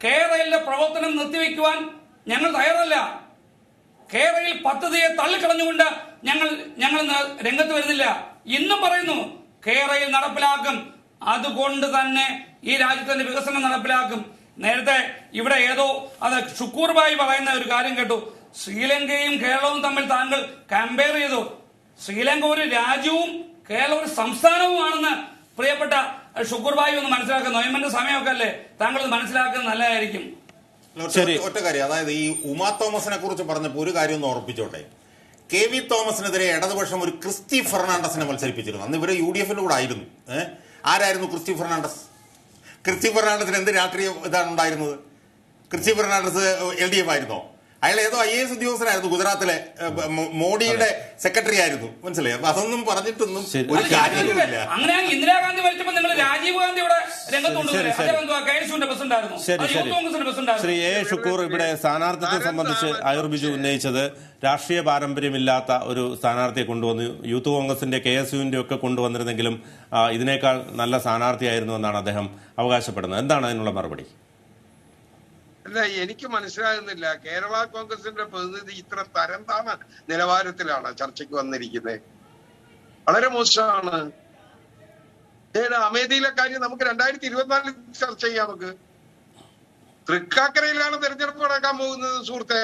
കേരളയിലെ പ്രവർത്തനം നിർത്തിവെക്കുവാൻ ഞങ്ങൾ തയ്യാറല്ല. കേരളയിൽ പദ്ധതിയെ തള്ളിക്കളഞ്ഞുകൊണ്ട് ഞങ്ങൾ രംഗത്ത് വരുന്നില്ല. ഇന്നും പറയുന്നു കേരളയിൽ നടപ്പിലാക്കും. അതുകൊണ്ട് തന്നെ ഈ രാജ്യത്തിന്റെ വികസനം നടപ്പിലാക്കും. നേരത്തെ ഇവിടെ ഷുക്കൂർ ഭായി പറയുന്ന ഒരു കാര്യം കേട്ടു. ശ്രീലങ്കയും കേരളവും തമ്മിൽ താങ്കൾ കമ്പയർ ചെയ്തു. ശ്രീലങ്ക ഒരു രാജ്യവും കേരളം ഒരു സംസ്ഥാനവുമാണെന്ന് പ്രിയപ്പെട്ട ഷുക്കൂർ ഭായി ഒന്ന് മനസ്സിലാക്കുന്നു. നോയമ്പന്റെ സമയമൊക്കെ അല്ലേ? താങ്കൾ മനസ്സിലാക്കുന്നത് നല്ലതായിരിക്കും. ഒറ്റ കാര്യം, അതായത് ഈ ഉമാ തോമസിനെ കുറിച്ച് പറഞ്ഞപ്പോൾ ഒരു കാര്യം ഒന്ന് ഓർപ്പിച്ചോട്ടെ. KV തോമസിനെതിരെ ഇടതുപക്ഷം ഒരു ക്രിസ്റ്റി ഫെർണാണ്ടസിനെ മത്സരിപ്പിച്ചിരുന്നു. അന്ന് ഇവര് UDF-ന്റെ കൂടെ ആയിരുന്നു. ആരായിരുന്നു ക്രിസ്റ്റി ഫെർണാണ്ടസ്? ക്രിസ്റ്റി ഫെർണാണ്ടസിന് എന്ത് രാഷ്ട്രീയ ഇതാണ് ഉണ്ടായിരുന്നത്? ക്രിസ്റ്റി ഫെർണാണ്ടസ് LDF ആയിരുന്നോ? അയാൾ ഏതോ IAS ഉദ്യോഗസ്ഥനായിരുന്നു, ഗുജറാത്തിലെ മോഡിയുടെ സെക്രട്ടറി ആയിരുന്നു, മനസ്സിലായി. അപ്പൊ അതൊന്നും പറഞ്ഞിട്ടൊന്നും ഒരു കാര്യവുമില്ല. അങ്ങനെയാണെങ്കിൽ ഇന്ദിരാഗാന്ധി മരിച്ചപ്പോൾ നിങ്ങൾ രാജീവ് ഗാന്ധി ഇവിടെ രംഗത്തുണ്ട്. ശ്രീ A. ഷുക്കൂർ, ഇവിടെ സ്ഥാനാർത്ഥിത്വത്തെ സംബന്ധിച്ച് അയൂർ ബിജു ഉന്നയിച്ചത് രാഷ്ട്രീയ പാരമ്പര്യമില്ലാത്ത ഒരു സ്ഥാനാർത്ഥിയെ കൊണ്ടുവന്നു, യൂത്ത് കോൺഗ്രസിന്റെ KSUവിന്റെ ഒക്കെ കൊണ്ടുവന്നിരുന്നെങ്കിലും ഇതിനേക്കാൾ നല്ല സ്ഥാനാർത്ഥിയായിരുന്നു എന്നാണ് അദ്ദേഹം അവകാശപ്പെടുന്നത്. എന്താണ് അതിനുള്ള മറുപടി? അല്ല, എനിക്ക് മനസ്സിലാകുന്നില്ല. കേരള കോൺഗ്രസിന്റെ പ്രതിനിധി ഇത്ര തരം താണ നിലവാരത്തിലാണ് ചർച്ചയ്ക്ക് വന്നിരിക്കുന്നത്. വളരെ മോശമാണ്. അമേഠിയിലെ കാര്യം നമുക്ക് 2024 ചർച്ച ചെയ്യാം. നമുക്ക് തൃക്കാക്കരയിലാണ് തെരഞ്ഞെടുപ്പ് നടക്കാൻ പോകുന്നത് സുഹൃത്തെ.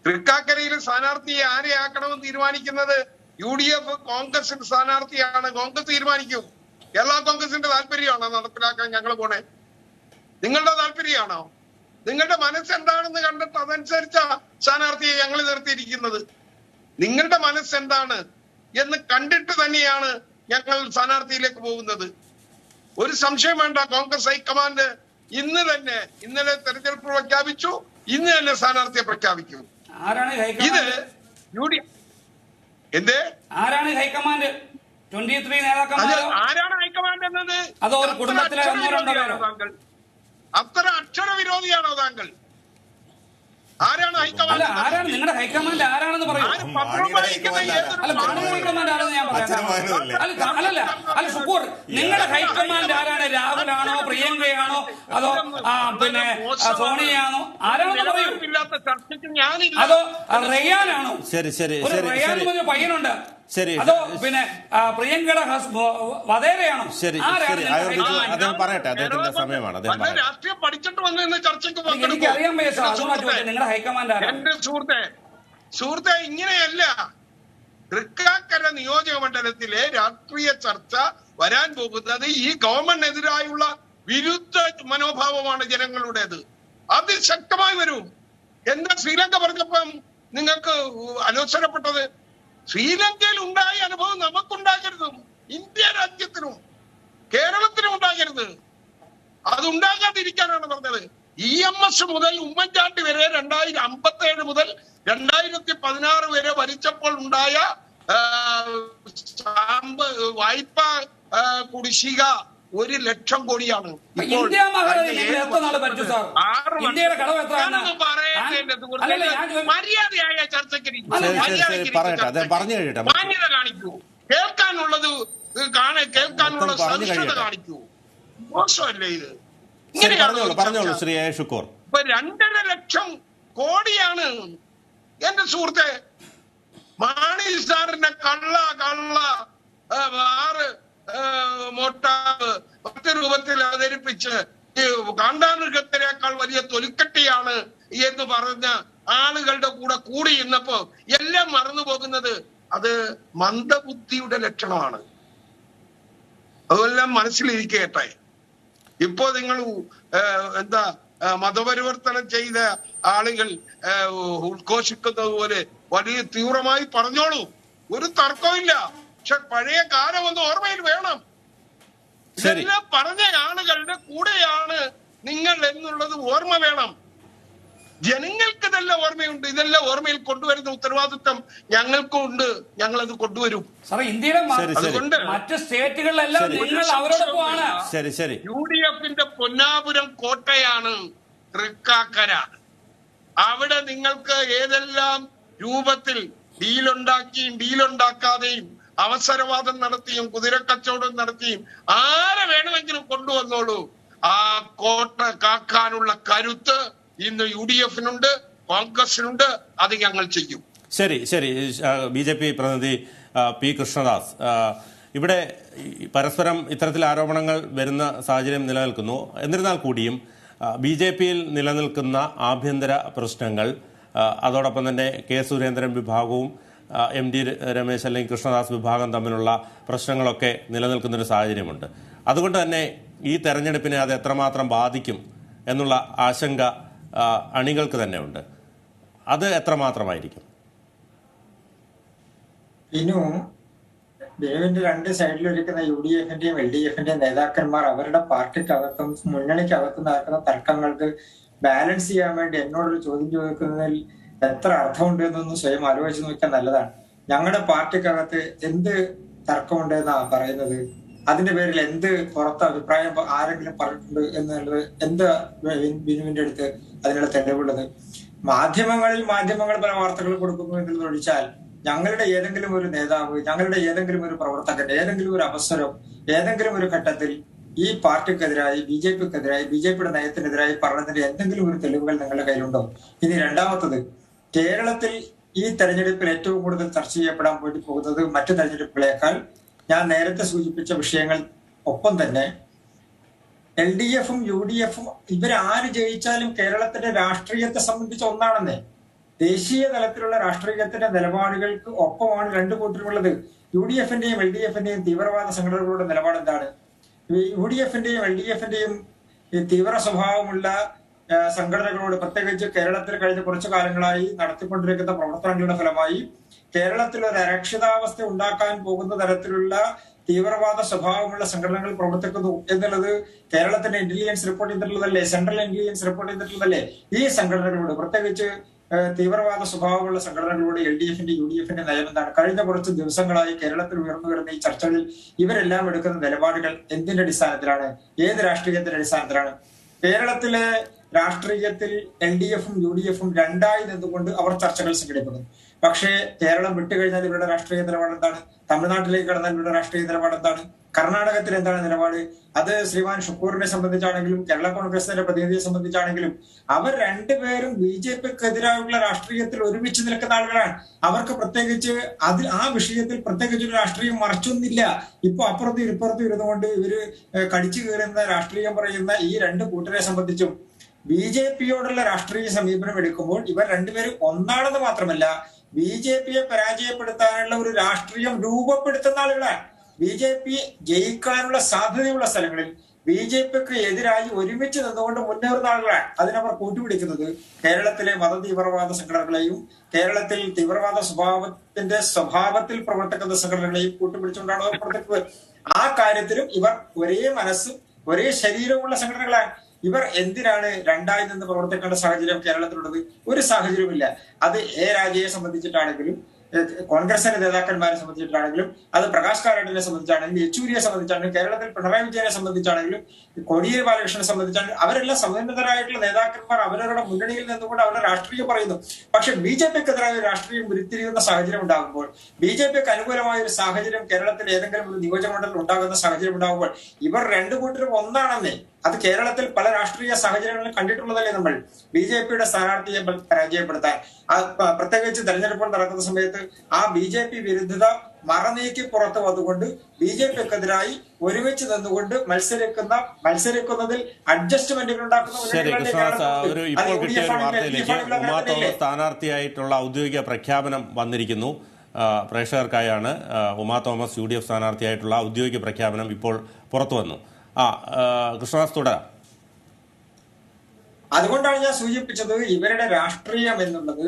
തൃക്കാക്കരയിലെ സ്ഥാനാർത്ഥിയെ ആരെ ആക്കണമെന്ന് തീരുമാനിക്കുന്നത് UDF കോൺഗ്രസിന്റെ സ്ഥാനാർത്ഥിയാണ്. കോൺഗ്രസ് തീരുമാനിക്കും. കേരള കോൺഗ്രസിന്റെ താല്പര്യമാണോ നടപ്പിലാക്കാൻ ഞങ്ങൾ പോണേ? നിങ്ങളുടെ താല്പര്യമാണോ? നിങ്ങളുടെ മനസ്സെന്താണെന്ന് കണ്ടിട്ട് അതനുസരിച്ചാ സ്ഥാനാർത്ഥിയെ ഞങ്ങൾ നിർത്തിയിരിക്കുന്നത്. നിങ്ങളുടെ മനസ്സെന്താണ് എന്ന് കണ്ടിട്ട് തന്നെയാണ് ഞങ്ങൾ സ്ഥാനാർത്ഥിയിലേക്ക് പോകുന്നത്. ഒരു സംശയം വേണ്ട. കോൺഗ്രസ് ഹൈക്കമാൻഡ് ഇന്നലെ തെരഞ്ഞെടുപ്പ് പ്രഖ്യാപിച്ചു. ഇന്ന് തന്നെ സ്ഥാനാർത്ഥിയെ പ്രഖ്യാപിക്കും. ഇത് ആരാണ് ഹൈക്കമാൻഡ്? 23 നേതാക്കന്മാർ. ആരാണ് ഹൈക്കമാൻഡ് എന്നത്? അതോ ഒരു കുടുംബത്തിലെ താങ്കൾ അത്ര അക്ഷരവിരോധിയാണോ താങ്കൾ? ആരാണ് ഹൈക്കമാൻഡ്? ആരാണ് നിങ്ങളുടെ ഹൈക്കമാൻഡ്? ആരാണെന്ന് പറയൂ. അല്ല ഷുക്കൂർ, നിങ്ങളുടെ ഹൈക്കമാൻഡ് ആരാണ്? രാഹുലാണോ, പ്രിയങ്കയാണോ, അതോ പിന്നെ സോണിയാണോ? ആരാണെന്ന് പറയൂ. അതോ റയാനാണോ? ഒരു പയ്യനുണ്ട്. അതോ പിന്നെ പ്രിയങ്കയുടെ വധേരയാണോ? രാഷ്ട്രീയം പഠിച്ചിട്ട് വന്ന ചർച്ചയ്ക്ക് എനിക്കറിയാൻ നിങ്ങളുടെ ഹൈക്കമാൻഡ് എന്റെ സുഹൃത്തെ ഇങ്ങനെയല്ല. തൃക്കാക്കര നിയോജക മണ്ഡലത്തിലെ രാഷ്ട്രീയ ചർച്ച വരാൻ പോകുന്നത് ഈ ഗവൺമെന്റിനെതിരായുള്ള വിരുദ്ധ മനോഭാവമാണ് ജനങ്ങളുടേത്. അത് ശക്തമായി വരും. എന്താ ശ്രീലങ്ക പറഞ്ഞപ്പം നിങ്ങൾക്ക് അലോസരപ്പെട്ടത്? ശ്രീലങ്കയിൽ ഉണ്ടായ അനുഭവം നമുക്കുണ്ടാകരുതും. ഇന്ത്യ രാജ്യത്തിനും കേരളത്തിനും ഉണ്ടാകരുത്. അതുണ്ടാകാതിരിക്കാനാണ് പറഞ്ഞത്. EMS മുതൽ ഉമ്മൻചാണ്ടി വരെ 2057 മുതൽ 2016 വരെ ഭരിച്ചപ്പോൾ ഉണ്ടായ വായ്പ കുടിശ്ശിക 1 ലക്ഷം കോടിയാണ്. മര്യാദയായ ചർച്ചയ്ക്ക് മാന്യത കാണിക്കൂ. കേൾക്കാനുള്ളത് കേൾക്കാനുള്ള സഹിഷ്ണുത കാണിക്കൂ. മോശമല്ലേ ഇത്? പറഞ്ഞോളൂ ശ്രീ A. ഷുക്കൂർ. 2.5 ലക്ഷം കോടിയാണ് എന്റെ സുഹൃത്തെ. മാണി സാറിന്റെ കള്ള 6 മോട്ടാവ് മറ്റു രൂപത്തിൽ അവതരിപ്പിച്ച് കാണ്ടാമൃഗത്തിനേക്കാൾ വലിയ തൊലിക്കട്ടിയാണ് എന്ന് പറഞ്ഞ ആളുകളുടെ കൂടി ഇന്നപ്പോ എല്ലാം മറന്നു പോകുന്നത് അത് മന്ദബുദ്ധിയുടെ ലക്ഷണമാണ്. അതെല്ലാം മനസ്സിലിരിക്കട്ടെ. ഇപ്പോ നിങ്ങൾ മതപരിവർത്തനം ചെയ്ത ആളുകൾ ഉദ്ഘോഷിക്കുന്നത് പോലെ വലിയ തീവ്രമായി പറഞ്ഞോളൂ, ഒരു തർക്കമില്ല. പക്ഷെ പഴയ കാലം ഒന്ന് ഓർമ്മയിൽ വേണം. ഇതെല്ലാം പറഞ്ഞ ആളുകളുടെ കൂടെയാണ് നിങ്ങൾ എന്നുള്ളത് ഓർമ്മ വേണം. ജനങ്ങൾക്ക് ഇതെല്ലാം ഓർമ്മയുണ്ട്. ഇതെല്ലാം ഓർമ്മയിൽ കൊണ്ടുവരുന്ന ഉത്തരവാദിത്വം ഞങ്ങൾക്കും ഉണ്ട്. ഞങ്ങളത് കൊണ്ടുവരും. അതുകൊണ്ട് മറ്റ് സ്റ്റേറ്റുകളിലെല്ലാം നിങ്ങൾ അവരോടൊപ്പമാണ്. UDFന്റെ പൊന്നാപുരം കോട്ടയാണ് തൃക്കാക്കര. അവിടെ നിങ്ങൾക്ക് ഏതെല്ലാം രൂപത്തിൽ ഡീലുണ്ടാക്കിയും ഡീലുണ്ടാക്കാതെയും അവസരവാദം നടത്തിയും കുതിരക്കച്ചവടം നടത്തിയും ആരെ വേണമെങ്കിലും കൊണ്ടുവന്നോളൂ. ആ കോട്ട കാക്കാനുള്ള കരുത്ത് ഇന്ന് UDFനുണ്ട്, കോൺഗ്രസിനുണ്ട്. അത് ഞങ്ങൾ ചെയ്യും. ശരി. BJP പ്രതിനിധി P. കൃഷ്ണദാസ്, ഇവിടെ പരസ്പരം ഇത്തരത്തിൽ ആരോപണങ്ങൾ വരുന്ന സാഹചര്യം നിലനിൽക്കുന്നു. എന്നിരുന്നാൽ കൂടിയും BJPയിൽ നിലനിൽക്കുന്ന ആഭ്യന്തര പ്രശ്നങ്ങൾ, അതോടൊപ്പം തന്നെ K. സുരേന്ദ്രൻ വിഭാഗവും MD രമേശ് അല്ലെങ്കിൽ കൃഷ്ണദാസ് വിഭാഗം തമ്മിലുള്ള പ്രശ്നങ്ങളൊക്കെ നിലനിൽക്കുന്നൊരു സാഹചര്യമുണ്ട്. അതുകൊണ്ട് തന്നെ ഈ തെരഞ്ഞെടുപ്പിനെ അത് എത്രമാത്രം ബാധിക്കും എന്നുള്ള ആശങ്ക അണികൾക്ക് തന്നെ ഉണ്ട്. അത് എത്രമാത്രമായിരിക്കും? ബിനുവിന്റെ 2 സൈഡിലിരിക്കുന്ന UDFന്റെയും LDFന്റെയും നേതാക്കന്മാർ അവരുടെ പാർട്ടിക്കകത്തും മുന്നണിക്കകത്തും നടക്കുന്ന തർക്കങ്ങൾക്ക് ബാലൻസ് ചെയ്യാൻ വേണ്ടി എന്നോടൊരു ചോദ്യം ചോദിക്കുന്നതിൽ എത്ര അർത്ഥമുണ്ട് എന്നൊന്നും സ്വയം ആലോചിച്ച് നോക്കിയാൽ നല്ലതാണ്. ഞങ്ങളുടെ പാർട്ടിക്കകത്ത് എന്ത് തർക്കമുണ്ടെന്നാ പറയുന്നത്? അതിന്റെ പേരിൽ എന്ത് പുറത്ത് അഭിപ്രായം ആരെങ്കിലും പറഞ്ഞിട്ടുണ്ട് എന്നുള്ളത് എന്ത് ബിനുവിന്റെ അടുത്ത് അതിനുള്ള തെളിവുള്ളത്? മാധ്യമങ്ങൾ പല വാർത്തകൾ കൊടുക്കുന്നു എന്നുള്ളത് ഒഴിച്ചാൽ ഞങ്ങളുടെ ഏതെങ്കിലും ഒരു നേതാവ്, ഞങ്ങളുടെ ഏതെങ്കിലും ഒരു പ്രവർത്തകൻ, ഏതെങ്കിലും ഒരു അവസരം, ഏതെങ്കിലും ഒരു ഘട്ടത്തിൽ ഈ പാർട്ടിക്കെതിരായി, BJPക്കെതിരായി, BJPയുടെ നയത്തിനെതിരായി പറഞ്ഞതിന്റെ എന്തെങ്കിലും ഒരു തെളിവുകൾ നിങ്ങളുടെ കയ്യിലുണ്ടോ? ഇനി രണ്ടാമത്തത്, കേരളത്തിൽ ഈ തെരഞ്ഞെടുപ്പിൽ ഏറ്റവും കൂടുതൽ ചർച്ച ചെയ്യപ്പെടാൻ വേണ്ടി പോകുന്നത് മറ്റു തെരഞ്ഞെടുപ്പുകളേക്കാൾ ഞാൻ നേരത്തെ സൂചിപ്പിച്ച വിഷയങ്ങൾ ഒപ്പം തന്നെ LDFും UDFും ഇവരാര് ജയിച്ചാലും കേരളത്തിന്റെ രാഷ്ട്രീയത്തെ സംബന്ധിച്ച് ഒന്നാണെന്നേ. ദേശീയ തലത്തിലുള്ള രാഷ്ട്രീയത്തിന്റെ നിലപാടുകൾക്ക് ഒപ്പമാണ് രണ്ടു കൂട്ടരുമുള്ളത്. UDFന്റെയും LDFന്റെയും തീവ്രവാദ സംഘടനകളുടെ നിലപാട് എന്താണ്? UDFന്റെയും LDFന്റെയും തീവ്ര സ്വഭാവമുള്ള സംഘടനകളോട്, പ്രത്യേകിച്ച് കേരളത്തിൽ കഴിഞ്ഞ കുറച്ചു കാലങ്ങളായി നടത്തിക്കൊണ്ടിരിക്കുന്ന പ്രവർത്തനങ്ങളുടെ ഫലമായി കേരളത്തിൽ ഒരു അരക്ഷിതാവസ്ഥ ഉണ്ടാക്കാൻ പോകുന്ന തരത്തിലുള്ള തീവ്രവാദ സ്വഭാവമുള്ള സംഘടനകൾ പ്രവർത്തിക്കുന്നു എന്നുള്ളത് കേരളത്തിന്റെ ഇന്റലിജൻസ് റിപ്പോർട്ട് ചെയ്തിട്ടുള്ളതല്ലേ? സെൻട്രൽ ഇന്റലിജൻസ് റിപ്പോർട്ട് ചെയ്തിട്ടുള്ളതല്ലേ? ഈ സംഘടനകളോട്, പ്രത്യേകിച്ച് തീവ്രവാദ സ്വഭാവമുള്ള സംഘടനകളോട് LDFന്റെ UDFന്റെ നയം എന്താണ്? കഴിഞ്ഞ കുറച്ച് ദിവസങ്ങളായി കേരളത്തിൽ ഉയർന്നു വരുന്ന ഈ ചർച്ചകളിൽ ഇവരെല്ലാം എടുക്കുന്ന നിലപാടുകൾ എന്തിന്റെ അടിസ്ഥാനത്തിലാണ്? ഏത് രാഷ്ട്രീയത്തിന്റെ അടിസ്ഥാനത്തിലാണ്? കേരളത്തിലെ രാഷ്ട്രീയത്തിൽ LDFും UDFും രണ്ടായി നിന്നുകൊണ്ട് അവർ ചർച്ചകൾ സംഘടിപ്പിക്കുന്നു. പക്ഷേ കേരളം വിട്ടുകഴിഞ്ഞാൽ ഇവരുടെ രാഷ്ട്രീയ നിലപാട് എന്താണ്? തമിഴ്നാട്ടിലേക്ക് കടന്നാൽ ഇവരുടെ രാഷ്ട്രീയ നിലപാട് എന്താണ്? കർണാടകത്തിൽ എന്താണ് നിലപാട്? അത് ശ്രീമാൻ ഷുക്കൂറിനെ സംബന്ധിച്ചാണെങ്കിലും കേരള കോൺഗ്രസിന്റെ പ്രതിനിധിയെ സംബന്ധിച്ചാണെങ്കിലും അവർ രണ്ടുപേരും BJPക്കെതിരായുള്ള രാഷ്ട്രീയത്തിൽ ഒരുമിച്ച് നിൽക്കുന്ന ആളുകളാണ്. അവർക്ക് പ്രത്യേകിച്ച് ആ വിഷയത്തിൽ പ്രത്യേകിച്ച് ഒരു രാഷ്ട്രീയം മറച്ചൊന്നില്ല. ഇപ്പൊ അപ്പുറത്തും ഇപ്പുറത്തും ഇരുന്നുകൊണ്ട് ഇവര് കടിച്ചു കയറുന്ന രാഷ്ട്രീയം പറയുന്ന ഈ രണ്ട് കൂട്ടരെ സംബന്ധിച്ചും BJPയോടുള്ള രാഷ്ട്രീയ സമീപനം എടുക്കുമ്പോൾ ഇവർ രണ്ടുപേരും ഒന്നാണെന്ന് മാത്രമല്ല, BJPയെ പരാജയപ്പെടുത്താനുള്ള ഒരു രാഷ്ട്രീയം രൂപപ്പെടുത്തുന്ന ആളുകളാണ്. BJP ജയിക്കാനുള്ള സാധ്യതയുള്ള സ്ഥലങ്ങളിൽ BJPക്ക് എതിരായി ഒരുമിച്ച് നിന്നുകൊണ്ട് മുന്നേറുന്ന ആളുകളാണ്. അതിനവർ കൂട്ടുപിടിക്കുന്നത് കേരളത്തിലെ മതതീവ്രവാദ സംഘടനകളെയും കേരളത്തിൽ തീവ്രവാദ സ്വഭാവത്തിൽ പ്രവർത്തിക്കുന്ന സംഘടനകളെയും കൂട്ടുപിടിച്ചുകൊണ്ടാണ് അവർ പ്രവർത്തിക്കുന്നത്. ആ കാര്യത്തിലും ഇവർ ഒരേ മനസ്സും ഒരേ ശരീരവുമുള്ള സംഘടനകളാണ്. ഇവർ എന്തിനാണ് രണ്ടായി നിന്ന് പ്രവർത്തിക്കേണ്ട സാഹചര്യം കേരളത്തിലുള്ളത്? ഒരു സാഹചര്യമില്ല. അത് രാജയെ സംബന്ധിച്ചിട്ടാണെങ്കിലും കോൺഗ്രസിന്റെ നേതാക്കന്മാരെ സംബന്ധിച്ചിട്ടാണെങ്കിലും അത് പ്രകാശ് കാരാട്ടിനെ സംബന്ധിച്ചാണെങ്കിലും യെച്ചൂരിയെ സംബന്ധിച്ചാണെങ്കിലും കേരളത്തിൽ പിണറായി വിജയനെ സംബന്ധിച്ചാണെങ്കിലും കോടിയേരി ബാലകൃഷ്ണനെ സംബന്ധിച്ചാണെങ്കിലും അവരെല്ലാം സമുന്നതരായിട്ടുള്ള നേതാക്കന്മാർ അവരവരുടെ മുന്നണിയിൽ നിന്നുകൊണ്ട് അവരുടെ രാഷ്ട്രീയം പറയുന്നു. പക്ഷെ BJPക്കെതിരായ ഒരു രാഷ്ട്രീയം ഉരുത്തിരിയുന്ന സാഹചര്യം ഉണ്ടാകുമ്പോൾ, BJPക്ക് അനുകൂലമായ ഒരു സാഹചര്യം കേരളത്തിൽ ഏതെങ്കിലും ഒരു നിയോജകമണ്ഡലത്തിൽ ഉണ്ടാകുന്ന സാഹചര്യം ഉണ്ടാകുമ്പോൾ ഇവർ രണ്ടു കൂട്ടരും ഒന്നാണെന്നേ. അത് കേരളത്തിൽ പല രാഷ്ട്രീയ സാഹചര്യങ്ങളിലും കണ്ടിട്ടുള്ളതല്ലേ നമ്മൾ. BJPയുടെ സ്ഥാനാർത്ഥിയെ പരാജയപ്പെടുത്താൻ, പ്രത്യേകിച്ച് തെരഞ്ഞെടുപ്പുകൾ നടക്കുന്ന സമയത്ത് ആ BJP വിരുദ്ധത മറനീക്കി പുറത്തു വന്നുകൊണ്ട് BJPക്കെതിരായി ഒരുമിച്ച് നിന്നുകൊണ്ട് മത്സരിക്കുന്നതിൽ അഡ്ജസ്റ്റ്മെന്റുകൾ ഉണ്ടാക്കുന്ന സ്ഥാനാർത്ഥിയായിട്ടുള്ള ഔദ്യോഗിക പ്രഖ്യാപനം വന്നിരിക്കുന്നു. പ്രേക്ഷകർക്കായാണ് ഉമാ തോമസ് UDF സ്ഥാനാർത്ഥിയായിട്ടുള്ള ഔദ്യോഗിക പ്രഖ്യാപനം ഇപ്പോൾ പുറത്തു വന്നു. കൃഷ്ണദാസ് തുടരാം. അതുകൊണ്ടാണ് ഞാൻ സൂചിപ്പിച്ചത്, ഇവരുടെ രാഷ്ട്രീയം എന്നുള്ളത്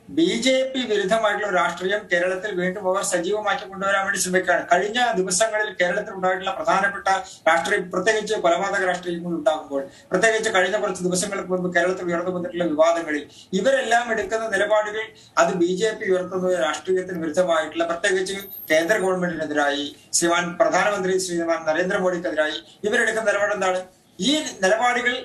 BJP വിരുദ്ധമായിട്ടുള്ള രാഷ്ട്രീയം കേരളത്തിൽ വീണ്ടും അവർ സജീവമാക്കി കൊണ്ടുവരാൻ വേണ്ടി ശ്രമിക്കുകയാണ്. കഴിഞ്ഞ ദിവസങ്ങളിൽ കേരളത്തിൽ ഉണ്ടായിട്ടുള്ള പ്രധാനപ്പെട്ട രാഷ്ട്രീയം, പ്രത്യേകിച്ച് കൊലപാതക രാഷ്ട്രീയങ്ങൾ ഉണ്ടാകുമ്പോൾ, പ്രത്യേകിച്ച് കഴിഞ്ഞ കുറച്ച് ദിവസങ്ങൾക്ക് മുമ്പ് കേരളത്തിൽ ഉയർന്നു വന്നിട്ടുള്ള വിവാദങ്ങളിൽ ഇവരെല്ലാം എടുക്കുന്ന നിലപാടുകൾ അത് BJP ഉയർത്തുന്ന രാഷ്ട്രീയത്തിന് വിരുദ്ധമായിട്ടുള്ള, പ്രത്യേകിച്ച് കേന്ദ്ര ഗവൺമെന്റിനെതിരായി, പ്രധാനമന്ത്രി ശ്രീമാൻ നരേന്ദ്രമോദിക്കെതിരായി ഇവരെടുക്കുന്ന നിലപാട് എന്താണ്? ഈ നിലപാടുകൾ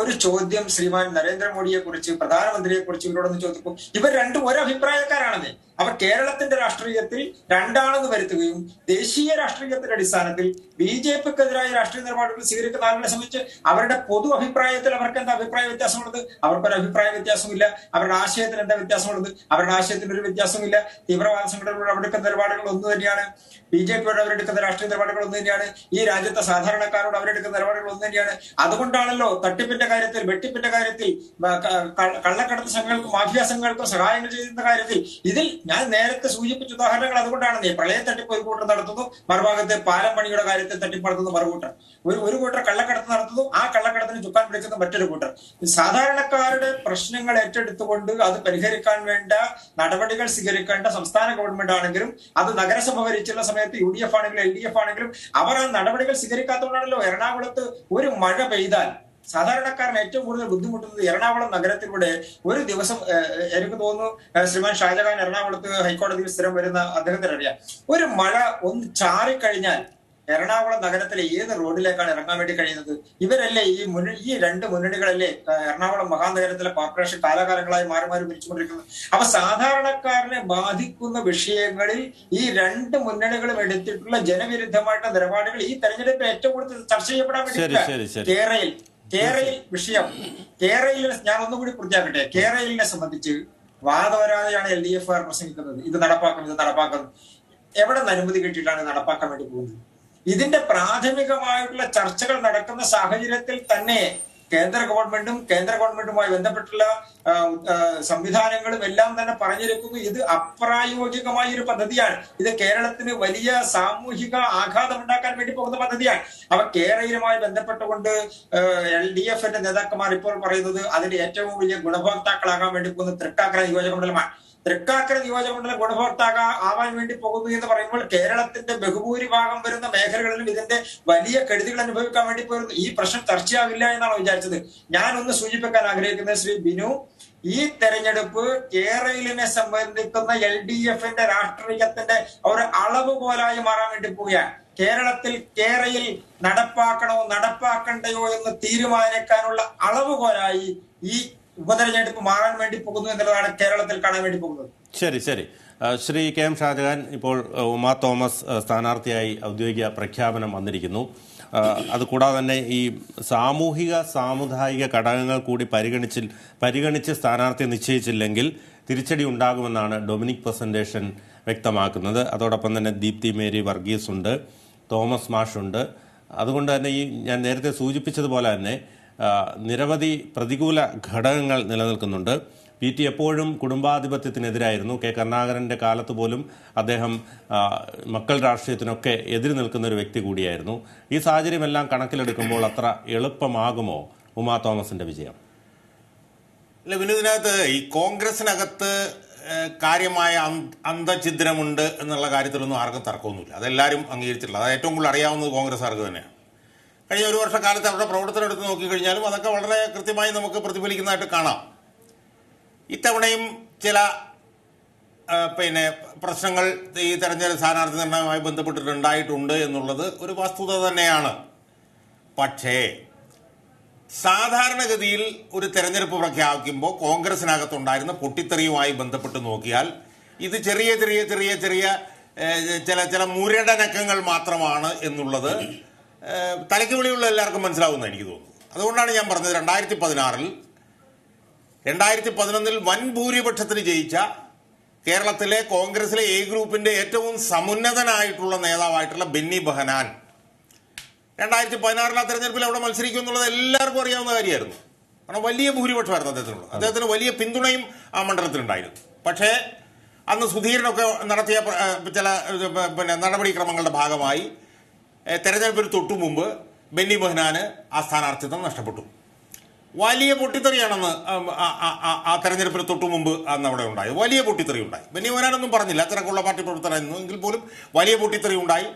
ഒരു ചോദ്യം ശ്രീമാൻ നരേന്ദ്രമോദിയെ കുറിച്ച്, പ്രധാനമന്ത്രിയെ കുറിച്ച് ഇവരോടൊന്ന് ചോദിക്കും. ഇവർ രണ്ടും ഒരഭിപ്രായക്കാരാണെന്ന്. അവർ കേരളത്തിന്റെ രാഷ്ട്രീയത്തിൽ രണ്ടാണെന്ന് വരുത്തുകയും ദേശീയ രാഷ്ട്രീയത്തിന്റെ അടിസ്ഥാനത്തിൽ BJPക്കെതിരായ രാഷ്ട്രീയ നിലപാടുകൾ സ്വീകരിക്കുന്ന ആളുകളെ സംബന്ധിച്ച് അവരുടെ പൊതു അഭിപ്രായത്തിൽ അവർക്ക് എന്താ അഭിപ്രായ വ്യത്യാസമുള്ളത്? അവർക്കൊരു അഭിപ്രായ വ്യത്യാസമില്ല. അവരുടെ ആശയത്തിന് എന്താ വ്യത്യാസമുള്ളത്? അവരുടെ ആശയത്തിന് ഒരു വ്യത്യാസമില്ല. തീവ്രവാദ സംഘടനകളോട് അവരെടുക്കുന്ന നിലപാടുകൾ ഒന്ന് തന്നെയാണ്. BJPയോട് അവരെടുക്കുന്ന രാഷ്ട്രീയ നിലപാടുകൾ ഒന്ന് തന്നെയാണ്. ഈ രാജ്യത്തെ സാധാരണക്കാരോട് അവരെടുക്കുന്ന നിലപാടുകൾ ഒന്ന് തന്നെയാണ്. അതുകൊണ്ടാണല്ലോ തട്ടിപ്പിന്റെ കാര്യത്തിൽ, വെട്ടിപ്പിന്റെ കാര്യത്തിൽ, കള്ളക്കടത്ത് സംഘങ്ങൾക്കും മാഫിയ സംഘങ്ങൾക്കും സഹായങ്ങൾ ചെയ്യുന്ന കാര്യത്തിൽ ഇതിൽ ഞാൻ നേരത്തെ സൂചിപ്പിച്ച ഉദാഹരണങ്ങൾ അതുകൊണ്ടാണ്. പ്രളയ തട്ടിപ്പ് ഒരു കൂട്ടർ നടത്തുന്നു, മറുഭാഗത്ത് പാലം പണിയുടെ കാര്യത്തിൽ തട്ടിപ്പ് നടത്തുന്നു മറുകൂട്ടർ. ഒരു കൂട്ടർ കള്ളക്കടത്ത് നടത്തുന്നു, ആ കള്ളക്കടത്തിന് ചുക്കാൻ പിടിക്കുന്ന മറ്റൊരു കൂട്ടർ. സാധാരണക്കാരുടെ പ്രശ്നങ്ങൾ ഏറ്റെടുത്തുകൊണ്ട് അത് പരിഹരിക്കാൻ വേണ്ട നടപടികൾ സ്വീകരിക്കേണ്ട സംസ്ഥാന ഗവൺമെന്റ് ആണെങ്കിലും, അത് നഗരസഭ ഭരിച്ചുള്ള സമയത്ത് UDF ആണെങ്കിലും LDF ആണെങ്കിലും അവർ ആ നടപടികൾ സ്വീകരിക്കാത്തതുകൊണ്ടാണല്ലോ എറണാകുളത്ത് ഒരു മഴ പെയ്താൽ സാധാരണക്കാരന് ഏറ്റവും കൂടുതൽ ബുദ്ധിമുട്ടുന്നത് എറണാകുളം നഗരത്തിലൂടെ ഒരു ദിവസം എനിക്ക് തോന്നുന്നു ശ്രീമാൻ ഷാജഹാൻ എറണാകുളത്ത് ഹൈക്കോടതിയിൽ സ്ഥിരം വരുന്ന അദ്ദേഹത്തിന് അറിയാം, ഒരു മഴ ഒന്ന് ചാറിക്കഴിഞ്ഞാൽ എറണാകുളം നഗരത്തിലെ ഏത് റോഡിലേക്കാണ് ഇറങ്ങാൻ വേണ്ടി കഴിയുന്നത്? ഇവരല്ലേ ഈ രണ്ട് മുന്നണികളല്ലേ എറണാകുളം മഹാനഗരത്തിലെ കോർപ്പറേഷൻ കാലാകാലങ്ങളായി മാറി മാറി ഭരിച്ചുകൊണ്ടിരിക്കുന്നത്. അപ്പൊ സാധാരണക്കാരനെ ബാധിക്കുന്ന വിഷയങ്ങളിൽ ഈ രണ്ട് മുന്നണികളും എടുത്തിട്ടുള്ള ജനവിരുദ്ധമായിട്ടുള്ള നിലപാടുകൾ ഈ തെരഞ്ഞെടുപ്പിൽ ഏറ്റവും കൂടുതൽ ചർച്ച ചെയ്യപ്പെടാൻ വേണ്ടി കേരയിൽ വിഷയം. കേരയിൽ ഞാൻ ഒന്നുകൂടി പൂർത്തിയാക്കട്ടെ. കേരളിനെ സംബന്ധിച്ച് വാദവരാതെയാണ് LDF പ്രസംഗിക്കുന്നത്, ഇത് നടപ്പാക്കും. എവിടെ നിന്ന് അനുമതി കിട്ടിയിട്ടാണ് നടപ്പാക്കാൻ വേണ്ടി പോകുന്നത്? ഇതിന്റെ പ്രാഥമികമായിട്ടുള്ള ചർച്ചകൾ നടക്കുന്ന സാഹചര്യത്തിൽ തന്നെ കേന്ദ്ര ഗവൺമെന്റുമായി ബന്ധപ്പെട്ടുള്ള സംവിധാനങ്ങളും എല്ലാം തന്നെ പറഞ്ഞിരിക്കുന്നു ഇത് അപ്രായോഗികമായ ഒരു പദ്ധതിയാണ്, ഇത് കേരളത്തിന് വലിയ സാമൂഹിക ആഘാതം ഉണ്ടാക്കാൻ വേണ്ടി പോകുന്ന പദ്ധതിയാണ്. അവ കേരളവുമായി ബന്ധപ്പെട്ടുകൊണ്ട് LDFന്റെ നേതാക്കന്മാർ ഇപ്പോൾ പറയുന്നത് അതിന്റെ ഏറ്റവും വലിയ ഗുണഭോക്താക്കളാകാൻ വേണ്ടി പോകുന്ന തൃക്കാക്കര നിയോജകമണ്ഡലമാണ്. തൃക്കാക്കര നിയോജകമണ്ഡലം ഗുണഭോക്താവാൻ വേണ്ടി പോകുന്നു എന്ന് പറയുമ്പോൾ കേരളത്തിന്റെ ബഹുഭൂരിഭാഗം വരുന്ന മേഖലകളിലും ഇതിന്റെ വലിയ കെടുതികൾ അനുഭവിക്കാൻ വേണ്ടി പോയിരുന്നു. ഈ പ്രശ്നം ചർച്ചയാവില്ല എന്നാണ് വിചാരിച്ചത്. ഞാനൊന്ന് സൂചിപ്പിക്കാൻ ആഗ്രഹിക്കുന്നത് ശ്രീ ബിനു, ഈ തെരഞ്ഞെടുപ്പ് കേരളിനെ സംബന്ധിക്കുന്ന LDFന്റെ രാഷ്ട്രീയത്തിന്റെ ഒരു അളവുകോലായി മാറാൻ വേണ്ടി പോവുകയാണ്. കേരളത്തിൽ നടപ്പാക്കണോ നടപ്പാക്കണ്ടയോ എന്ന് തീരുമാനിക്കാനുള്ള അളവുകോലായി ഈ ഉപതെരഞ്ഞെടുപ്പ് മാറാൻ വേണ്ടി പോകുന്നു എന്നുള്ളതാണ് കേരളത്തിൽ കാണാൻ വേണ്ടി പോകുന്നത്. ശരി. ശ്രീ KM ഷാജഹാൻ, ഇപ്പോൾ ഉമാ തോമസ് സ്ഥാനാർത്ഥിയായി ഔദ്യോഗിക പ്രഖ്യാപനം വന്നിരിക്കുന്നു. അതുകൂടാതെ തന്നെ ഈ സാമുദായിക ഘടകങ്ങൾ കൂടി പരിഗണിച്ച് സ്ഥാനാർത്ഥിയെ നിശ്ചയിച്ചില്ലെങ്കിൽ തിരിച്ചടി ഉണ്ടാകുമെന്നാണ് ഡൊമിനിക് പ്രസന്റേഷൻ വ്യക്തമാക്കുന്നത്. അതോടൊപ്പം തന്നെ ദീപ്തി മേരി വർഗീസ് ഉണ്ട്, തോമസ് മാഷുണ്ട്. അതുകൊണ്ട് തന്നെ ഈ ഞാൻ നേരത്തെ സൂചിപ്പിച്ചതുപോലെ തന്നെ നിരവധി പ്രതികൂല ഘടകങ്ങൾ നിലനിൽക്കുന്നുണ്ട്. PT എപ്പോഴും കുടുംബാധിപത്യത്തിനെതിരായിരുന്നു. കരുണാകരൻ്റെ കാലത്ത് പോലും അദ്ദേഹം മക്കൾ രാഷ്ട്രീയത്തിനൊക്കെ എതിര് നിൽക്കുന്ന ഒരു വ്യക്തി കൂടിയായിരുന്നു. ഈ സാഹചര്യമെല്ലാം കണക്കിലെടുക്കുമ്പോൾ അത്ര എളുപ്പമാകുമോ ഉമാ തോമസിന്റെ വിജയം? അല്ല, വിനോദിനകത്ത് ഈ കോൺഗ്രസിനകത്ത് കാര്യമായ അന്തഛിദ്രമുണ്ട് എന്നുള്ള കാര്യത്തിലൊന്നും ആർക്കും തർക്കമൊന്നുമില്ല. അതെല്ലാവരും അംഗീകരിച്ചിട്ടില്ല. അത് ഏറ്റവും കൂടുതൽ അറിയാവുന്നത് കോൺഗ്രസ്സുകാർക്ക് തന്നെയാണ്. കഴിഞ്ഞ ഒരു വർഷക്കാലത്ത് അവരുടെ പ്രവർത്തനം എടുത്ത് നോക്കിക്കഴിഞ്ഞാലും അതൊക്കെ വളരെ കൃത്യമായി നമുക്ക് പ്രതിഫലിക്കുന്നതായിട്ട് കാണാം. ഇത്തവണയും ചില പ്രശ്നങ്ങൾ ഈ തെരഞ്ഞെടുപ്പ് സ്ഥാനാർത്ഥി നിർണ്ണയവുമായി ബന്ധപ്പെട്ടിട്ടുണ്ടായിട്ടുണ്ട് എന്നുള്ളത് ഒരു വസ്തുത തന്നെയാണ്. പക്ഷേ സാധാരണഗതിയിൽ ഒരു തെരഞ്ഞെടുപ്പ് പ്രഖ്യാപിക്കുമ്പോൾ കോൺഗ്രസിനകത്തുണ്ടായിരുന്ന പൊട്ടിത്തെറിയുമായി ബന്ധപ്പെട്ട് നോക്കിയാൽ ഇത് ചെറിയ ചില മുരടനക്കങ്ങൾ മാത്രമാണ് എന്നുള്ളത് തലയ്ക്ക് വെളിയുള്ള എല്ലാവർക്കും മനസ്സിലാവുന്ന എനിക്ക് തോന്നുന്നു. അതുകൊണ്ടാണ് ഞാൻ പറഞ്ഞത് 2011 വൻ ഭൂരിപക്ഷത്തിന് ജയിച്ച കേരളത്തിലെ കോൺഗ്രസിലെ A ഗ്രൂപ്പിന്റെ ഏറ്റവും സമുന്നതനായിട്ടുള്ള നേതാവായിട്ടുള്ള ബെന്നി ബെഹനാൻ 2016 തെരഞ്ഞെടുപ്പിൽ അവിടെ മത്സരിക്കും എന്നുള്ളത് എല്ലാവർക്കും അറിയാവുന്ന കാര്യമായിരുന്നു. കാരണം വലിയ ഭൂരിപക്ഷമായിരുന്നു അദ്ദേഹത്തിന് വലിയ പിന്തുണയും ആ മണ്ഡലത്തിലുണ്ടായിരുന്നു. പക്ഷേ അന്ന് സുധീരനൊക്കെ നടത്തിയ ചില നടപടിക്രമങ്ങളുടെ ഭാഗമായി തെരഞ്ഞെടുപ്പിന് തൊട്ടു മുമ്പ് ബെന്നി ബെഹനാന് ആ സ്ഥാനാർത്ഥിത്വം നഷ്ടപ്പെട്ടു. വലിയ പൊട്ടിത്തെറിയാണെന്ന് ആ തെരഞ്ഞെടുപ്പിന് തൊട്ടു മുമ്പ് അന്ന് അവിടെ ഉണ്ടായി. വലിയ പൊട്ടിത്തെറി ഉണ്ടായി. ബെന്നി ബെഹനാനൊന്നും പറഞ്ഞില്ല, അത്തരക്കുള്ള പാർട്ടി പ്രവർത്തനമായിരുന്നു, എങ്കിൽ പോലും വലിയ പൊട്ടിത്തെറി ഉണ്ടായി.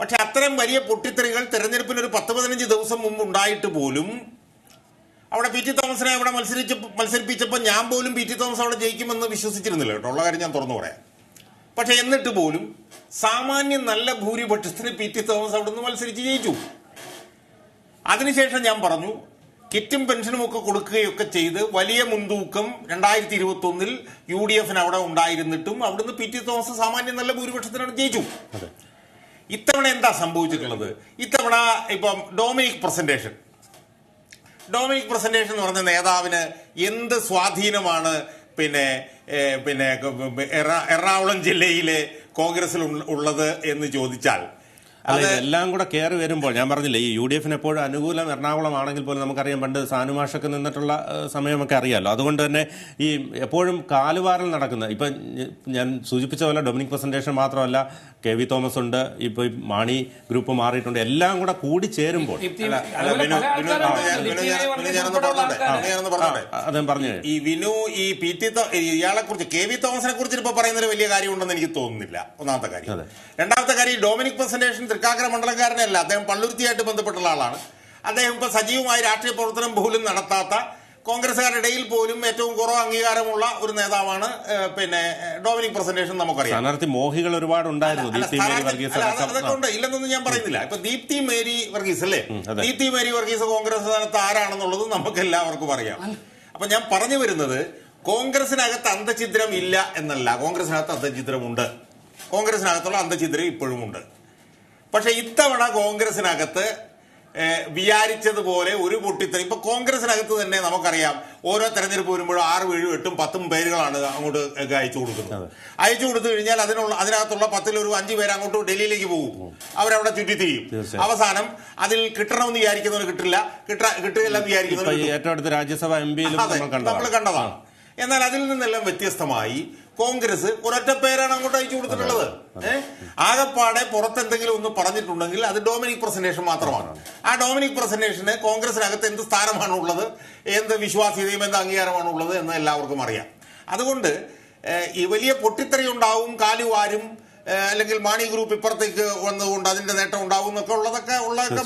പക്ഷെ അത്തരം വലിയ പൊട്ടിത്തെറികൾ തെരഞ്ഞെടുപ്പിന് ഒരു 10-15 ദിവസം മുമ്പ് ഉണ്ടായിട്ട് പോലും അവിടെ PT തോമസിനെ അവിടെ മത്സരിപ്പിച്ചപ്പോൾ ഞാൻ പോലും PT തോമസ് അവിടെ ജയിക്കുമെന്ന് വിശ്വസിച്ചിരുന്നില്ല കേട്ടോ, ഉള്ള കാര്യം ഞാൻ തുറന്നു പറയാം. പക്ഷെ എന്നിട്ട് പോലും സാമാന്യം നല്ല ഭൂരിപക്ഷത്തിന് PT തോമസ് അവിടെ നിന്ന് മത്സരിച്ച് ജയിച്ചു. അതിനുശേഷം ഞാൻ പറഞ്ഞു, കിറ്റും പെൻഷനും ഒക്കെ കൊടുക്കുകയൊക്കെ ചെയ്ത് വലിയ മുൻതൂക്കം 2021 UDFന് അവിടെ ഉണ്ടായിരുന്നിട്ടും അവിടുന്ന് PT തോമസ് സാമാന്യം നല്ല ഭൂരിപക്ഷത്തിനാണ് ജയിച്ചു. ഇത്തവണ എന്താ സംഭവിച്ചിട്ടുള്ളത്? ഇത്തവണ ഇപ്പം ഡൊമിനിക് പ്രസന്റേഷൻ എന്ന് പറഞ്ഞ നേതാവിന് എന്ത് സ്വാധീനമാണ് എറണാകുളം ജില്ലയിലെ കോൺഗ്രസിൽ ഉള്ളത് എന്ന് ചോദിച്ചാൽ, എല്ലാം കൂടെ കയറി വരുമ്പോൾ ഞാൻ പറഞ്ഞില്ലേ, ഈ UDFന് എപ്പോഴും അനുകൂലം എറണാകുളം ആണെങ്കിൽ പോലും നമുക്കറിയാം, പണ്ട് സാനുമാഷൊക്കെ നിന്നിട്ടുള്ള സമയമൊക്കെ അറിയാമല്ലോ. അതുകൊണ്ട് തന്നെ ഈ എപ്പോഴും കാലുവാരൽ നടക്കുന്ന, ഇപ്പം ഞാൻ സൂചിപ്പിച്ച പോലെ ഡൊമിനിക് പ്രസന്റേഷൻ മാത്രമല്ല, KV തോമസ് ഉണ്ട്, ഇപ്പൊ മാണി ഗ്രൂപ്പ് മാറിയിട്ടുണ്ട്, എല്ലാം കൂടെ കൂടി ചേരുമ്പോൾ അദ്ദേഹം പറഞ്ഞു ഈ വിനു ഈ ഇയാളെ കുറിച്ച് KV തോമസിനെ കുറിച്ച് ഇപ്പൊ പറയുന്നൊരു വലിയ കാര്യമുണ്ടെന്ന് എനിക്ക് തോന്നുന്നില്ല. ഒന്നാമത്തെ കാര്യം. രണ്ടാമത്തെ കാര്യം, ഡൊമിനിക് പ്രസന്റേഷൻ തൃക്കാക്കര മണ്ഡലക്കാരനല്ല, അദ്ദേഹം പള്ളുരുത്തിയായിട്ട് ബന്ധപ്പെട്ടുള്ള ആളാണ്. അദ്ദേഹം ഇപ്പൊ സജീവമായ രാഷ്ട്രീയ പ്രവർത്തനം പോലും നടത്താത്ത, കോൺഗ്രസുകാരുടെ ഇടയിൽ പോലും ഏറ്റവും കുറവ് അംഗീകാരമുള്ള ഒരു നേതാവാണ് പിന്നെ ഡൊമിനിക് പ്രസന്റേഷൻ. നമുക്കറിയാം സ്ഥാനാർത്ഥി മോഹികൾ ഒരുപാട് ഉണ്ടായിരുന്നു. അതൊക്കെ ഉണ്ട്, ഇല്ലെന്നൊന്നും ഞാൻ പറയുന്നില്ല. ഇപ്പൊ ദീപ്തി മേരി വർഗീസ് അല്ലേ, ദീപ്തി മേരി വർഗീസ് കോൺഗ്രസ് സ്ഥാനത്ത് ആരാണെന്നുള്ളത് നമുക്ക് എല്ലാവർക്കും അറിയാം. അപ്പൊ ഞാൻ പറഞ്ഞു വരുന്നത്, കോൺഗ്രസിനകത്ത് അന്തഛിദ്രം ഇല്ല എന്നല്ല, കോൺഗ്രസിനകത്ത് അന്തഛിദ്രമുണ്ട്. കോൺഗ്രസിനകത്തുള്ള അന്തഛിദ്രം ഇപ്പോഴും ഉണ്ട്. പക്ഷെ ഇത്തവണ കോൺഗ്രസിനകത്ത് വിചാരിച്ചതുപോലെ ഒരു പൊട്ടിത്തെറി ഇപ്പൊ കോൺഗ്രസിനകത്ത് തന്നെ നമുക്കറിയാം, ഓരോ തെരഞ്ഞെടുപ്പ് വരുമ്പോഴും 6, 7, 8, 10 പേരുകളാണ് അങ്ങോട്ട് അയച്ചു കൊടുക്കുന്നത്. അയച്ചു കൊടുത്തു കഴിഞ്ഞാൽ അതിനകത്തുള്ള 10-ൽ ഒരു 5 പേര് അങ്ങോട്ട് ഡൽഹിയിലേക്ക് പോകും, അവരവിടെ ചുറ്റിത്തിരിയും. അവസാനം അതിൽ കിട്ടണമെന്ന് വിചാരിക്കുന്നവർ കിട്ടില്ല, കിട്ടുകയെല്ലാം വിചാരിക്കുന്നവർ ഏറ്റവും അടുത്ത രാജ്യസഭ MP നമ്മൾ കണ്ടതാണ്. എന്നാൽ അതിൽ നിന്നെല്ലാം വ്യത്യസ്തമായി കോൺഗ്രസ് ഒരൊറ്റ പേരാണ് അങ്ങോട്ട് അയച്ചു കൊടുത്തിട്ടുള്ളത്. ആകെപ്പാടെ പുറത്തെന്തെങ്കിലും ഒന്ന് പറഞ്ഞിട്ടുണ്ടെങ്കിൽ അത് ഡൊമിനിക് പ്രസന്റേഷൻ മാത്രമാണ്. ആ ഡൊമിനിക് പ്രസന്റേഷന് കോൺഗ്രസിനകത്ത് എന്ത് സ്ഥാനമാണുള്ളത്, എന്ത് വിശ്വാസ്യതയും എന്ത് അംഗീകാരമാണുള്ളത് എന്ന് എല്ലാവർക്കും അറിയാം. അതുകൊണ്ട് ഈ വലിയ പൊട്ടിത്തെറി ഉണ്ടാവും, കാലുവാരും അല്ലെങ്കിൽ മാണി ഗ്രൂപ്പ് ഇപ്പുറത്തേക്ക് വന്നുകൊണ്ട് അതിന്റെ നേട്ടം ഉണ്ടാവും എന്നൊക്കെ ഉള്ളതൊക്കെ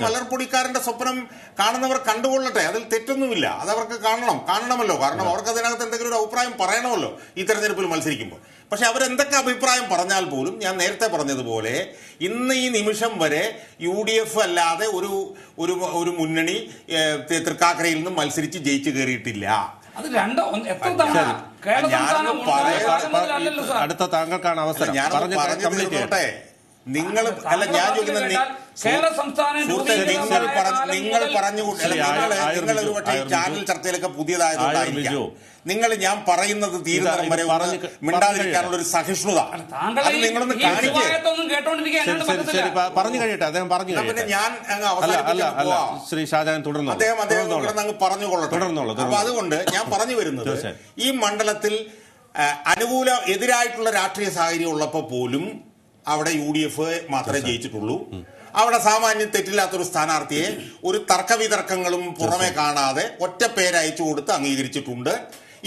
മലർപ്പൊടിക്കാരന്റെ സ്വപ്നം കാണുന്നവർ കണ്ടുകൊള്ളട്ടെ, അതിൽ തെറ്റൊന്നുമില്ല. അതവർക്ക് കാണണമല്ലോ. കാരണം അവർക്ക് അതിനകത്ത് എന്തെങ്കിലും ഒരു അഭിപ്രായം പറയണമല്ലോ ഈ തെരഞ്ഞെടുപ്പിൽ മത്സരിക്കുമ്പോൾ. പക്ഷെ അവരെന്തൊക്കെ അഭിപ്രായം പറഞ്ഞാൽ പോലും ഞാൻ നേരത്തെ പറഞ്ഞതുപോലെ ഇന്ന് ഈ നിമിഷം വരെ UDF അല്ലാതെ ഒരു മുന്നണി തൃക്കാക്കരയിൽ നിന്നും മത്സരിച്ച് ജയിച്ചു കയറിയിട്ടില്ല. അടുത്ത താങ്കൾക്കാണ് അവസരം. നിങ്ങൾ അല്ല, ഞാൻ ചോദിക്കുന്നത് നിങ്ങൾ പറഞ്ഞുകൊണ്ട് നിങ്ങൾ ഒരു പക്ഷേ ചാനൽ ചർച്ചയിലൊക്കെ പുതിയതായതുകൊണ്ടായിരിക്കും നിങ്ങൾ ഞാൻ പറയുന്നത് തീരുന്നതും വരെ മിണ്ടാതിരിക്കാനുള്ള ഒരു സഹിഷ്ണുത അത് നിങ്ങളൊന്ന് കാണിക്കേ. പറഞ്ഞു കഴിയട്ടെ, അദ്ദേഹം പറഞ്ഞു പിന്നെ ഞാൻ അങ്ങ് അവസാനിപ്പിക്കാൻ ശ്രീ ഷാജഹാൻ തുടർന്നു, അദ്ദേഹം അങ്ങ് പറഞ്ഞുകൊള്ളട്ടെ. അപ്പൊ അതുകൊണ്ട് ഞാൻ പറഞ്ഞു വരുന്നത്, ഈ മണ്ഡലത്തിൽ എതിരായിട്ടുള്ള രാഷ്ട്രീയ സാഹചര്യം ഉള്ളപ്പോൾ പോലും അവിടെ UDF മാത്രമേ ജയിച്ചിട്ടുള്ളൂ. അവിടെ സാമാന്യം തെറ്റില്ലാത്തൊരു സ്ഥാനാർത്ഥിയെ ഒരു തർക്കവിതർക്കങ്ങളും പുറമെ കാണാതെ ഒറ്റ പേരയച്ചു കൊടുത്ത് അംഗീകരിച്ചിട്ടുണ്ട്.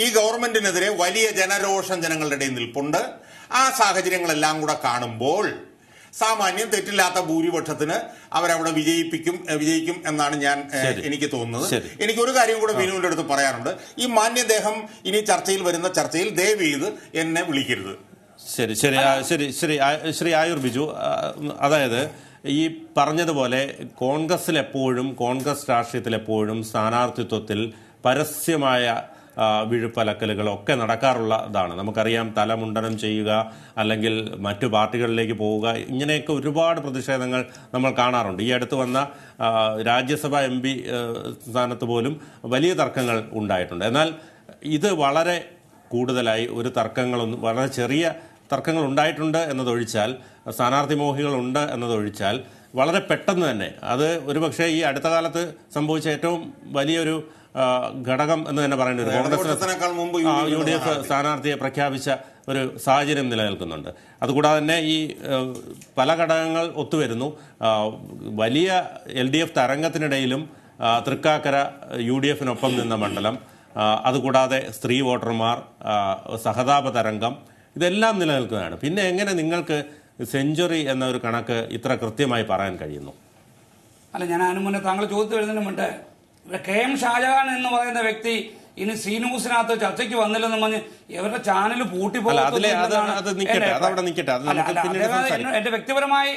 ഈ ഗവൺമെന്റിനെതിരെ വലിയ ജനരോഷം ജനങ്ങളുടെ ഇടയിൽ നിൽപ്പുണ്ട്. ആ സാഹചര്യങ്ങളെല്ലാം കൂടെ കാണുമ്പോൾ സാമാന്യം തെറ്റില്ലാത്ത ഭൂരിപക്ഷത്തിന് അവരവിടെ വിജയിക്കും എന്നാണ് എനിക്ക് തോന്നുന്നത്. എനിക്കൊരു കാര്യം കൂടെ വിനുവിന്റെ അടുത്ത് പറയാനുണ്ട്. ഈ മാന്യദേഹം ഇനി ചർച്ചയിൽ വരുന്ന ചർച്ചയിൽ ദയവ് ചെയ്ത് എന്നെ വിളിക്കരുത്. ശ്രീ ആയൂർ ബിജു, അതായത് ഈ പറഞ്ഞതുപോലെ കോൺഗ്രസ് രാഷ്ട്രീയത്തിലെപ്പോഴും സ്ഥാനാർത്ഥിത്വത്തിൽ പരസ്യമായ വിഴുപ്പലക്കലുകളൊക്കെ നടക്കാറുള്ളതാണ്. നമുക്കറിയാം, തലമുണ്ടനം ചെയ്യുക, അല്ലെങ്കിൽ മറ്റു പാർട്ടികളിലേക്ക് പോവുക, ഇങ്ങനെയൊക്കെ ഒരുപാട് പ്രതിഷേധങ്ങൾ നമ്മൾ കാണാറുണ്ട്. ഈ അടുത്ത് വന്ന രാജ്യസഭ MP സ്ഥാനത്ത് പോലും വലിയ തർക്കങ്ങൾ ഉണ്ടായിട്ടുണ്ട്. എന്നാൽ ഇത് വളരെ കൂടുതലായി വളരെ ചെറിയ തർക്കങ്ങൾ ഉണ്ടായിട്ടുണ്ട് എന്നതൊഴിച്ചാൽ, സ്ഥാനാർത്ഥി മോഹികളുണ്ട് എന്നതൊഴിച്ചാൽ വളരെ പെട്ടെന്ന് തന്നെ അത് ഒരുപക്ഷെ ഈ അടുത്ത കാലത്ത് സംഭവിച്ച ഏറ്റവും വലിയൊരു ഘടകം എന്ന് തന്നെ പറയേണ്ടി വരും. കോൺഗ്രസ് UDF സ്ഥാനാർത്ഥിയെ പ്രഖ്യാപിച്ച ഒരു സാഹചര്യം നിലനിൽക്കുന്നുണ്ട്. അതുകൂടാതെ തന്നെ ഈ പല ഘടകങ്ങൾ ഒത്തുവരുന്നു. വലിയ LDF തരംഗത്തിനിടയിലും തൃക്കാക്കര UDF-നൊപ്പം നിന്ന മണ്ഡലം, അതുകൂടാതെ സ്ത്രീ വോട്ടർമാർ, സഹതാപ തരംഗം, ഇതെല്ലാം നിലനിൽക്കുന്നതാണ്. പിന്നെ എങ്ങനെ നിങ്ങൾക്ക് സെഞ്ചുറി എന്ന ഒരു കണക്ക് ഇത്ര കൃത്യമായി പറയാൻ കഴിയുന്നു? അല്ല, ഞാൻ അതിനു മുന്നേ താങ്കൾ ചോദിച്ചു വരുന്നതിന് മുന്നേ KM ഷാജഹാൻ എന്ന് പറയുന്ന വ്യക്തി ഇനി സീന്യൂസിനകത്ത് ചർച്ചയ്ക്ക് വന്നില്ലെന്ന് പറഞ്ഞ് ഇവരുടെ ചാനൽ എന്റെ വ്യക്തിപരമായി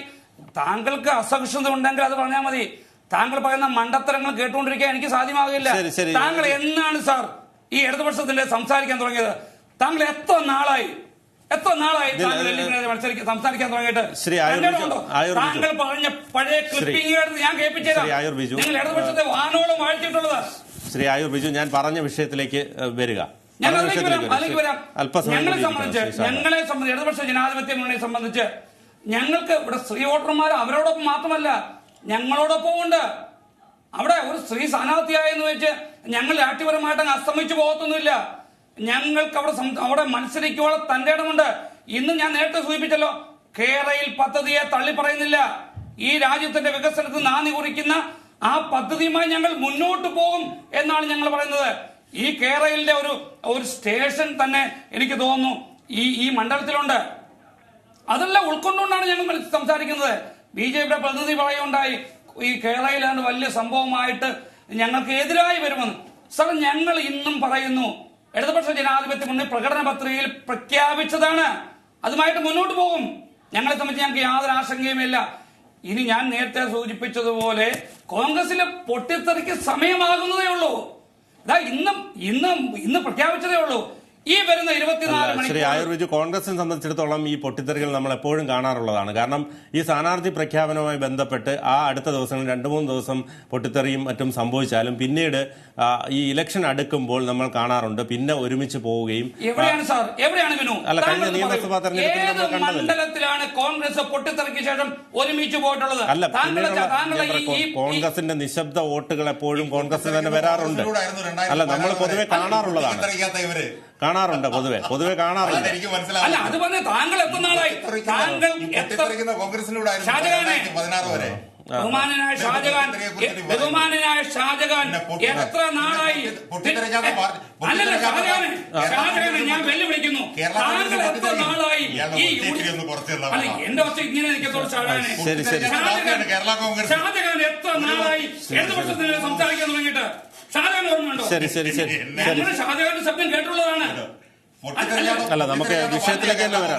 താങ്കൾക്ക് അസഹിഷ്ണുത ഉണ്ടെങ്കിൽ അത് പറഞ്ഞാൽ മതി. താങ്കൾ പറയുന്ന മണ്ടത്തരങ്ങൾ കേട്ടുകൊണ്ടിരിക്കാൻ എനിക്ക് സാധ്യമാകില്ല. താങ്കൾ എന്നാണ് സാർ ഈ ഇടതുപക്ഷത്തിന്റെ സംസാരിക്കാൻ തുടങ്ങിയത്? താങ്കൾ എത്ര നാളായി സംസാരിക്കാൻ തുടങ്ങിയിട്ട്? താങ്കൾ പറഞ്ഞ പഴയ ക്ലിപ്പിംഗ് ഞാൻ കേൾപ്പിച്ചത് നിങ്ങൾ ഇടതുപക്ഷത്തെ വാനോളം വാഴ്ത്തിയിട്ടുള്ളത്. ശ്രീ ആയൂർ ബിജു, ഞാൻ പറഞ്ഞ വിഷയത്തിലേക്ക് വരിക. ഞങ്ങളെ സംബന്ധിച്ച് ഇടതുപക്ഷ ജനാധിപത്യ മുന്നണിയെ സംബന്ധിച്ച് ഞങ്ങൾക്ക് ഇവിടെ സ്ത്രീ വോട്ടർമാർ അവരോടൊപ്പം മാത്രമല്ല ഞങ്ങളോടൊപ്പം ഉണ്ട്. അവിടെ ഒരു സ്ത്രീ സ്ഥാനാർത്ഥിയായെന്ന് വെച്ച് ഞങ്ങൾ രാഷ്ട്രീയപരമായിട്ട് അങ്ങ് അസ്തമിച്ചു പോകത്തൊന്നുമില്ല. ഞങ്ങൾക്ക് അവിടെ മത്സരിക്കുവാനുള്ള തന്റെ ഇടമുണ്ട്. ഇന്ന് ഞാൻ നേരത്തെ സൂചിപ്പിച്ചല്ലോ, കേരയിൽ പദ്ധതിയെ തള്ളി പറയുന്നില്ല. ഈ രാജ്യത്തിന്റെ വികസനത്തിന് നാന്ദി കുറിക്കുന്ന ആ പദ്ധതിയുമായി ഞങ്ങൾ മുന്നോട്ട് പോകും എന്നാണ് ഞങ്ങൾ പറയുന്നത്. ഈ കേരളിന്റെ ഒരു സ്റ്റേഷൻ തന്നെ എനിക്ക് തോന്നുന്നു ഈ മണ്ഡലത്തിലുണ്ട്. അതെല്ലാം ഉൾക്കൊണ്ടുകൊണ്ടാണ് ഞങ്ങൾ സംസാരിക്കുന്നത്. BJP പ്രതിനിധി പറയുകയുണ്ടായി, ഈ കേരളയിലാണ് വലിയ സംഭവമായിട്ട് ഞങ്ങൾക്ക് എതിരായി വരുമെന്ന്. സാർ, ഞങ്ങൾ ഇന്നും പറയുന്നു, ഇടതുപക്ഷ ജനാധിപത്യ മുന്നണി പ്രകടന പത്രികയിൽ പ്രഖ്യാപിച്ചതാണ്, അതുമായിട്ട് മുന്നോട്ട് പോകും. ഞങ്ങളെ സംബന്ധിച്ച് ഞങ്ങൾക്ക് യാതൊരു ആശങ്കയുമില്ല. ഇനി ഞാൻ നേരത്തെ സൂചിപ്പിച്ചതുപോലെ കോൺഗ്രസിലെ പൊട്ടിത്തെറിക്ക് സമയമാകുന്നതേ ഉള്ളൂ. ഇന്ന് പ്രഖ്യാപിച്ചതേ ഉള്ളൂ. ഈ വരുന്ന 24 മണിക്കൂർ. ശ്രീ ആയൂർ ബിജു, കോൺഗ്രസിനെ സംബന്ധിച്ചിടത്തോളം ഈ പൊട്ടിത്തെറികൾ നമ്മൾ എപ്പോഴും കാണാറുള്ളതാണ്. കാരണം ഈ സ്ഥാനാർത്ഥി പ്രഖ്യാപനവുമായി ബന്ധപ്പെട്ട് ആ അടുത്ത ദിവസങ്ങളിൽ 2-3 ദിവസം പൊട്ടിത്തെറിയും മറ്റും സംഭവിച്ചാലും പിന്നീട് ഈ ഇലക്ഷൻ അടുക്കുമ്പോൾ നമ്മൾ കാണാറുണ്ട് പിന്നെ ഒരുമിച്ച് പോവുകയും. എവിടെയാണ് സാർ, എവിടെയാണ് വിനു? അല്ല, കഴിഞ്ഞ നിയമസഭാ തെരഞ്ഞെടുപ്പിൽ നമ്മൾ കണ്ടതല്ലേ, മണ്ഡലത്തിലാണ് കോൺഗ്രസ് പൊട്ടിത്തെറിക്ക് ശേഷം ഒരുമിച്ച് പോയിട്ടുള്ളത്? അല്ല, കോൺഗ്രസിന്റെ നിശബ്ദ വോട്ടുകൾ എപ്പോഴും കോൺഗ്രസിന് തന്നെ വരാറുണ്ട്. അല്ല, നമ്മൾ പൊതുവെ കാണാറുള്ളതാണ്, കാണാറുണ്ട്, പൊതുവെ കാണാറുണ്ട്. അല്ല, അത് പറഞ്ഞ താങ്കൾ എത്ര നാളായി? ബഹുമാനനായ ഷാജഹാൻ എത്ര നാളായി? അല്ലല്ല, ഷാജഹാനെ ഞാൻ വെല്ലുവിളിക്കുന്നു. താങ്കൾ എത്ര നാളായി ഈ അല്ല എന്റെ വസ്തു ഇങ്ങനെ നിൽക്കത്തോളൂ. ഷാജഹാൻ എത്ര നാളായി ഇടതുപക്ഷത്തിന് സംസാരിക്കാൻ തുടങ്ങിയിട്ട്? ഷാജഹാൻ ഓർമ്മയുണ്ടോ? ഞങ്ങൾ ഷാജഹാന്റെ ശബ്ദം കേട്ടുള്ളതാണ്. അല്ല, നമുക്ക് വിഷയത്തിലേക്ക് തന്നെ വരാം.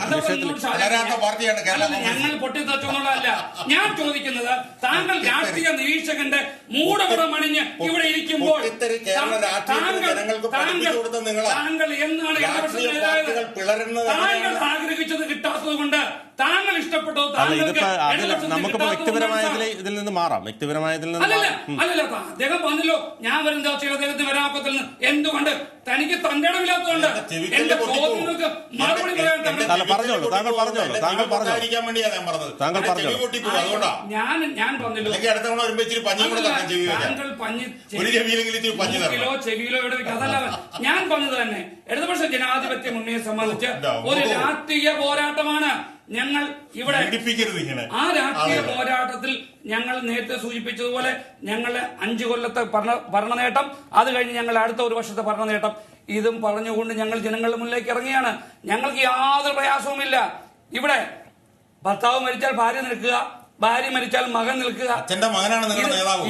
ഞങ്ങൾ പൊട്ടിത്തെറിച്ചൊന്നുള്ളതല്ല ഞാൻ ചോദിക്കുന്നത്. താങ്കൾ രാഷ്ട്രീയ നിരീക്ഷകന്റെ മൂടപുറം അണിഞ്ഞ് ഇവിടെ ഇരിക്കുമ്പോൾ താങ്കൾ എന്നാണ് താങ്കൾ ആഗ്രഹിച്ചത് കിട്ടാത്തത് കൊണ്ട് താങ്കൾ ഇഷ്ടപ്പെട്ടത് നമുക്കിപ്പോ വ്യക്തിപരമായതിൽ ഇതിൽ നിന്ന് മാറാം. വ്യക്തിപരമായതിൽ നിന്ന് അല്ലല്ല, അദ്ദേഹം പറഞ്ഞല്ലോ ഞാൻ വരും ചർച്ചയിൽ അദ്ദേഹത്തിന് വരാക്കത്തിൽ നിന്ന്. എന്തുകൊണ്ട്? തനിക്ക് തന്റെ ഇടമില്ലാത്തതുകൊണ്ട്. എന്റെ ചോദ്യങ്ങൾക്ക് മറുപടി പറയാൻ പറഞ്ഞോളൂ. താങ്കൾ പറഞ്ഞോളൂ. ഞാൻ പറഞ്ഞല്ലോ താങ്കൾ ചെവിയിലോ ഇവിടെ അതല്ല ഞാൻ പറഞ്ഞത് തന്നെ. ഇടതുപക്ഷ ജനാധിപത്യ മുന്നണിയെ സംബന്ധിച്ച് ഒരു രാഷ്ട്രീയ പോരാട്ടമാണ് ഞങ്ങൾ ഇവിടെ. ആ രാഷ്ട്രീയ പോരാട്ടത്തിൽ ഞങ്ങൾ നേരത്തെ സൂചിപ്പിച്ചതുപോലെ ഞങ്ങളുടെ 5 കൊല്ലത്തെ ഭരണ നേട്ടം, അത് കഴിഞ്ഞ് ഞങ്ങളുടെ അടുത്ത 1 വർഷത്തെ ഭരണ നേട്ടം, ഇതും പറഞ്ഞുകൊണ്ട് ഞങ്ങൾ ജനങ്ങളുടെ മുന്നിലേക്ക് ഇറങ്ങിയാണ്. ഞങ്ങൾക്ക് യാതൊരു പ്രയാസവുമില്ല. ഇവിടെ ഭർത്താവ് മരിച്ചാൽ ഭാര്യ നിൽക്കുക, ഭാര്യ മരിച്ചാൽ മകൻ നിൽക്കുക. അച്ഛന്റെ മകനാണ് നിങ്ങളുടെ നേതാവ്.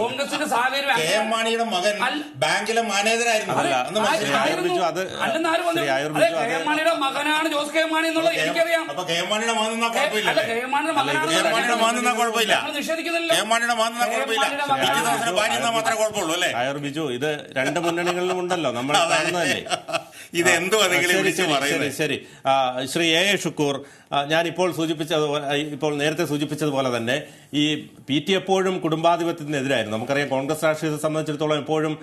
കോൺഗ്രസിന്റെ സാഹചര്യം മകൻ ബാങ്കിലെ മാനേജരായിരുന്നു. കെ.എം.മാണിയുടെ മകനാണ് ജോസ് കെ.എം.മാണി എന്നുള്ളത് എനിക്കറിയാം. അപ്പൊ കെ.എം.മാണിയുടെ മകൻ നിന്നാ കുഴപ്പമില്ല. നിഷേധിക്കുന്നില്ല. മാത്രമേ കുഴപ്പമുള്ളൂ അല്ലേ? ആയൂർ ബിജു, ഇത് 2 മുന്നണികളിലും ഉണ്ടല്ലോ, നമ്മൾ കാണുന്നതല്ലേ. ശരി. ശ്രീ എ ഷുക്കൂർ, ഞാൻ ഇപ്പോൾ നേരത്തെ സൂചിപ്പിച്ചതുപോലെ തന്നെ ഈ PT എപ്പോഴും കുടുംബാധിപത്യത്തിനെതിരായിരുന്നു. നമുക്കറിയാം കോൺഗ്രസ് രാഷ്ട്രീയത്തെ സംബന്ധിച്ചിടത്തോളം എപ്പോഴും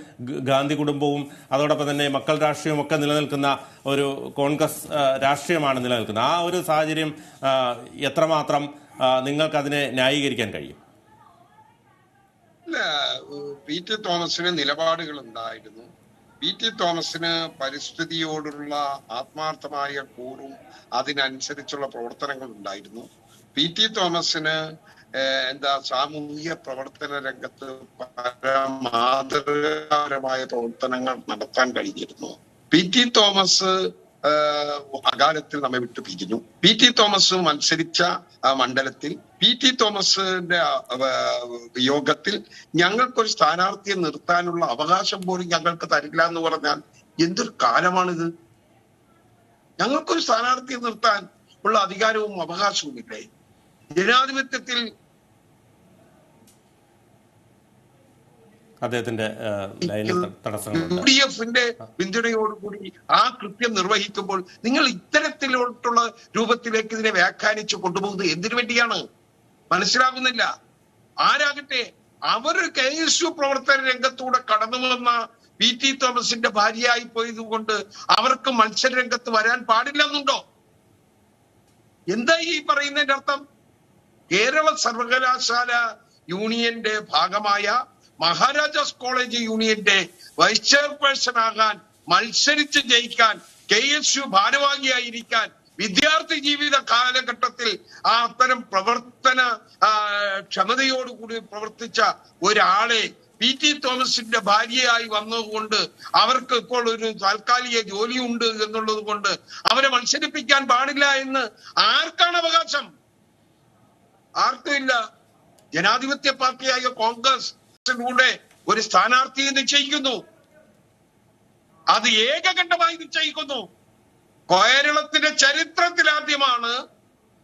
ഗാന്ധി കുടുംബവും അതോടൊപ്പം തന്നെ മക്കൾ രാഷ്ട്രീയവും ഒക്കെ നിലനിൽക്കുന്ന ഒരു കോൺഗ്രസ് രാഷ്ട്രീയമാണ് നിലനിൽക്കുന്നത്. ആ ഒരു സാഹചര്യം എത്രമാത്രം നിങ്ങൾക്കതിനെ ന്യായീകരിക്കാൻ കഴിയും? PT തോമസിന് നിലപാടുകൾ ഉണ്ടായിരുന്നു. PT തോമസിന് പരിസ്ഥിതിയോടുള്ള ആത്മാർത്ഥമായ കൂറും അതിനനുസരിച്ചുള്ള പ്രവർത്തനങ്ങൾ ഉണ്ടായിരുന്നു. PT തോമസിന് സാമൂഹിക പ്രവർത്തന രംഗത്ത് മാതൃകാപരമായ പ്രവർത്തനങ്ങൾ നടത്താൻ കഴിഞ്ഞിരുന്നു. PT തോമസ് അകാലത്തിൽ നമ്മെ വിട്ടു പിരിഞ്ഞു. PT തോമസ് മത്സരിച്ച മണ്ഡലത്തിൽ PT തോമസിന്റെ യോഗത്തിൽ ഞങ്ങൾക്കൊരു സ്ഥാനാർത്ഥിയെ നിർത്താനുള്ള അവകാശം പോലും ഞങ്ങൾക്ക് തരില്ല എന്ന് പറഞ്ഞാൽ എന്തൊരു കാലമാണിത്? ഞങ്ങൾക്കൊരു സ്ഥാനാർത്ഥിയെ നിർത്താൻ ഉള്ള അധികാരവും അവകാശവും ഇല്ലേ? ജനാധിപത്യത്തിൽ അദ്ദേഹത്തിന്റെ UDF പിന്തുണയോടുകൂടി ആ കൃത്യം നിർവഹിക്കുമ്പോൾ നിങ്ങൾ ഇത്തരത്തിലോട്ടുള്ള രൂപത്തിലേക്ക് ഇതിനെ വ്യാഖ്യാനിച്ച് കൊണ്ടുപോകുന്നത് എന്തിനു വേണ്ടിയാണ്? മനസ്സിലാകുന്നില്ല. ആരാകട്ടെ അവർ KSU പ്രവർത്തന രംഗത്തൂടെ കടന്നു വന്ന PT തോമസിന്റെ ഭാര്യയായി പോയതുകൊണ്ട് അവർക്ക് മത്സര രംഗത്ത് വരാൻ പാടില്ല എന്നുണ്ടോ? എന്താ ഈ പറയുന്നതിന്റെ അർത്ഥം? കേരള സർവകലാശാല യൂണിയന്റെ ഭാഗമായ മഹാരാജാസ് കോളേജ് യൂണിയന്റെ വൈസ് ചെയർപേഴ്സൺ ആകാൻ, മത്സരിച്ച് ജയിക്കാൻ, KSU ഭാരവാഹിയായിരിക്കാൻ വിദ്യാർത്ഥി ജീവിത കാലഘട്ടത്തിൽ അത്തരം പ്രവർത്തന ക്ഷമതയോടുകൂടി പ്രവർത്തിച്ച ഒരാളെ PT തോമസിന്റെ ഭാര്യയായി വന്നതുകൊണ്ട് അവർക്ക് ഇപ്പോൾ ഒരു താൽക്കാലിക ജോലിയുണ്ട് എന്നുള്ളത് കൊണ്ട് അവരെ മത്സരിപ്പിക്കാൻ പാടില്ല എന്ന് ആർക്കാണ് അവകാശം? ആർക്കും ഇല്ല. ജനാധിപത്യ പാർട്ടിയായ കോൺഗ്രസിലൂടെ ഒരു സ്ഥാനാർത്ഥിയെ നിശ്ചയിക്കുന്നു. അത് ഏകകണ്ഠമായി നിശ്ചയിക്കുന്നു. കേരളത്തിന്റെ ചരിത്രത്തിലാദ്യമാണ്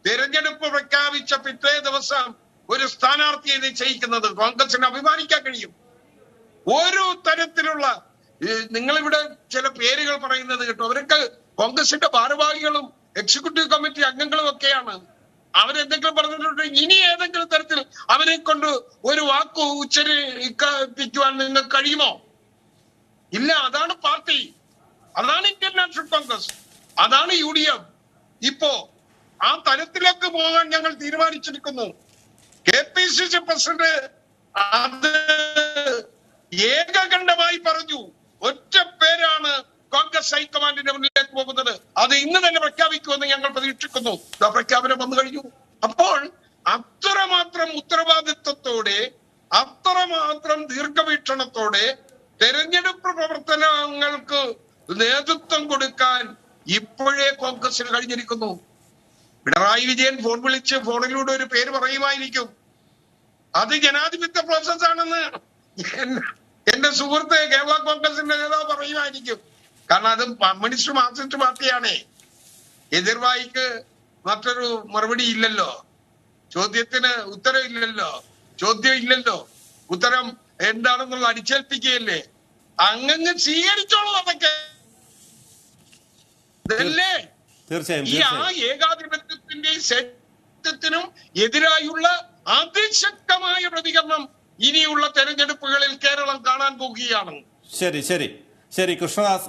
തിരഞ്ഞെടുപ്പ് പ്രഖ്യാപിച്ച പിറ്റേ ദിവസം ഒരു സ്ഥാനാർത്ഥിയെ നിശ്ചയിക്കുന്നത്. കോൺഗ്രസിന് അഭിമാനിക്കാൻ കഴിയും. ഒരു തരത്തിലുള്ള നിങ്ങളിവിടെ ചില പേരുകൾ പറയുന്നത് കേട്ടോ, അവരൊക്കെ കോൺഗ്രസിന്റെ ഭാരവാഹികളും എക്സിക്യൂട്ടീവ് കമ്മിറ്റി അംഗങ്ങളും ഒക്കെയാണ്. അവരെന്തെങ്കിലും പറഞ്ഞിട്ടുണ്ട്, ഇനി ഏതെങ്കിലും തരത്തിൽ അവരെ കൊണ്ട് ഒരു വാക്ക് ഉച്ചരിപ്പിക്കുവാൻ നിങ്ങൾക്ക് കഴിയുമോ? ഇല്ല. അതാണ് പാർട്ടി, അതാണ് ഇന്ത്യൻ നാഷണൽ കോൺഗ്രസ്, അതാണ് UDF. ഇപ്പോ ആ തലത്തിലേക്ക് പോകാൻ ഞങ്ങൾ തീരുമാനിച്ചിരിക്കുന്നു. KPCC പ്രസിഡന്റ് അത് ഏകകണ്ഠമായി പറഞ്ഞു. ഒറ്റ പേരാണ് കോൺഗ്രസ് ഹൈക്കമാൻഡിന്റെ മുന്നിലേക്ക് പോകുന്നത്. അത് ഇന്ന് തന്നെ പ്രഖ്യാപിക്കുമെന്ന് ഞങ്ങൾ പ്രതീക്ഷിക്കുന്നു. പ്രഖ്യാപനം വന്നു കഴിഞ്ഞു. അപ്പോൾ അത്രമാത്രം ഉത്തരവാദിത്വത്തോടെ, അത്രമാത്രം ദീർഘവീക്ഷണത്തോടെ തെരഞ്ഞെടുപ്പ് പ്രവർത്തനങ്ങൾക്ക് നേതൃത്വം കൊടുക്കാൻ ഇപ്പോഴേ കോൺഗ്രസിന് കഴിഞ്ഞിരിക്കുന്നു. പിണറായി വിജയൻ ഫോൺ വിളിച്ച് ഫോണിലൂടെ ഒരു പേര് പറയുമായിരിക്കും. അത് ജനാധിപത്യ പ്രോസസ്സാണെന്ന് എന്റെ സുഹൃത്ത് കേരള കോൺഗ്രസിന്റെ നേതാവ് പറയുമായിരിക്കും. കാരണം അത് കമ്മ്യൂണിസ്റ്റ് മാർക്സിസ്റ്റ് പാർട്ടിയാണേ. എതിർവായിക്ക് മറ്റൊരു മറുപടി ഇല്ലല്ലോ, ചോദ്യത്തിന് ഉത്തരം ഇല്ലല്ലോ, ചോദ്യം ഇല്ലല്ലോ, ഉത്തരം എന്താണെന്നുള്ള അടിച്ചേൽപ്പിക്കുകയല്ലേ. അങ്ങ് സ്വീകരിച്ചോളൂ. അതൊക്കെ ഇതല്ലേ ഈ ആ ഏകാധിപത്യത്തിന്റെയും സത്യത്തിനും എതിരായുള്ള അതിശക്തമായ പ്രതികരണം ഇനിയുള്ള തെരഞ്ഞെടുപ്പുകളിൽ കേരളം കാണാൻ പോകുകയാണ്. ശരി ശരി ശരി കൃഷ്ണദാസ്,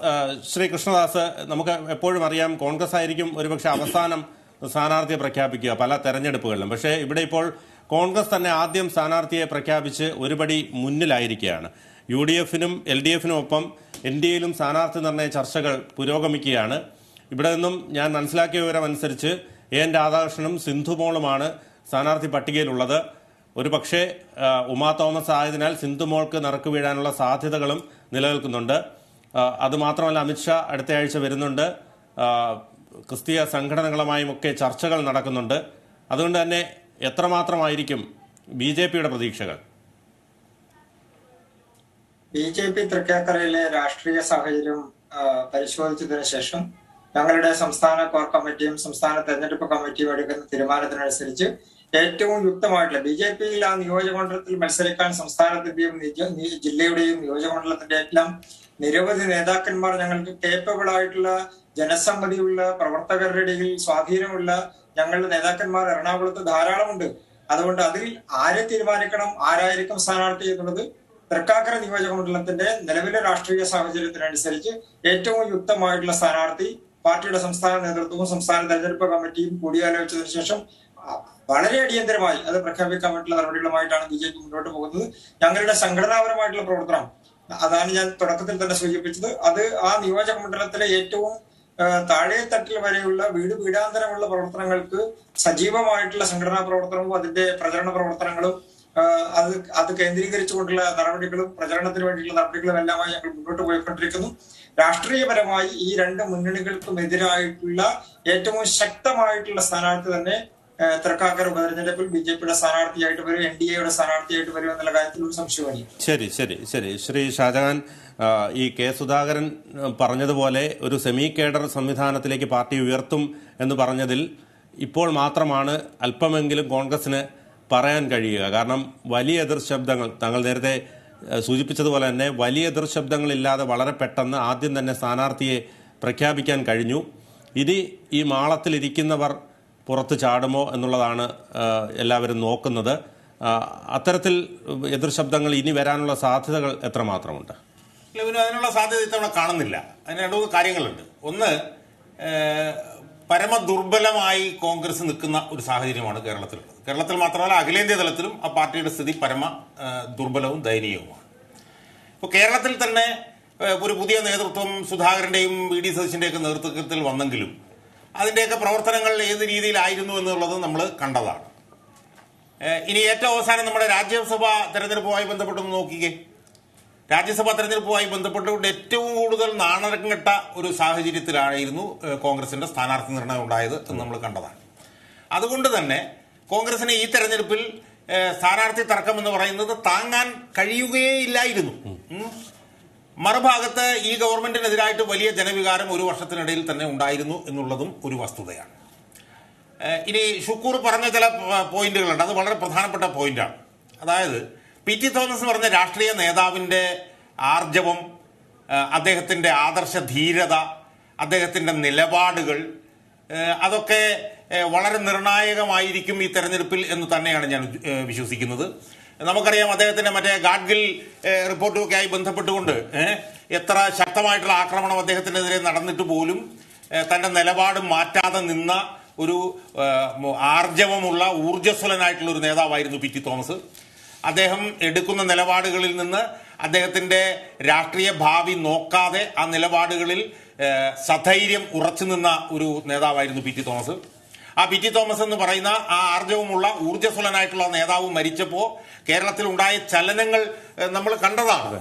ശ്രീ കൃഷ്ണദാസ്, നമുക്ക് എപ്പോഴും അറിയാം കോൺഗ്രസ് ആയിരിക്കും ഒരുപക്ഷെ അവസാനം സ്ഥാനാർത്ഥിയെ പ്രഖ്യാപിക്കുക പല തെരഞ്ഞെടുപ്പുകളിലും. പക്ഷേ ഇവിടെ ഇപ്പോൾ കോൺഗ്രസ് തന്നെ ആദ്യം സ്ഥാനാർത്ഥിയെ പ്രഖ്യാപിച്ച് ഒരുപടി മുന്നിലായിരിക്കുകയാണ്. UDF-നും LDF-നും ഒപ്പം NDAയിലും സ്ഥാനാർത്ഥി നിർണയ ചർച്ചകൾ പുരോഗമിക്കുകയാണ്. ഇവിടെ നിന്നും ഞാൻ മനസ്സിലാക്കിയ വിവരമനുസരിച്ച് AN രാധാകൃഷ്ണനും സിന്ധുമോളുമാണ് സ്ഥാനാർത്ഥി പട്ടികയിലുള്ളത്. ഒരു പക്ഷേ ഉമാ തോമസ് ആയതിനാൽ സിന്ധുമോൾക്ക് നറുക്ക് വീഴാനുള്ള സാധ്യതകളും നിലനിൽക്കുന്നുണ്ട്. അതുമാത്രമല്ല, അമിത്ഷാ അടുത്തയാഴ്ച വരുന്നുണ്ട്. ക്രിസ്തീയ സംഘടനകളുമായും ഒക്കെ ചർച്ചകൾ നടക്കുന്നുണ്ട്. അതുകൊണ്ട് തന്നെ എത്രമാത്രമായിരിക്കും BJPയുടെ പ്രതീക്ഷകൾ? BJP തൃക്കാക്കരയിലെ രാഷ്ട്രീയ സാഹചര്യം പരിശോധിച്ചതിനു ശേഷം ഞങ്ങളുടെ സംസ്ഥാന കോർ കമ്മിറ്റിയും സംസ്ഥാന തെരഞ്ഞെടുപ്പ് കമ്മിറ്റിയും എടുക്കുന്ന തീരുമാനത്തിനനുസരിച്ച് ഏറ്റവും യുക്തമായിട്ടുള്ള BJPയിൽ ആ നിയോജകമണ്ഡലത്തിൽ മത്സരിക്കാൻ സംസ്ഥാനത്തിന്റെയും ജില്ലയുടെയും നിയോജകമണ്ഡലത്തിന്റെ എല്ലാം നിരവധി നേതാക്കന്മാർ, ഞങ്ങൾക്ക് കേപ്പബിൾ ആയിട്ടുള്ള ജനസമ്മതിയുള്ള പ്രവർത്തകരുടെ ഇടയിൽ സ്വാധീനമുള്ള ഞങ്ങളുടെ നേതാക്കന്മാർ എറണാകുളത്ത് ധാരാളമുണ്ട്. അതുകൊണ്ട് അതിൽ ആരെ തീരുമാനിക്കണം, ആരായിരിക്കും സ്ഥാനാർത്ഥി എന്നുള്ളത് തൃക്കാക്കര നിയോജകമണ്ഡലത്തിന്റെ നിലവിലെ രാഷ്ട്രീയ സാഹചര്യത്തിനനുസരിച്ച് ഏറ്റവും യുക്തമായിട്ടുള്ള സ്ഥാനാർത്ഥി പാർട്ടിയുടെ സംസ്ഥാന നേതൃത്വവും സംസ്ഥാന തെരഞ്ഞെടുപ്പ് കമ്മിറ്റിയും കൂടിയാലോചിച്ചതിനു ശേഷം വളരെ അടിയന്തരമായി അത് പ്രഖ്യാപിക്കാൻ വേണ്ടിയുള്ള നടപടികളുമായിട്ടാണ് BJP മുന്നോട്ട് പോകുന്നത്. ഞങ്ങളുടെ സംഘടനാപരമായിട്ടുള്ള പ്രവർത്തനം, അതാണ് ഞാൻ തുടക്കത്തിൽ തന്നെ സൂചിപ്പിച്ചത്, അത് ആ നിയോജക മണ്ഡലത്തിലെ ഏറ്റവും താഴെ തട്ടിൽ വരെയുള്ള വീടാന്തരമുള്ള പ്രവർത്തനങ്ങൾക്ക് സജീവമായിട്ടുള്ള സംഘടനാ പ്രവർത്തനവും അതിന്റെ പ്രചരണ പ്രവർത്തനങ്ങളും അത് കേന്ദ്രീകരിച്ചുകൊണ്ടുള്ള നടപടികളും പ്രചരണത്തിന് വേണ്ടിയുള്ള നടപടികളും എല്ലാമായി ഞങ്ങൾ മുന്നോട്ട് പോയിക്കൊണ്ടിരിക്കുന്നു. രാഷ്ട്രീയപരമായി ഈ രണ്ട് മുന്നണികൾക്കും എതിരായിട്ടുള്ള ഏറ്റവും ശക്തമായിട്ടുള്ള സ്ഥാനാർത്ഥി തന്നെ തൃക്കാക്കര ഉപതെരഞ്ഞെടുപ്പിൽ BJPയുടെ സ്ഥാനാർത്ഥിയായിട്ട് വരും, NDAയുടെ സ്ഥാനാർത്ഥിയായിട്ട് വരും എന്നുള്ള കാര്യത്തിൽ ഒരു സംശയമില്ല. ശരി ശരി ശരി ശ്രീ ഷാജഹാൻ, ഈ K. സുധാകരൻ പറഞ്ഞതുപോലെ ഒരു സെമി കേഡർ സംവിധാനത്തിലേക്ക് പാർട്ടി ഉയർത്തും എന്ന് പറഞ്ഞതിൽ ഇപ്പോൾ മാത്രമാണ് അല്പമെങ്കിലും കോൺഗ്രസിന് പറയാൻ കഴിയുക. കാരണം വലിയ എതിർ ശബ്ദങ്ങൾ, താങ്കൾ നേരത്തെ സൂചിപ്പിച്ചതുപോലെ തന്നെ വലിയ എതിർ ശബ്ദങ്ങളില്ലാതെ വളരെ പെട്ടെന്ന് ആദ്യം തന്നെ സ്ഥാനാർത്ഥിയെ പ്രഖ്യാപിക്കാൻ കഴിഞ്ഞു. ഇനി ഈ മാളത്തിലിരിക്കുന്നവർ പുറത്ത് ചാടുമോ എന്നുള്ളതാണ് എല്ലാവരും നോക്കുന്നത്. അത്തരത്തിൽ എതിർ ശബ്ദങ്ങൾ ഇനി വരാനുള്ള സാധ്യതകൾ എത്രമാത്രമുണ്ട്? അതിനുള്ള സാധ്യത ഇത്തവണ കാണുന്നില്ല. അതിന് രണ്ട് മൂന്ന് കാര്യങ്ങളുണ്ട്. ഒന്ന്, പരമദുർബലമായി കോൺഗ്രസ് നിൽക്കുന്ന ഒരു സാഹചര്യമാണ് കേരളത്തിലുള്ളത്. കേരളത്തിൽ മാത്രമല്ല അഖിലേന്ത്യാ തലത്തിലും ആ പാർട്ടിയുടെ സ്ഥിതി പരമ ദുർബലവും ദയനീയവുമാണ്. ഇപ്പോൾ കേരളത്തിൽ തന്നെ ഒരു പുതിയ നേതൃത്വം സുധാകരന്റെയും VD സതീശന്റെയൊക്കെ നേതൃത്വത്തിൽ വന്നെങ്കിലും അതിൻ്റെയൊക്കെ പ്രവർത്തനങ്ങൾ ഏത് രീതിയിലായിരുന്നു എന്നുള്ളത് നമ്മൾ കണ്ടതാണ്. ഇനി ഏറ്റവും അവസാനം നമ്മുടെ രാജ്യസഭാ തെരഞ്ഞെടുപ്പുമായി ബന്ധപ്പെട്ടൊന്ന് നോക്കിക്കേ. രാജ്യസഭാ തെരഞ്ഞെടുപ്പുമായി ബന്ധപ്പെട്ടുകൊണ്ട് ഏറ്റവും കൂടുതൽ നാണരംഗെട്ട ഒരു സാഹചര്യത്തിലായിരുന്നു കോൺഗ്രസിന്റെ സ്ഥാനാർത്ഥി നിർണയം ഉണ്ടായത് എന്ന് നമ്മൾ കണ്ടതാണ്. അതുകൊണ്ട് തന്നെ കോൺഗ്രസിന് ഈ തെരഞ്ഞെടുപ്പിൽ സ്ഥാനാർത്ഥി തർക്കം എന്ന് പറയുന്നത് താങ്ങാൻ കഴിയുകയില്ലായിരുന്നു. മറുഭാഗത്ത് ഈ ഗവൺമെന്റിനെതിരായിട്ട് വലിയ ജനവികാരം ഒരു വർഷത്തിനിടയിൽ തന്നെ ഉണ്ടായിരുന്നു എന്നുള്ളതും ഒരു വസ്തുതയാണ്. ഇനി ഷുക്കൂർ പറഞ്ഞ ചില പോയിന്റുകളുണ്ട്, അത് വളരെ പ്രധാനപ്പെട്ട പോയിന്റാണ്. അതായത് പി.ടി. തോമസ് പറഞ്ഞ രാഷ്ട്രീയ നേതാവിന്റെ ആർജവം, അദ്ദേഹത്തിന്റെ ആദർശ ധീരത, അദ്ദേഹത്തിന്റെ നിലപാടുകൾ, അതൊക്കെ വളരെ നിർണായകമായിരിക്കും ഈ തെരഞ്ഞെടുപ്പിൽ എന്ന് തന്നെയാണ് ഞാൻ വിശ്വസിക്കുന്നത്. നമുക്കറിയാം അദ്ദേഹത്തിന്റെ മറ്റേ ഗാഡ്ഗിൽ റിപ്പോർട്ടുമൊക്കെ ആയി ബന്ധപ്പെട്ടുകൊണ്ട് എത്ര ശക്തമായിട്ടുള്ള ആക്രമണം അദ്ദേഹത്തിനെതിരെ നടന്നിട്ട് പോലും തന്റെ നിലപാട് മാറ്റാതെ നിന്ന ഒരു ആർജവമുള്ള ഊർജ്ജസ്വലനായിട്ടുള്ള ഒരു നേതാവായിരുന്നു പി.ടി. തോമസ്. അദ്ദേഹം എടുക്കുന്ന നിലപാടുകളിൽ നിന്ന് അദ്ദേഹത്തിന്റെ രാഷ്ട്രീയ ഭാവി നോക്കാതെ ആ നിലപാടുകളിൽ സധൈര്യം ഉറച്ചു നിന്ന ഒരു നേതാവായിരുന്നു പി.ടി. തോമസ്. ആ പി.ടി. തോമസ് എന്ന് പറയുന്ന ആ ആർജവമുള്ള ഊർജ്ജസ്വലനായിട്ടുള്ള നേതാവ് മരിച്ചപ്പോൾ കേരളത്തിൽ ഉണ്ടായ ചലനങ്ങൾ നമ്മൾ കണ്ടതാണ്.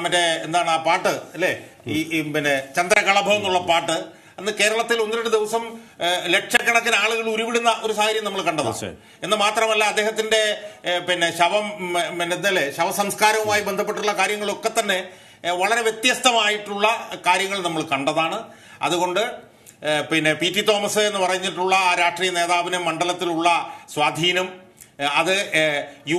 മറ്റേ എന്താണ് ആ പാട്ട് അല്ലേ, ഈ പിന്നെ ചന്ദ്രകളഭം എന്നുള്ള പാട്ട്, അന്ന് കേരളത്തിൽ 1-2 ദിവസം ലക്ഷക്കണക്കിന് ആളുകൾ ഉരുവിടുന്ന ഒരു സാഹചര്യം നമ്മൾ കണ്ടതാണ്. എന്ന് മാത്രമല്ല അദ്ദേഹത്തിന്റെ പിന്നെ ശവസംസ്കാരവുമായി ബന്ധപ്പെട്ടുള്ള കാര്യങ്ങളൊക്കെ തന്നെ വളരെ വ്യത്യസ്തമായിട്ടുള്ള കാര്യങ്ങൾ നമ്മൾ കണ്ടതാണ്. അതുകൊണ്ട് പിന്നെ പി.ടി. തോമസ് എന്ന് പറഞ്ഞിട്ടുള്ള ആ രാഷ്ട്രീയ നേതാവിന് മണ്ഡലത്തിലുള്ള സ്വാധീനം അത്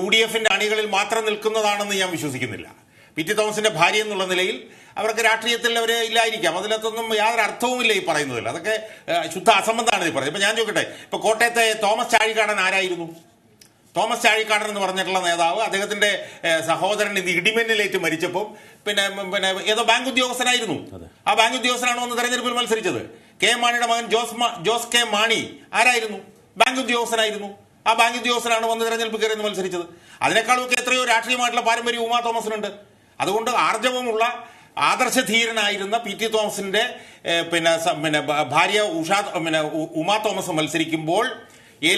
UDFന്റെ അണികളിൽ മാത്രം നിൽക്കുന്നതാണെന്ന് ഞാൻ വിശ്വസിക്കുന്നില്ല. പി.ടി. തോമസിന്റെ ഭാര്യ എന്നുള്ള നിലയിൽ അവർക്ക് രാഷ്ട്രീയത്തിൽ അവർ ഇല്ലായിരിക്കാം, അതിനകത്തൊന്നും യാതൊരു അർത്ഥവുമില്ല ഈ പറയുന്നതിൽ. അതൊക്കെ ശുദ്ധ അസംബന്ധമാണ് ഈ പറയുന്നത്. ഇപ്പൊ ഞാൻ ചോദിക്കട്ടെ, ഇപ്പൊ കോട്ടയത്തെ തോമസ് ചാഴിക്കാടൻ ആരായിരുന്നു? തോമസ് ചാഴിക്കാടൻ എന്ന് പറഞ്ഞിട്ടുള്ള നേതാവ് അദ്ദേഹത്തിന്റെ സഹോദരൻ ഇത് ഇടിമിന്നലേറ്റ് മരിച്ചപ്പോൾ പിന്നെ ഏതോ ബാങ്ക് ഉദ്യോഗസ്ഥനായിരുന്നു. ആ ബാങ്ക് ഉദ്യോഗസ്ഥനാണ് വന്ന് തെരഞ്ഞെടുപ്പിൽ മത്സരിച്ചത്. കെ മാണിയുടെ മകൻ ജോസ് കെ മാണി ആരായിരുന്നു? ബാങ്ക് ഉദ്യോഗസ്ഥനായിരുന്നു. ആ ബാങ്ക് ഉദ്യോഗസ്ഥനാണ് വന്ന് തെരഞ്ഞെടുപ്പ് കയറി മത്സരിച്ചത്. അതിനേക്കാളൊക്കെ എത്രയോ രാഷ്ട്രീയമായിട്ടുള്ള പാരമ്പര്യം ഉമാ തോമസിനുണ്ട്. അതുകൊണ്ട് ആർജവമുള്ള ആദർശധീരനായിരുന്ന പി.ടി. തോമസിന്റെ പിന്നെ ഭാര്യ ഉമാ തോമസ് മത്സരിക്കുമ്പോൾ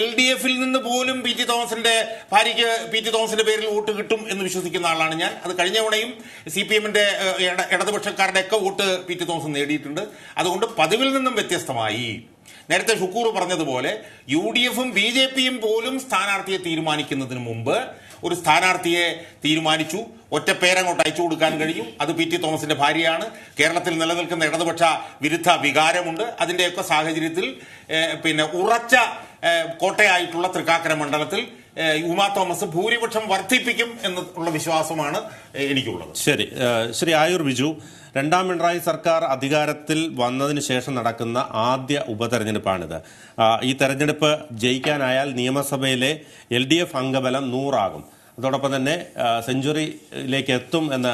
LDFിൽ നിന്ന് പോലും പി.ടി. തോമസിന്റെ ഭാര്യയ്ക്ക് പി.ടി. തോമസിന്റെ പേരിൽ വോട്ട് കിട്ടും എന്ന് വിശ്വസിക്കുന്ന ആളാണ് ഞാൻ. അത് കഴിഞ്ഞ തവണയും CPMന്റെ ഇടതുപക്ഷക്കാരുടെ ഒക്കെ വോട്ട് പി.ടി. തോമസ് നേടിയിട്ടുണ്ട്. അതുകൊണ്ട് പതിവിൽ നിന്നും വ്യത്യസ്തമായി നേരത്തെ ഷുക്കൂർ പറഞ്ഞതുപോലെ UDFും BJPയും പോലും സ്ഥാനാർത്ഥിയെ തീരുമാനിക്കുന്നതിന് മുമ്പ് ഒരു സ്ഥാനാർത്ഥിയെ തീരുമാനിച്ചു. ഒറ്റ പേരങ്ങോട്ട് അയച്ചു കൊടുക്കാൻ കഴിയും. അത് പി.ടി. തോമസിന്റെ ഭാര്യയാണ്. കേരളത്തിൽ നിലനിൽക്കുന്ന ഇടതുപക്ഷ വിരുദ്ധ വികാരമുണ്ട്. അതിന്റെയൊക്കെ സാഹചര്യത്തിൽ പിന്നെ ഉറച്ച കോട്ടയായിട്ടുള്ള തൃക്കാക്കര മണ്ഡലത്തിൽ ഉമാ തോമസ് ഭൂരിപക്ഷം വർദ്ധിപ്പിക്കും എന്നുള്ള വിശ്വാസമാണ് എനിക്കുള്ളത്. ശരി, ശ്രീ ആയൂർ ബിജു, രണ്ടാം പിണറായി സർക്കാർ അധികാരത്തിൽ വന്നതിന് ശേഷം നടക്കുന്ന ആദ്യ ഉപതെരഞ്ഞെടുപ്പാണിത്. ഈ തെരഞ്ഞെടുപ്പ് ജയിക്കാനായാൽ നിയമസഭയിലെ LDF അംഗബലം 100 ആകും. അതോടൊപ്പം തന്നെ സെഞ്ചുറിയിലേക്ക് എത്തും എന്ന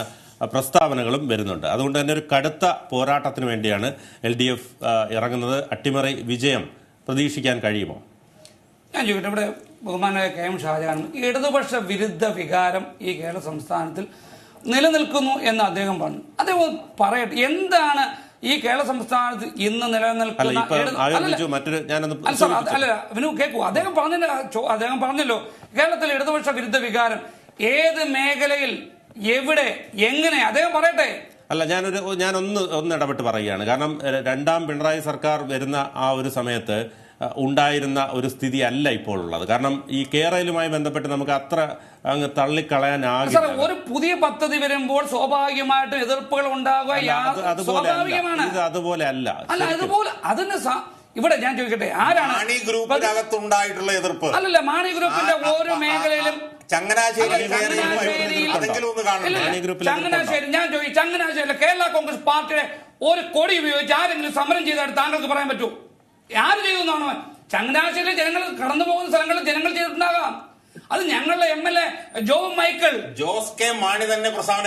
പ്രസ്താവനകളും വരുന്നുണ്ട്. അതുകൊണ്ട് തന്നെ ഒരു കടുത്ത പോരാട്ടത്തിന് വേണ്ടിയാണ് LDF ഇറങ്ങുന്നത്. അട്ടിമറി വിജയം പ്രതീക്ഷിക്കാൻ കഴിയുമോ? ഞാൻ ചോദിക്കട്ടെ, ഇവിടെ ബഹുമാനായ KM ഷാജഹാൻ ഇടതുപക്ഷ വിരുദ്ധ വികാരം ഈ കേരള സംസ്ഥാനത്തിൽ നിലനിൽക്കുന്നു എന്ന് അദ്ദേഹം പറഞ്ഞു. അദ്ദേഹം പറയട്ടെ, എന്താണ് ഈ കേരള സംസ്ഥാനത്ത് ഇന്ന് നിലനിൽക്കുന്ന വിനു കേൾക്കൂ. അദ്ദേഹം പറഞ്ഞല്ലോ കേരളത്തിൽ ഇടതുപക്ഷ വിരുദ്ധ വികാരം ഏത് മേഖലയിൽ, എവിടെ, എങ്ങനെ, അദ്ദേഹം പറയട്ടെ. അല്ല, ഞാനൊന്ന് ഇടപെട്ട് പറയുകയാണ്. കാരണം രണ്ടാം പിണറായി സർക്കാർ വരുന്ന ആ ഒരു സമയത്ത് ഉണ്ടായിരുന്ന ഒരു സ്ഥിതി അല്ല ഇപ്പോൾ ഉള്ളത്. കാരണം ഈ കേരളവുമായി ബന്ധപ്പെട്ട് നമുക്ക് അത്ര അങ്ങ് തള്ളിക്കളയാനാകില്ല. ഒരു പുതിയ പദ്ധതി വരുമ്പോൾ സ്വാഭാവികമായിട്ടും എതിർപ്പുകൾ ഉണ്ടാകുക സ്വാഭാവികമാണ്. ഇത് അതുപോലെ അല്ല. അതുപോലെ അതിന് ഇവിടെ ഞാൻ ചോദിക്കട്ടെ, ആരാണ് ഗ്രൂപ്പിനകത്തുണ്ടായിട്ടുള്ള എതിർപ്പ്? അല്ലല്ല, മാണി ഗ്രൂപ്പിന്റെ ഓരോ മേഖലയിലും ചങ്ങനാശ്ശേരി കേരള കോൺഗ്രസ് പാർട്ടിയുടെ ഒരു കൊടി ഉപയോഗിച്ച് ആരെങ്കിലും സമരം ചെയ്തായിട്ട് താങ്കൾക്ക് പറയാൻ പറ്റൂ? ആര് ചെയ്തു എന്നാണ്? ചങ്ങനാശ്ശേരിയിലെ ജനങ്ങൾ കടന്നു പോകുന്ന സ്ഥലങ്ങളിൽ ജനങ്ങൾ ചെയ്തിട്ടുണ്ടാകാം. അത് ഞങ്ങളുടെ MLA job Michael, Jose K Mani തന്നെ പ്രസ്താവന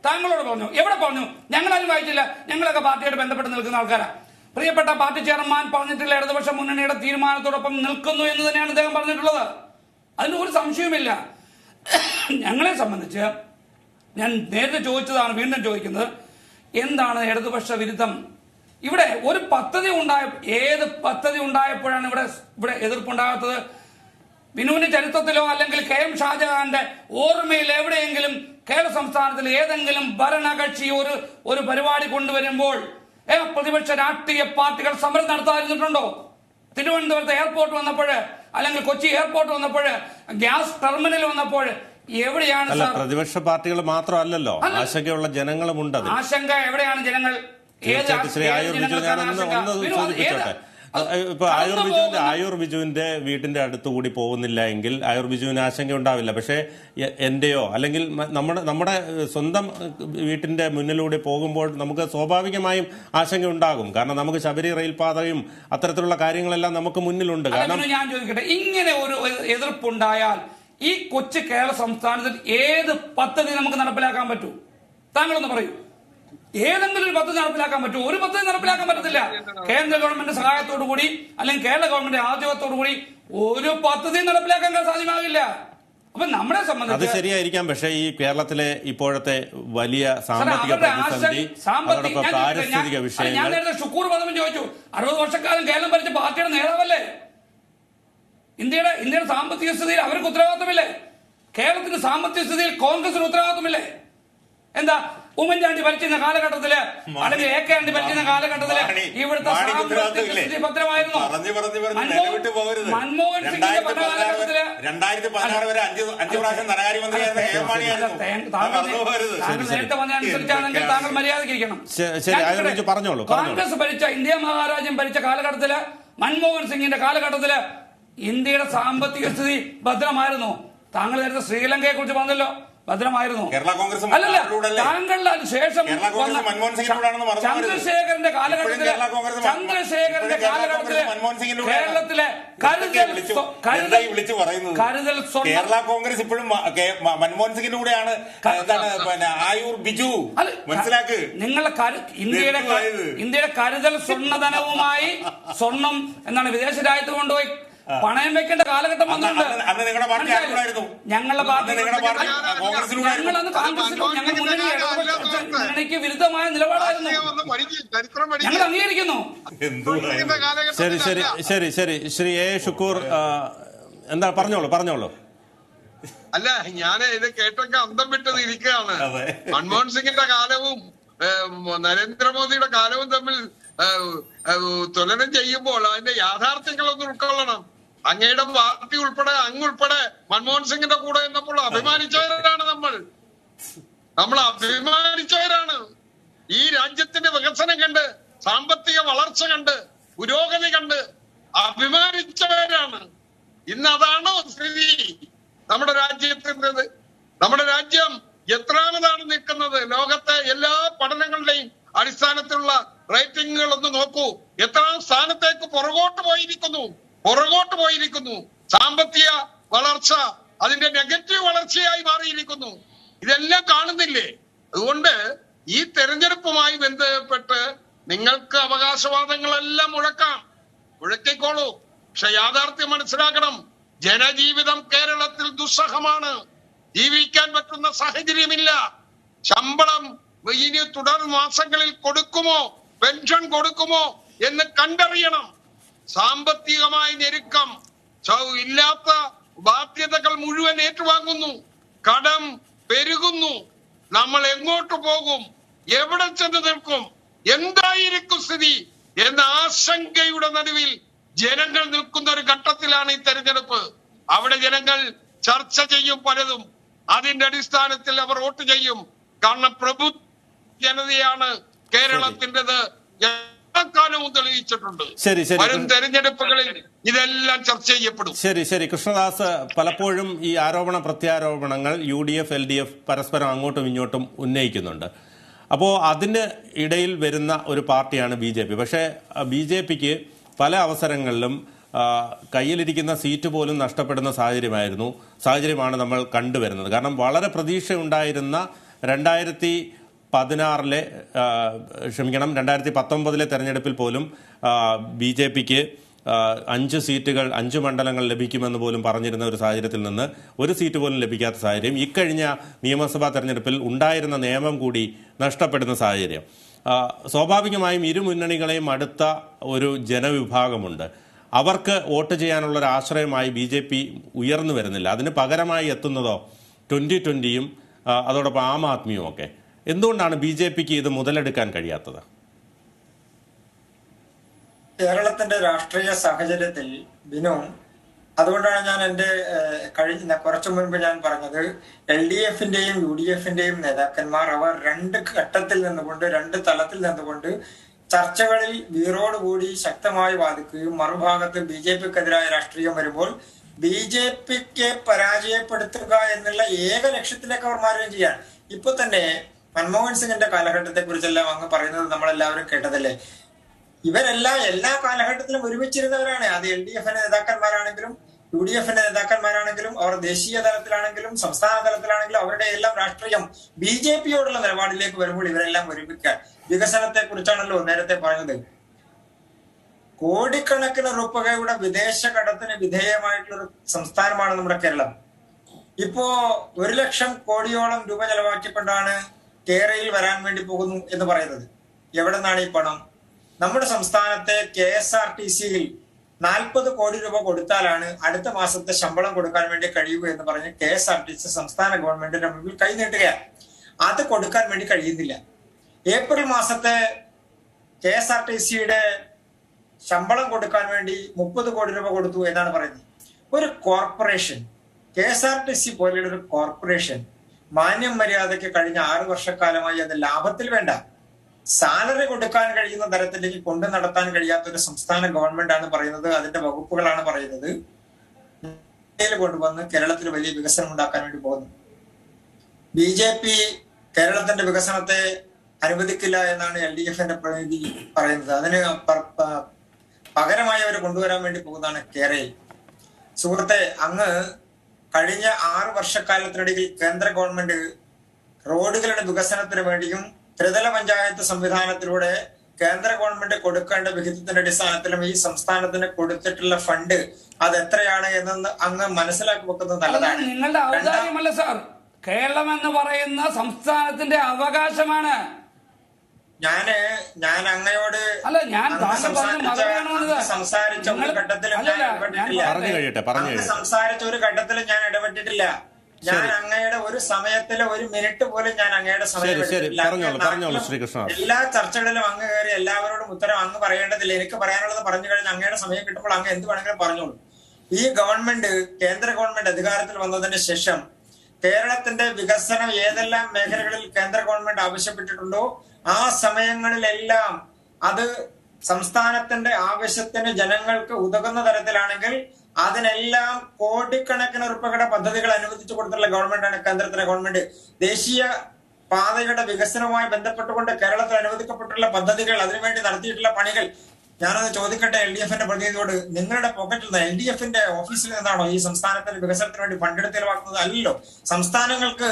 താങ്കളോട് പറഞ്ഞു. എവിടെ പറഞ്ഞു? ഞങ്ങളാരും വായിച്ചില്ല. ഞങ്ങളൊക്കെ പാർട്ടിയായിട്ട് ബന്ധപ്പെട്ട് നിൽക്കുന്ന ആൾക്കാരാ. പ്രിയപ്പെട്ട പാർട്ടി ചെയർമാൻ പറഞ്ഞിട്ടുള്ള ഇടതുപക്ഷ മുന്നണിയുടെ തീരുമാനത്തോടൊപ്പം നിൽക്കുന്നു എന്ന് തന്നെയാണ് അദ്ദേഹം പറഞ്ഞിട്ടുള്ളത്. അതിന് ഒരു സംശയവുമില്ല. ഞങ്ങളെ സംബന്ധിച്ച് ഞാൻ നേരത്തെ ചോദിച്ചതാണ്, വീണ്ടും ചോദിക്കുന്നത്, എന്താണ് ഇടതുപക്ഷ വിരുദ്ധം? ഇവിടെ ഒരു പദ്ധതി ഏത് പദ്ധതി ഉണ്ടായപ്പോഴാണ് ഇവിടെ എതിർപ്പുണ്ടാകാത്തത്? വിനുവിന്റെ ചരിത്രത്തിലോ അല്ലെങ്കിൽ KM ഷാജഹാന്റെ ഓർമ്മയിൽ എവിടെയെങ്കിലും കേരള സംസ്ഥാനത്തിൽ ഏതെങ്കിലും ഭരണകക്ഷി ഒരു പരിപാടി കൊണ്ടുവരുമ്പോൾ പ്രതിപക്ഷ രാഷ്ട്രീയ പാർട്ടികൾ സമരം നടത്താതിരുന്നിട്ടുണ്ടോ? തിരുവനന്തപുരത്ത് എയർപോർട്ട് വന്നപ്പോൾ, അല്ലെങ്കിൽ കൊച്ചി എയർപോർട്ട് വന്നപ്പോൾ, ഗ്യാസ് ടെർമിനൽ വന്നപ്പോൾ എവിടെയാണ് അല്ല, പ്രതിപക്ഷ പാർട്ടികൾ മാത്രമല്ലല്ലോ, ആശങ്കയുള്ള ജനങ്ങളുമുണ്ട്. ആശങ്ക എവിടെയാണ് ജനങ്ങൾ? ശ്രീ ആയൂർ ബിജു, ഞാനൊന്ന് സൂചിപ്പിച്ചോട്ടെ. ഇപ്പൊ ആയൂർ ബിജുവിന്റെ വീട്ടിന്റെ അടുത്തുകൂടി പോകുന്നില്ല എങ്കിൽ ആയൂർ ബിജുവിന് ആശങ്ക ഉണ്ടാവില്ല. പക്ഷേ എന്റെയോ അല്ലെങ്കിൽ നമ്മുടെ സ്വന്തം വീട്ടിന്റെ മുന്നിലൂടെ പോകുമ്പോൾ നമുക്ക് സ്വാഭാവികമായും ആശങ്ക ഉണ്ടാകും. കാരണം നമുക്ക് ശബരി റെയിൽപാതയും അത്തരത്തിലുള്ള കാര്യങ്ങളെല്ലാം നമുക്ക് മുന്നിലുണ്ട്. കാരണം ഞാൻ ചോദിക്കട്ടെ, ഇങ്ങനെ ഒരു എതിർപ്പുണ്ടായാൽ ഈ കൊച്ചു കേരള സംസ്ഥാനത്തിൽ ഏത് പദ്ധതി നമുക്ക് നടപ്പിലാക്കാൻ പറ്റൂ? താങ്കളൊന്ന് പറയൂ. ഏതെങ്കിലും ഒരു പദ്ധതി നടപ്പിലാക്കാൻ പറ്റുമോ? ഒരു പദ്ധതി നടപ്പിലാക്കാൻ പറ്റത്തില്ല. കേന്ദ്ര ഗവൺമെന്റ് സഹായത്തോടു കൂടി അല്ലെങ്കിൽ കേരള ഗവൺമെന്റ് ആദ്യത്തോടു കൂടി ഒരു പദ്ധതി നടപ്പിലാക്കാൻ സാധ്യമാകില്ല. അപ്പൊ നമ്മളെ സംബന്ധിച്ച് അത് ശരിയായിരിക്കാം. പക്ഷേ ഈ കേരളത്തിലെ ഇപ്പോഴത്തെ വലിയ സാമ്പത്തിക പ്രതിസന്ധി, അതോടൊപ്പം പാരിസ്ഥിതിക വിഷയങ്ങൾ. ഞാൻ നേരത്തെ ഷുക്കൂർ പദവി ചോദിച്ചു. 60 വർഷക്കാലം കേരളം ഭരിച്ച പാർട്ടിയുടെ നേതാവല്ലേ? ഇന്ത്യയുടെ സാമ്പത്തിക സ്ഥിതിയിൽ അവർക്ക് ഉത്തരവാദിത്തമില്ലേ? കേരളത്തിന്റെ സാമ്പത്തിക സ്ഥിതിയിൽ കോൺഗ്രസിന് ഉത്തരവാദിത്തമില്ലേ? എന്താ ഉമ്മൻചാണ്ടി ഭരിച്ചിരുന്ന കാലഘട്ടത്തില് അല്ലെങ്കിൽ AK ആന്റണി ഭരിച്ചിരുന്ന കാലഘട്ടത്തില് ഇവിടുത്തെ സാമ്പത്തിക സ്ഥിതി ഭദ്രമായിരുന്നു. മൻമോഹൻ സിംഗിന്റെ ഭരണകാലഘട്ടത്തില് 2016 വരെ 5 പ്രാവശ്യം ധനകാര്യമന്ത്രിയായിരുന്നു. താങ്കൾ നേരത്തെ പറഞ്ഞനുസരിച്ചാണെങ്കിൽ താങ്കൾ മര്യാദക്കിരിക്കണം. കോൺഗ്രസ് ഭരിച്ച ഇന്ത്യ മഹാരാജ്യം ഭരിച്ച കാലഘട്ടത്തില്, മൻമോഹൻ സിംഗിന്റെ കാലഘട്ടത്തില് ഇന്ത്യയുടെ സാമ്പത്തിക സ്ഥിതി ഭദ്രമായിരുന്നു. താങ്കൾ നേരത്തെ ശ്രീലങ്കയെ കുറിച്ച് പറഞ്ഞല്ലോ, ഭദ്രമായിരുന്നു. അല്ലല്ല, താങ്കളുടെ ശേഷം ചന്ദ്രശേഖരന്റെ കാലഘട്ടത്തില് കേരളത്തിലെ കരുതൽ കേരള കോൺഗ്രസ് ഇപ്പോഴും മൻമോഹൻ സിംഗിന്റെ കൂടെയാണ്. ആയൂർ ബിജു മനസ്സിലാക്ക്. നിങ്ങളെ ഇന്ത്യയുടെ കരുതൽ സ്വർണ്ണധനവുമായി സ്വർണം എന്താണ് വിദേശ രാജ്യത്ത് കൊണ്ടുപോയി പണയം വെക്കേണ്ട കാലഘട്ടം വന്നിട്ടുണ്ട്. ഞങ്ങളുടെ പാർട്ടി മുന്നണിക്ക് വിരുദ്ധമായ നിലപാടായിരുന്നു. ഞങ്ങൾ അംഗീകരിക്കുന്നു. ശരി. ശ്രീ എ ഷുക്കൂർ, എന്താ പറഞ്ഞോളൂ. അല്ല, ഞാൻ ഇത് കേട്ടൊക്കെ അന്തം വിട്ടത് ഇരിക്കുകയാണ്. മൻമോഹൻ സിംഗിന്റെ കാലവും നരേന്ദ്രമോദിയുടെ കാലവും തമ്മിൽ തുലനം ചെയ്യുമ്പോൾ അതിന്റെ യാഥാർത്ഥ്യങ്ങളൊന്നും ഉൾക്കൊള്ളണം. അങ്ങയുടെ പാർട്ടി ഉൾപ്പെടെ അങ്ങുൾപ്പെടെ മൻമോഹൻ സിംഗിന്റെ കൂടെ എന്നപ്പോൾ അഭിമാനിച്ചവരാണ് നമ്മൾ അഭിമാനിച്ചവരാണ്. ഈ രാജ്യത്തിന്റെ വികസനം കണ്ട്, സാമ്പത്തിക വളർച്ച കണ്ട്, പുരോഗതി കണ്ട് അഭിമാനിച്ചവരാണ്. ഇന്ന് അതാണോ സ്ഥിതി നമ്മുടെ രാജ്യത്തിൻ്റെത്? നമ്മുടെ രാജ്യം എത്രാമതാണ് നിൽക്കുന്നത്? ലോകത്തെ എല്ലാ പഠനങ്ങളുടെയും അടിസ്ഥാനത്തിലുള്ള റേറ്റിംഗുകൾ ഒന്ന് നോക്കൂ. എത്രാം സ്ഥാനത്തേക്ക് പുറകോട്ട് പോയിരിക്കുന്നു. സാമ്പത്തിക വളർച്ച അതിന്റെ നെഗറ്റീവ് വളർച്ചയായി മാറിയിരിക്കുന്നു. ഇതെല്ലാം കാണുന്നില്ലേ? അതുകൊണ്ട് ഈ തെരഞ്ഞെടുപ്പുമായി ബന്ധപ്പെട്ട് നിങ്ങൾക്ക് അവകാശവാദങ്ങളെല്ലാം മുഴക്കിക്കോളൂ. പക്ഷെ യാഥാർത്ഥ്യം മനസ്സിലാക്കണം. ജനജീവിതം കേരളത്തിൽ ദുസ്സഹമാണ്. ജീവിക്കാൻ പറ്റുന്ന സാഹചര്യമില്ല. ശമ്പളം ഇനി തുടർ മാസങ്ങളിൽ കൊടുക്കുമോ, പെൻഷൻ കൊടുക്കുമോ എന്ന് കണ്ടറിയണം. സാമ്പത്തികമായ ഞെരുക്കം, ഇല്ലാത്ത ബാധ്യതകൾ മുഴുവൻ ഏറ്റുവാങ്ങുന്നു, കടം പെരുകുന്നു. നമ്മൾ എങ്ങോട്ട് പോകും? എവിടെ ചെന്ന് നിൽക്കും? എന്തായിരിക്കും സ്ഥിതി എന്ന ആശങ്കയുടെ നടുവിൽ ജനങ്ങൾ നിൽക്കുന്ന ഒരു ഘട്ടത്തിലാണ് ഈ തെരഞ്ഞെടുപ്പ്. അവിടെ ജനങ്ങൾ ചർച്ച ചെയ്യും പലതും. അതിന്റെ അടിസ്ഥാനത്തിൽ അവർ വോട്ട് ചെയ്യും. കാരണം പ്രഭു ജനതയാണ് കേരളത്തിൻ്റെത്. കാലവും തെളിയിച്ചിട്ടുണ്ട്. വരും തെരഞ്ഞെടുപ്പുകളിൽ ഇതെല്ലാം ചർച്ച ചെയ്യപ്പെടും. ശരി. കൃഷ്ണദാസ്, പലപ്പോഴും ഈ ആരോപണ പ്രത്യാരോപണങ്ങൾ UDF LDF പരസ്പരം അങ്ങോട്ടും ഇങ്ങോട്ടും ഉന്നയിക്കുന്നുണ്ട്. അപ്പോൾ അതിന് ഇടയിൽ വരുന്ന ഒരു പാർട്ടിയാണ് BJP. പക്ഷേ BJPക്ക് പല അവസരങ്ങളിലും കയ്യിലിരിക്കുന്ന സീറ്റ് പോലും നഷ്ടപ്പെടുന്ന സാഹചര്യമാണ് നമ്മൾ കണ്ടുവരുന്നത്. കാരണം വളരെ പ്രതീക്ഷയുണ്ടായിരുന്ന 2019 തെരഞ്ഞെടുപ്പിൽ പോലും BJPക്ക് 5 സീറ്റുകൾ 5 മണ്ഡലങ്ങൾ ലഭിക്കുമെന്ന് പോലും പറഞ്ഞിരുന്ന ഒരു സാഹചര്യത്തിൽ നിന്ന് ഒരു സീറ്റ് പോലും ലഭിക്കാത്ത സാഹചര്യം. ഇക്കഴിഞ്ഞ നിയമസഭാ തെരഞ്ഞെടുപ്പിൽ ഉണ്ടായിരുന്ന നിയമം കൂടി നഷ്ടപ്പെടുന്ന സാഹചര്യം. സ്വാഭാവികമായും ഇരു മുന്നണികളെയും അടുത്ത ഒരു ജനവിഭാഗമുണ്ട്. അവർക്ക് വോട്ട് ചെയ്യാനുള്ളൊരു ആശ്രയമായി BJP ഉയർന്നു വരുന്നില്ല. അതിന് പകരമായി എത്തുന്നതോ 2020യും അതോടൊപ്പം ആം ആദ്മിയും ഒക്കെ. എന്തുകൊണ്ടാണ് BJPക്ക് ഇത് മുതലെടുക്കാൻ കഴിയാത്തത്? കേരളത്തിന്റെ രാഷ്ട്രീയ സാഹചര്യത്തിൽ ബിനു, അതുകൊണ്ടാണ് ഞാൻ എൻ്റെ കുറച്ചു മുൻപ് ഞാൻ പറഞ്ഞത്, LDFന്റെയും UDFന്റെയും നേതാക്കന്മാർ അവർ രണ്ട് ഘട്ടത്തിൽ നിന്നുകൊണ്ട്, രണ്ട് തലത്തിൽ നിന്നുകൊണ്ട് ചർച്ചകളിൽ വീറോടുകൂടി ശക്തമായി വാദിക്കുകയും മറുഭാഗത്ത് BJPക്കെതിരായ രാഷ്ട്രീയം വരുമ്പോൾ BJPക്ക് പരാജയപ്പെടുത്തുക എന്നുള്ള ഏക ലക്ഷ്യത്തിലേക്ക് അവർ മാറുകയും ചെയ്യാൻ. ഇപ്പൊ തന്നെ മൻമോഹൻ സിംഗിന്റെ കാലഘട്ടത്തെ കുറിച്ചെല്ലാം അങ്ങ് പറയുന്നത് നമ്മളെല്ലാവരും കേട്ടതല്ലേ. ഇവരെല്ലാം എല്ലാ കാലഘട്ടത്തിലും ഒരുമിച്ചിരുന്നവരാണ്. അത് LDFന്റെ നേതാക്കന്മാരാണെങ്കിലും UDFന്റെ നേതാക്കന്മാരാണെങ്കിലും അവർ ദേശീയ തലത്തിലാണെങ്കിലും സംസ്ഥാന തലത്തിലാണെങ്കിലും അവരുടെ എല്ലാം രാഷ്ട്രീയം BJPയോടുള്ള നിലപാടിലേക്ക് വരുമ്പോൾ ഇവരെല്ലാം ഒരുമിക്കാൻ. വികസനത്തെ കുറിച്ചാണല്ലോ നേരത്തെ പറഞ്ഞത്. കോടിക്കണക്കിന് രൂപയുടെ വിദേശ കടത്തിന് വിധേയമായിട്ടുള്ള ഒരു സംസ്ഥാനമാണ് നമ്മുടെ കേരളം. ഇപ്പോ 1 ലക്ഷം കോടിയോളം രൂപ ചെലവാക്കിക്കൊണ്ടാണ് കേരളയിൽ വരാൻ വേണ്ടി പോകുന്നു എന്ന് പറയുന്നത്. എവിടെ നിന്നാണ് ഈ പണം? നമ്മുടെ സംസ്ഥാനത്തെ KSRTCയിൽ 40 കോടി രൂപ കൊടുത്താലാണ് അടുത്ത മാസത്തെ ശമ്പളം കൊടുക്കാൻ വേണ്ടി കഴിയുക എന്ന് പറഞ്ഞ് KSRTC സംസ്ഥാന ഗവൺമെന്റിന്റെ മുമ്പിൽ കൈനീട്ടുകയാണ്. അത് കൊടുക്കാൻ വേണ്ടി കഴിയുന്നില്ല. ഏപ്രിൽ മാസത്തെ KSRTCയുടെ ശമ്പളം കൊടുക്കാൻ വേണ്ടി 30 കോടി രൂപ കൊടുത്തു എന്നാണ് പറയുന്നത്. ഒരു കോർപ്പറേഷൻ, KSRTC പോലെയുള്ള ഒരു കോർപ്പറേഷൻ മാന്യം മര്യാദയ്ക്ക് കഴിഞ്ഞ 6 വർഷക്കാലമായി അത് ലാഭത്തിൽ വേണ്ട, സാലറി കൊടുക്കാൻ കഴിയുന്ന തരത്തിലേക്ക് കൊണ്ടു നടത്താൻ കഴിയാത്ത ഒരു സംസ്ഥാന ഗവൺമെന്റ് ആണ് പറയുന്നത്, അതിന്റെ വകുപ്പുകളാണ് പറയുന്നത് കൊണ്ടുവന്ന് കേരളത്തിൽ വലിയ വികസനം ഉണ്ടാക്കാൻ വേണ്ടി പോകുന്നു. BJP കേരളത്തിന്റെ വികസനത്തെ അനുവദിക്കില്ല എന്നാണ് LDFന്റെ പ്രതിനിധി പറയുന്നത്. അതിന് പകരമായി അവർ കൊണ്ടുവരാൻ വേണ്ടി പോകുന്നതാണ് കേരളയിൽ. സുഹൃത്തെ, അങ്ങ് കഴിഞ്ഞ 6 വർഷക്കാലത്തിനിടയിൽ കേന്ദ്ര ഗവൺമെന്റ് റോഡുകളുടെ വികസനത്തിന് വേണ്ടിയും ത്രിതല പഞ്ചായത്ത് സംവിധാനത്തിലൂടെ കേന്ദ്ര ഗവൺമെന്റ് കൊടുക്കേണ്ട വിഹിതത്തിന്റെ അടിസ്ഥാനത്തിലും ഈ സംസ്ഥാനത്തിന് കൊടുത്തിട്ടുള്ള ഫണ്ട് അത് എത്രയാണ് എന്ന് അങ്ങ് മനസ്സിലാക്കി വെക്കുന്നത് നല്ലതാണ്. നിങ്ങളുടെ ഔദാര്യമല്ല സാർ, കേരളം എന്ന് പറയുന്ന സംസ്ഥാനത്തിന്റെ അവകാശമാണ്. ഞാൻ അങ്ങയോട് സംസാരിച്ച ഒരു ഘട്ടത്തിലും ഞാൻ ഇടപെട്ടിട്ടില്ല. ഞാൻ അങ്ങയുടെ ഒരു സമയത്തിലെ ഒരു മിനിറ്റ് പോലും ഞാൻ അങ്ങയുടെ സമയം എല്ലാ ചർച്ചകളിലും അങ്ങ് കയറി എല്ലാവരോടും ഉത്തരം അങ്ങ് പറയേണ്ടതില്ല. എനിക്ക് പറയാനുള്ളത് പറഞ്ഞു കഴിഞ്ഞാൽ അങ്ങയുടെ സമയം കിട്ടുമ്പോൾ അങ്ങ് എന്ത് വേണമെങ്കിലും പറഞ്ഞോളൂ. ഈ ഗവൺമെന്റ്, കേന്ദ്ര ഗവൺമെന്റ് അധികാരത്തിൽ വന്നതിന് ശേഷം കേരളത്തിന്റെ വികസനം ഏതെല്ലാം മേഖലകളിൽ കേന്ദ്ര ഗവൺമെന്റ് ആവശ്യപ്പെട്ടിട്ടുണ്ടോ ആ സമയങ്ങളിലെല്ലാം അത് സംസ്ഥാനത്തിന്റെ ആവശ്യത്തിന് ജനങ്ങൾക്ക് ഉതകുന്ന തരത്തിലാണെങ്കിൽ അതിനെല്ലാം കോടിക്കണക്കിന് രൂപയുടെ പദ്ധതികൾ അനുവദിച്ചു കൊടുത്തിട്ടുള്ള ഗവൺമെന്റാണ് കേന്ദ്രത്തിലെ ഗവൺമെന്റ്. ദേശീയ പാതയുടെ വികസനവുമായി ബന്ധപ്പെട്ടുകൊണ്ട് കേരളത്തിൽ അനുവദിക്കപ്പെട്ടുള്ള പദ്ധതികൾ, അതിനുവേണ്ടി നടത്തിയിട്ടുള്ള പണികൾ, ഞാനത് ചോദിക്കട്ടെ LDFന്റെ പ്രതിനിധിയോട്, നിങ്ങളുടെ പോക്കറ്റിൽ നിന്ന് LDFന്റെ ഓഫീസിൽ നിന്നാണോ ഈ സംസ്ഥാനത്തിന്റെ വികസനത്തിന് വേണ്ടി ഫണ്ടെടുത്ത് ചെലവാക്കുന്നത്? അല്ലല്ലോ. സംസ്ഥാനങ്ങൾക്ക്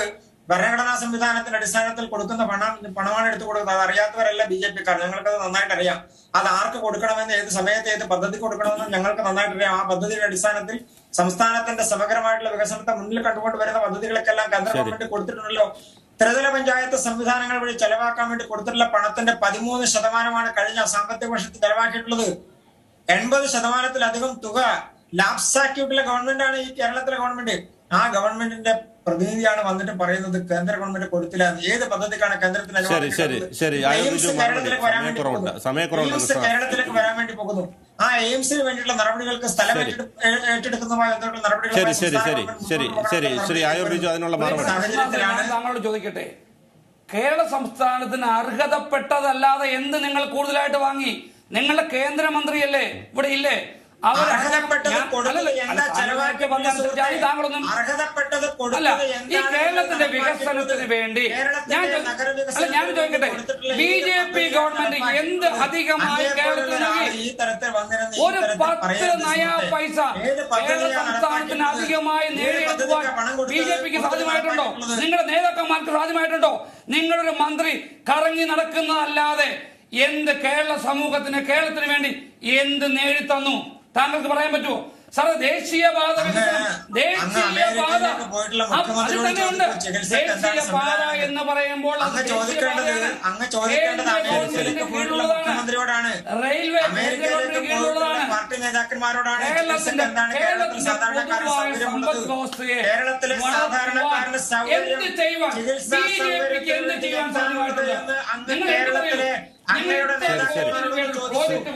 ഭരണഘടനാ സംവിധാനത്തിന്റെ അടിസ്ഥാനത്തിൽ കൊടുക്കുന്ന പണമാണ് എടുത്തു കൊടുക്കുന്നത്. അത് അറിയാത്തവരല്ല BJPക്കാർ, ഞങ്ങൾക്കത് നന്നായിട്ട് അറിയാം. അത് ആർക്ക് കൊടുക്കണമെന്ന്, ഏത് സമയത്ത് ഏത് പദ്ധതി കൊടുക്കണമെന്ന് ഞങ്ങൾക്ക് നന്നായിട്ട് അറിയാം. ആ പദ്ധതിയുടെ അടിസ്ഥാനത്തിൽ സംസ്ഥാനത്തിന്റെ സമഗ്രമായിട്ടുള്ള വികസനത്തെ മുന്നിൽ കണ്ടുകൊണ്ട് വരുന്ന പദ്ധതികൾക്കെല്ലാം കേന്ദ്ര ഗവൺമെന്റ് കൊടുത്തിട്ടുണ്ടല്ലോ. ത്രിതല പഞ്ചായത്ത് സംവിധാനങ്ങൾ വഴി ചെലവാക്കാൻ വേണ്ടി കൊടുത്തിട്ടുള്ള പണത്തിന്റെ 13% കഴിഞ്ഞ സാമ്പത്തിക വർഷത്തിൽ ചെലവാക്കിയിട്ടുള്ളത്. 80%-ലധികം തുക ലാപ്സാക്കിയിട്ടുള്ള ഗവൺമെന്റാണ് ഈ കേരളത്തിലെ ഗവൺമെന്റ്. ആ ഗവൺമെന്റിന്റെ പ്രതിനിധിയാണ് വന്നിട്ട് പറയുന്നത് കേന്ദ്ര ഗവൺമെന്റ് കൊടുത്തില്ല. ഏത് പദ്ധതിക്കാണ് കേന്ദ്രത്തിന് കേരളത്തിലേക്ക് വരാൻ വേണ്ടി പോകുന്നു? ആ എയിംസിന് വേണ്ടിയുള്ള നടപടികൾക്ക് സ്ഥലം ഏറ്റെടുക്കുന്നതുമായി ബന്ധപ്പെട്ട നടപടികൾ താങ്കളോട് ചോദിക്കട്ടെ, കേരള സംസ്ഥാനത്തിന് അർഹതപ്പെട്ടതല്ലാതെ എന്ത് നിങ്ങൾ കൂടുതലായിട്ട് വാങ്ങി? നിങ്ങളുടെ കേന്ദ്രമന്ത്രിയല്ലേ ഇവിടെ ഇല്ലേ? ഈ കേരളത്തിന്റെ വികസനത്തിന് വേണ്ടി ഞാൻ ചോദിക്കട്ടെ, BJP ഗവൺമെന്റ് എന്ത് അധികമായി കേരളത്തിൽ നൽകി? ഒരു 10 നയാ പൈസ കേരള സംസ്ഥാനത്തിന് അധികമായി നേടിയെടുക്കുവാൻ BJPക്ക് സാധ്യമായിട്ടുണ്ടോ? നിങ്ങളുടെ നേതാക്കന്മാർക്ക് സാധ്യമായിട്ടുണ്ടോ? നിങ്ങളൊരു മന്ത്രി കറങ്ങി നടക്കുന്നതല്ലാതെ എന്ത് കേരള സമൂഹത്തിന്, കേരളത്തിന് വേണ്ടി എന്ത് നേടിത്തന്നു താങ്കൾക്ക് പറയാൻ പറ്റുമോ? സാറേ ദേശീയപാത ദേശീയപാത എന്ന് പറയുമ്പോൾ റെയിൽവേ പാർട്ടി നേതാക്കന്മാരോടാണ് സമ്പദ് വ്യവസ്ഥയെ സാധാരണക്കാരന്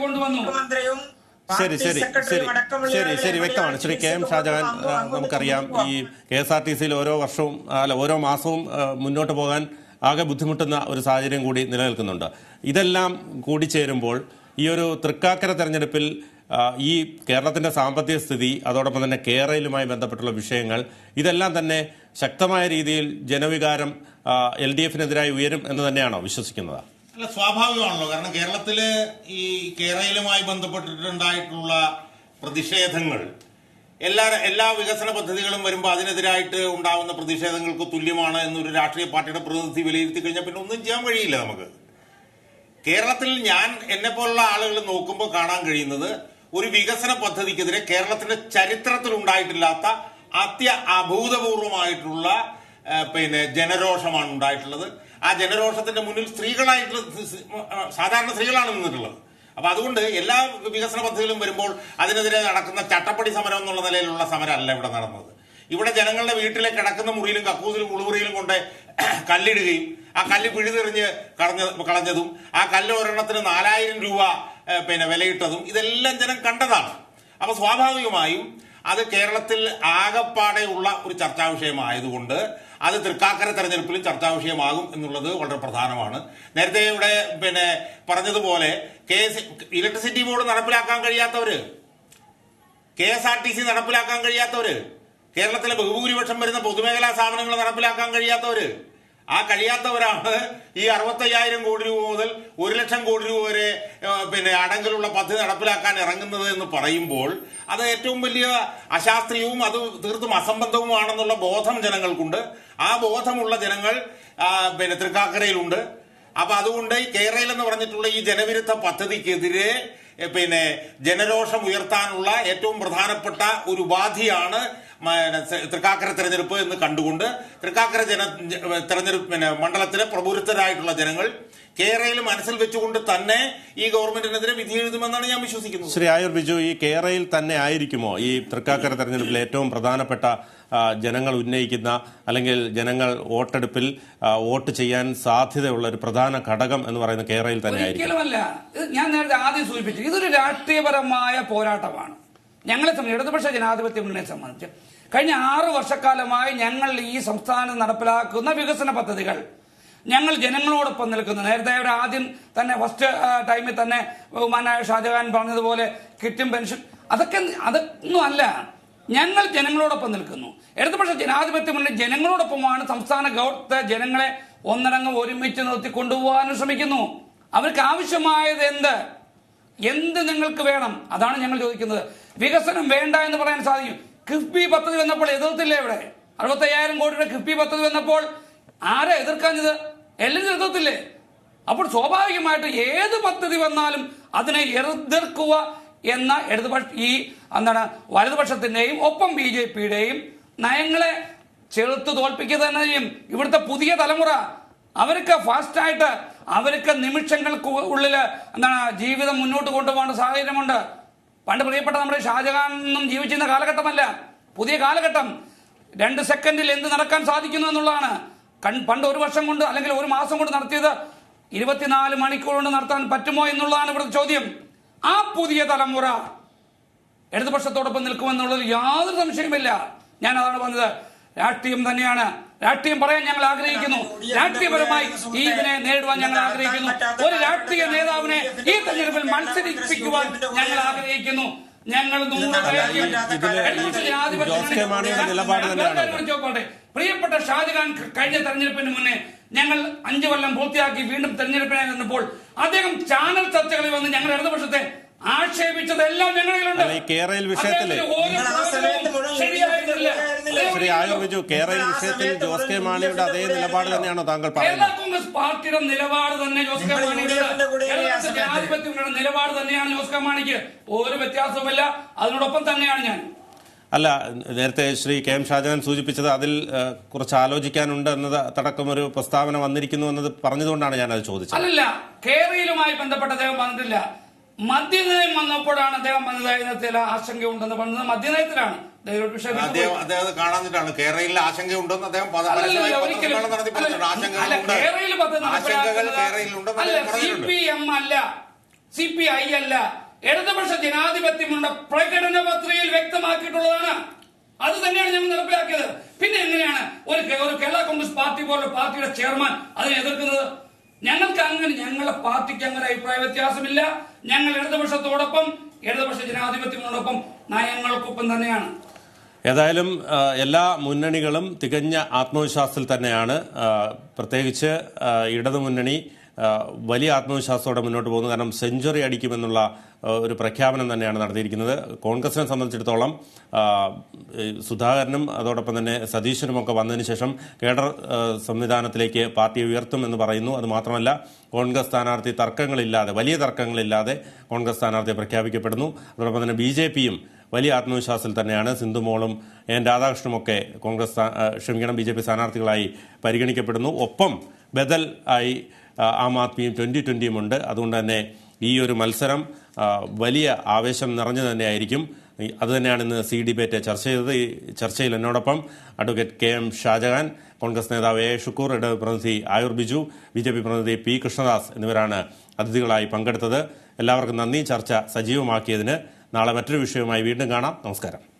കൊണ്ടുവന്നു. ശരി ശരി ശരി ശരി ശരി വ്യക്തമാണ്. ശ്രീ കെ എം ഷാജഹാൻ, നമുക്കറിയാം ഈ KSRTCയിൽ ഓരോ വർഷവും ഓരോ മാസവും മുന്നോട്ട് പോകാൻ ആകെ ബുദ്ധിമുട്ടുന്ന ഒരു സാഹചര്യം കൂടി നിലനിൽക്കുന്നുണ്ട്. ഇതെല്ലാം കൂടിച്ചേരുമ്പോൾ ഈ ഒരു തൃക്കാക്കര തെരഞ്ഞെടുപ്പിൽ ഈ കേരളത്തിന്റെ സാമ്പത്തിക സ്ഥിതി, അതോടൊപ്പം തന്നെ കേരളയിലുമായി ബന്ധപ്പെട്ടുള്ള വിഷയങ്ങൾ, ഇതെല്ലാം തന്നെ ശക്തമായ രീതിയിൽ ജനവികാരം LDFനെതിരായി ഉയരും എന്ന് തന്നെയാണോ വിശ്വസിക്കുന്നത്? അല്ല, സ്വാഭാവികമാണല്ലോ. കാരണം കേരളത്തില് ഈ കേരളയിലുമായി ബന്ധപ്പെട്ടിട്ടുണ്ടായിട്ടുള്ള പ്രതിഷേധങ്ങൾ എല്ലാ വികസന പദ്ധതികളും വരുമ്പോൾ അതിനെതിരായിട്ട് ഉണ്ടാവുന്ന പ്രതിഷേധങ്ങൾക്ക് തുല്യമാണ് എന്നൊരു രാഷ്ട്രീയ പാർട്ടിയുടെ പ്രതിനിധി വിലയിരുത്തി കഴിഞ്ഞാൽ പിന്നെ ഒന്നും ചെയ്യാൻ കഴിയില്ല നമുക്ക്. കേരളത്തിൽ എന്നെ പോലുള്ള ആളുകൾ നോക്കുമ്പോൾ കാണാൻ കഴിയുന്നത് ഒരു വികസന പദ്ധതിക്കെതിരെ കേരളത്തിന്റെ ചരിത്രത്തിൽ ഉണ്ടായിട്ടില്ലാത്ത അഭൂതപൂർവമായിട്ടുള്ള ജനരോഷമാണ് ഉണ്ടായിട്ടുള്ളത്. ആ ജനരോഷത്തിന്റെ മുന്നിൽ സാധാരണ സ്ത്രീകളാണ് നിന്നിട്ടുള്ളത്. അപ്പൊ അതുകൊണ്ട് എല്ലാ വികസന പദ്ധതികളും വരുമ്പോൾ അതിനെതിരെ നടക്കുന്ന ചട്ടപ്പടി സമരം എന്നുള്ള നിലയിലുള്ള സമരമല്ല ഇവിടെ നടന്നത്. ഇവിടെ ജനങ്ങളുടെ വീട്ടിലെ കിടക്കുന്ന മുറിയിലും കക്കൂസിലും കുളിമുറിയിലും കൊണ്ട് കല്ലിടുകയും ആ കല്ല് പിഴുതെറിഞ്ഞ് കളഞ്ഞതും ആ കല്ല് ഒരെണ്ണത്തിന് 4000 രൂപ വിലയിട്ടതും ഇതെല്ലാം ജനം കണ്ടതാണ്. അപ്പൊ സ്വാഭാവികമായും അത് കേരളത്തിൽ ആകപ്പാടെ ഉള്ള ഒരു ചർച്ചാ വിഷയമായതുകൊണ്ട് അത് തൃക്കാക്കര തെരഞ്ഞെടുപ്പിലും ചർച്ചാ വിഷയമാകും എന്നുള്ളത് വളരെ പ്രധാനമാണ്. നേരത്തെ ഇവിടെ പറഞ്ഞതുപോലെ ഇലക്ട്രിസിറ്റി ബോർഡ് നടപ്പിലാക്കാൻ കഴിയാത്തവര്, KSRTC നടപ്പിലാക്കാൻ കഴിയാത്തവര്, കേരളത്തിലെ ബഹുഭൂരിപക്ഷം വരുന്ന പൊതുമേഖലാ സ്ഥാപനങ്ങൾ നടപ്പിലാക്കാൻ കഴിയാത്തവര്, ആ കഴിയാത്തവരാണ് ഈ 65,000 കോടി രൂപ മുതൽ 1 ലക്ഷം കോടി രൂപ വരെ അടങ്കലുള്ള പദ്ധതി നടപ്പിലാക്കാൻ ഇറങ്ങുന്നത് എന്ന് പറയുമ്പോൾ അത് ഏറ്റവും വലിയ അശാസ്ത്രീയവും അത് തീർത്തും അസംബന്ധവുമാണെന്നുള്ള ബോധം ജനങ്ങൾക്കുണ്ട്. ആ ബോധമുള്ള ജനങ്ങൾ തൃക്കാക്കരയിലുണ്ട്. അപ്പൊ അതുകൊണ്ട് ഈ കേരളയിൽ എന്ന് പറഞ്ഞിട്ടുള്ള ഈ ജനവിരുദ്ധ പദ്ധതിക്കെതിരെ ജനരോഷം ഉയർത്താനുള്ള ഏറ്റവും പ്രധാനപ്പെട്ട ഒരു ഉപാധിയാണ് തൃക്കാക്കര തെരഞ്ഞെടുപ്പ് എന്ന് കണ്ടുകൊണ്ട് തൃക്കാക്കര തെരഞ്ഞെടുപ്പ് മണ്ഡലത്തിലെ പ്രബുദ്ധരായിട്ടുള്ള ജനങ്ങൾ കേരളയിൽ മനസ്സിൽ വെച്ചുകൊണ്ട് തന്നെ ഈ ഗവൺമെന്റിനെതിരെ വിധി എഴുതുമെന്നാണ് ഞാൻ വിശ്വസിക്കുന്നത്. ശ്രീ ആയൂർ ബിജു, ഈ കേരളയിൽ തന്നെ ആയിരിക്കുമോ ഈ തൃക്കാക്കര തെരഞ്ഞെടുപ്പിൽ ഏറ്റവും പ്രധാനപ്പെട്ട ജനങ്ങൾ ഉന്നയിക്കുന്ന അല്ലെങ്കിൽ ജനങ്ങൾ വോട്ടെടുപ്പിൽ വോട്ട് ചെയ്യാൻ സാധ്യതയുള്ള ഒരു പ്രധാന ഘടകം എന്ന് പറയുന്നത് കേരളയിൽ തന്നെ ആയിരിക്കും? ഒരിക്കലുമല്ല. ഞാൻ നേരത്തെ ആദ്യം സൂചിപ്പിച്ചു, ഇതൊരു രാഷ്ട്രീയപരമായ പോരാട്ടമാണ്. ഞങ്ങളെ സംബന്ധിച്ച്, ഇടതുപക്ഷ ജനാധിപത്യ മുന്നണിയെ സംബന്ധിച്ച് കഴിഞ്ഞ 6 വർഷക്കാലമായി ഞങ്ങൾ ഈ സംസ്ഥാനം നടപ്പിലാക്കുന്ന വികസന പദ്ധതികൾ ഞങ്ങൾ ജനങ്ങളോടൊപ്പം നിൽക്കുന്നു. നേരത്തെ ഒരു ആദ്യം തന്നെ ഫസ്റ്റ് ടൈമിൽ തന്നെ ബഹുമാനായ ഷാജഹാൻ പറഞ്ഞതുപോലെ കിറ്റും പെൻഷൻ അതൊന്നും അല്ല. ഞങ്ങൾ ജനങ്ങളോടൊപ്പം നിൽക്കുന്നു. ഇടതുപക്ഷ ജനാധിപത്യ മുന്നണി ജനങ്ങളോടൊപ്പമാണ്. സംസ്ഥാന ഗവൺമെന്റ് ജനങ്ങളെ ഒന്നടങ്കം ഒരുമിച്ച് നിർത്തി കൊണ്ടുപോകാനും ശ്രമിക്കുന്നു. അവർക്ക് ആവശ്യമായത് എന്ത് നിങ്ങൾക്ക് വേണം, അതാണ് ഞങ്ങൾ ചോദിക്കുന്നത്. വികസനം വേണ്ട എന്ന് പറയാൻ സാധിക്കും. കിഫ്ബി പദ്ധതി വന്നപ്പോൾ എതിർത്തില്ലേ? ഇവിടെ 65,000 കോടിയുടെ കിഫ്ബി പദ്ധതി വന്നപ്പോൾ ആരാ എതിർക്കാഞ്ഞത്? എല്ലാവരും എതിർത്തില്ലേ? അപ്പോൾ സ്വാഭാവികമായിട്ട് ഏത് പദ്ധതി വന്നാലും അതിനെ എതിർക്കുക എന്ന വലതുപക്ഷത്തിന്റെയും ഒപ്പം BJPയുടെയും നയങ്ങളെ ചെറുത്ത് തോൽപ്പിക്കുക തന്നെ ചെയ്യും. ഇവിടുത്തെ പുതിയ തലമുറ അവർക്ക് ഫാസ്റ്റായിട്ട് അവർക്ക് നിമിഷങ്ങൾക്ക് ഉള്ളിൽ ജീവിതം മുന്നോട്ട് കൊണ്ടുപോകേണ്ട സാഹചര്യമുണ്ട്. പണ്ട് പ്രിയപ്പെട്ട നമ്മുടെ ഷാജഹാനൊന്നും ജീവിച്ചിരുന്ന കാലഘട്ടമല്ല, പുതിയ കാലഘട്ടം. 2 സെക്കൻഡിൽ എന്ത് നടക്കാൻ സാധിക്കുന്നു എന്നുള്ളതാണ്. പണ്ട് 1 വർഷം കൊണ്ട് അല്ലെങ്കിൽ 1 മാസം കൊണ്ട് നടത്തിയത് 24 മണിക്കൂർ കൊണ്ട് നടത്താൻ പറ്റുമോ എന്നുള്ളതാണ് ഇവിടുത്തെ ചോദ്യം. ആ പുതിയ തലമുറ ഇടതുപക്ഷത്തോടൊപ്പം നിൽക്കുമെന്നുള്ളതിൽ യാതൊരു സംശയമില്ല. ഞാൻ അതാണ് പറഞ്ഞത്. രാഷ്ട്രീയം തന്നെയാണ്. രാഷ്ട്രീയം പറയാൻ ഞങ്ങൾ ആഗ്രഹിക്കുന്നു. രാഷ്ട്രീയപരമായി ഇതിനെ നേരിടുവാൻ ഞങ്ങൾ ആഗ്രഹിക്കുന്നു. ഒരു രാഷ്ട്രീയ നേതാവിനെ ഈ തെരഞ്ഞെടുപ്പിൽ മത്സരിപ്പിക്കുവാൻ ഞങ്ങൾ ആഗ്രഹിക്കുന്നു. ഞങ്ങൾ പ്രിയപ്പെട്ട ഷാജഹാൻ കഴിഞ്ഞ തെരഞ്ഞെടുപ്പിന് മുന്നേ ഞങ്ങൾ 5 കൊല്ലം പൂർത്തിയാക്കി വീണ്ടും തെരഞ്ഞെടുപ്പിനെ നിന്നപ്പോൾ അദ്ദേഹം ചാനൽ ചർച്ചകളിൽ വന്ന് ഞങ്ങൾ ഇടതുപക്ഷത്തെ ആക്ഷേപിച്ചു. സമീപിച്ചതെല്ലാം ഞങ്ങളിലുണ്ട്. ഈ കേരള വിഷയത്തില് ശ്രീ ആയൂർ ബിജു, കേരള വിഷയത്തിൽ ജോസ് കെ മാണിയുടെ അതേ നിലപാട് തന്നെയാണോ താങ്കൾ പറയുന്നത്? കേരള കോൺഗ്രസ് പാർട്ടിയുടെ നിലപാട് തന്നെ ജോസ് കെ മാണിയുടെ ജനാധിപത്യങ്ങളുടെ നിലപാട് തന്നെയാണ് ജോസ് കെ മാണിക്ക്. ഒരു വ്യത്യാസവുമില്ല. അതിനോടൊപ്പം തന്നെയാണ് ഞാൻ. അല്ല, നേരത്തെ ശ്രീ കെ എം ഷാജഹാൻ സൂചിപ്പിച്ചത് അതിൽ കുറച്ച് ആലോചിക്കാനുണ്ട് എന്നത് അടക്കം ഒരു പ്രസ്താവന വന്നിരിക്കുന്നു എന്നത് പറഞ്ഞതുകൊണ്ടാണ് ഞാൻ അത് ചോദിച്ചത്. അല്ലല്ല, കേരളയുമായി ബന്ധപ്പെട്ട് അദ്ദേഹം പറഞ്ഞിട്ടില്ല. മദ്യനയം വന്നപ്പോഴാണ് അദ്ദേഹം പറഞ്ഞത് ചില ആശങ്കയുണ്ടെന്ന് പറഞ്ഞത് മദ്യനയത്തിലാണ്. അദ്ദേഹം കാണാനിട്ടാണ് കേരളയിൽ ആശങ്കയുണ്ടെന്ന് അദ്ദേഹം CPM അല്ല, CPI അല്ല, ഇടതുപക്ഷ ജനാധിപത്യമുണ്ട് പ്രകടന പത്രികയിൽ വ്യക്തമാക്കിയിട്ടുള്ളതാണ്. അത് തന്നെയാണ് ഞങ്ങൾ നടപ്പിലാക്കിയത്. പിന്നെ എങ്ങനെയാണ് ഒരു കേരള കോൺഗ്രസ് പാർട്ടി പോലുള്ള പാർട്ടിയുടെ ചെയർമാൻ അതിനെ എതിർക്കുന്നത്? ഞങ്ങളുടെ പാർട്ടിക്ക് അങ്ങനെ അഭിപ്രായ വ്യത്യാസമില്ല. ഞങ്ങൾ ഇടതുപക്ഷത്തോടൊപ്പം, ഇടതുപക്ഷ ജനാധിപത്യങ്ങളോടൊപ്പം, നയങ്ങൾക്കൊപ്പം തന്നെയാണ്. ഏതായാലും എല്ലാ മുന്നണികളും തികഞ്ഞ ആത്മവിശ്വാസത്തിൽ തന്നെയാണ്. പ്രത്യേകിച്ച് ഇടതുമുന്നണി വലിയ ആത്മവിശ്വാസത്തോടെ മുന്നോട്ട് പോകുന്നു. കാരണം സെഞ്ചുറി അടിക്കുമെന്നുള്ള ഒരു പ്രഖ്യാപനം തന്നെയാണ് നടത്തിയിരിക്കുന്നത്. കോൺഗ്രസിനെ സംബന്ധിച്ചിടത്തോളം സുധാകരനും അതോടൊപ്പം തന്നെ സതീശനുമൊക്കെ വന്നതിന് ശേഷം കേഡർ സംവിധാനത്തിലേക്ക് പാർട്ടിയെ ഉയർത്തുമെന്ന് പറയുന്നു. അത് മാത്രമല്ല, കോൺഗ്രസ് സ്ഥാനാർത്ഥി തർക്കങ്ങളില്ലാതെ, വലിയ തർക്കങ്ങളില്ലാതെ കോൺഗ്രസ് സ്ഥാനാർത്ഥിയെ പ്രഖ്യാപിക്കപ്പെടുന്നു. അതോടൊപ്പം തന്നെ BJPയും വലിയ ആത്മവിശ്വാസത്തിൽ തന്നെയാണ്. സിന്ധുമോളും എൻ രാധാകൃഷ്ണനുമൊക്കെ BJP സ്ഥാനാർത്ഥികളായി പരിഗണിക്കപ്പെടുന്നു. ഒപ്പം ബദൽ ആയി ആം ആദ്മിയും 2020 ഉണ്ട്. അതുകൊണ്ട് തന്നെ ഈ ഒരു മത്സരം വലിയ ആവേശം നിറഞ്ഞു തന്നെയായിരിക്കും. അതുതന്നെയാണ് ഇന്ന് ഡിബേറ്റ് ചർച്ച ചെയ്തത്. ഈ ചർച്ചയിൽ എന്നോടൊപ്പം advocate K M Shajahan, Congress നേതാവ് A ഷുക്കൂർ, ഇടത് പ്രതിനിധി ആയൂർ ബിജു, BJP പ്രതിനിധി P കൃഷ്ണദാസ് എന്നിവരാണ് അതിഥികളായി പങ്കെടുത്തത്. എല്ലാവർക്കും നന്ദി. ചർച്ച സജീവമാക്കിയതിന്. നാളെ മറ്റൊരു വിഷയവുമായി വീണ്ടും കാണാം. നമസ്കാരം.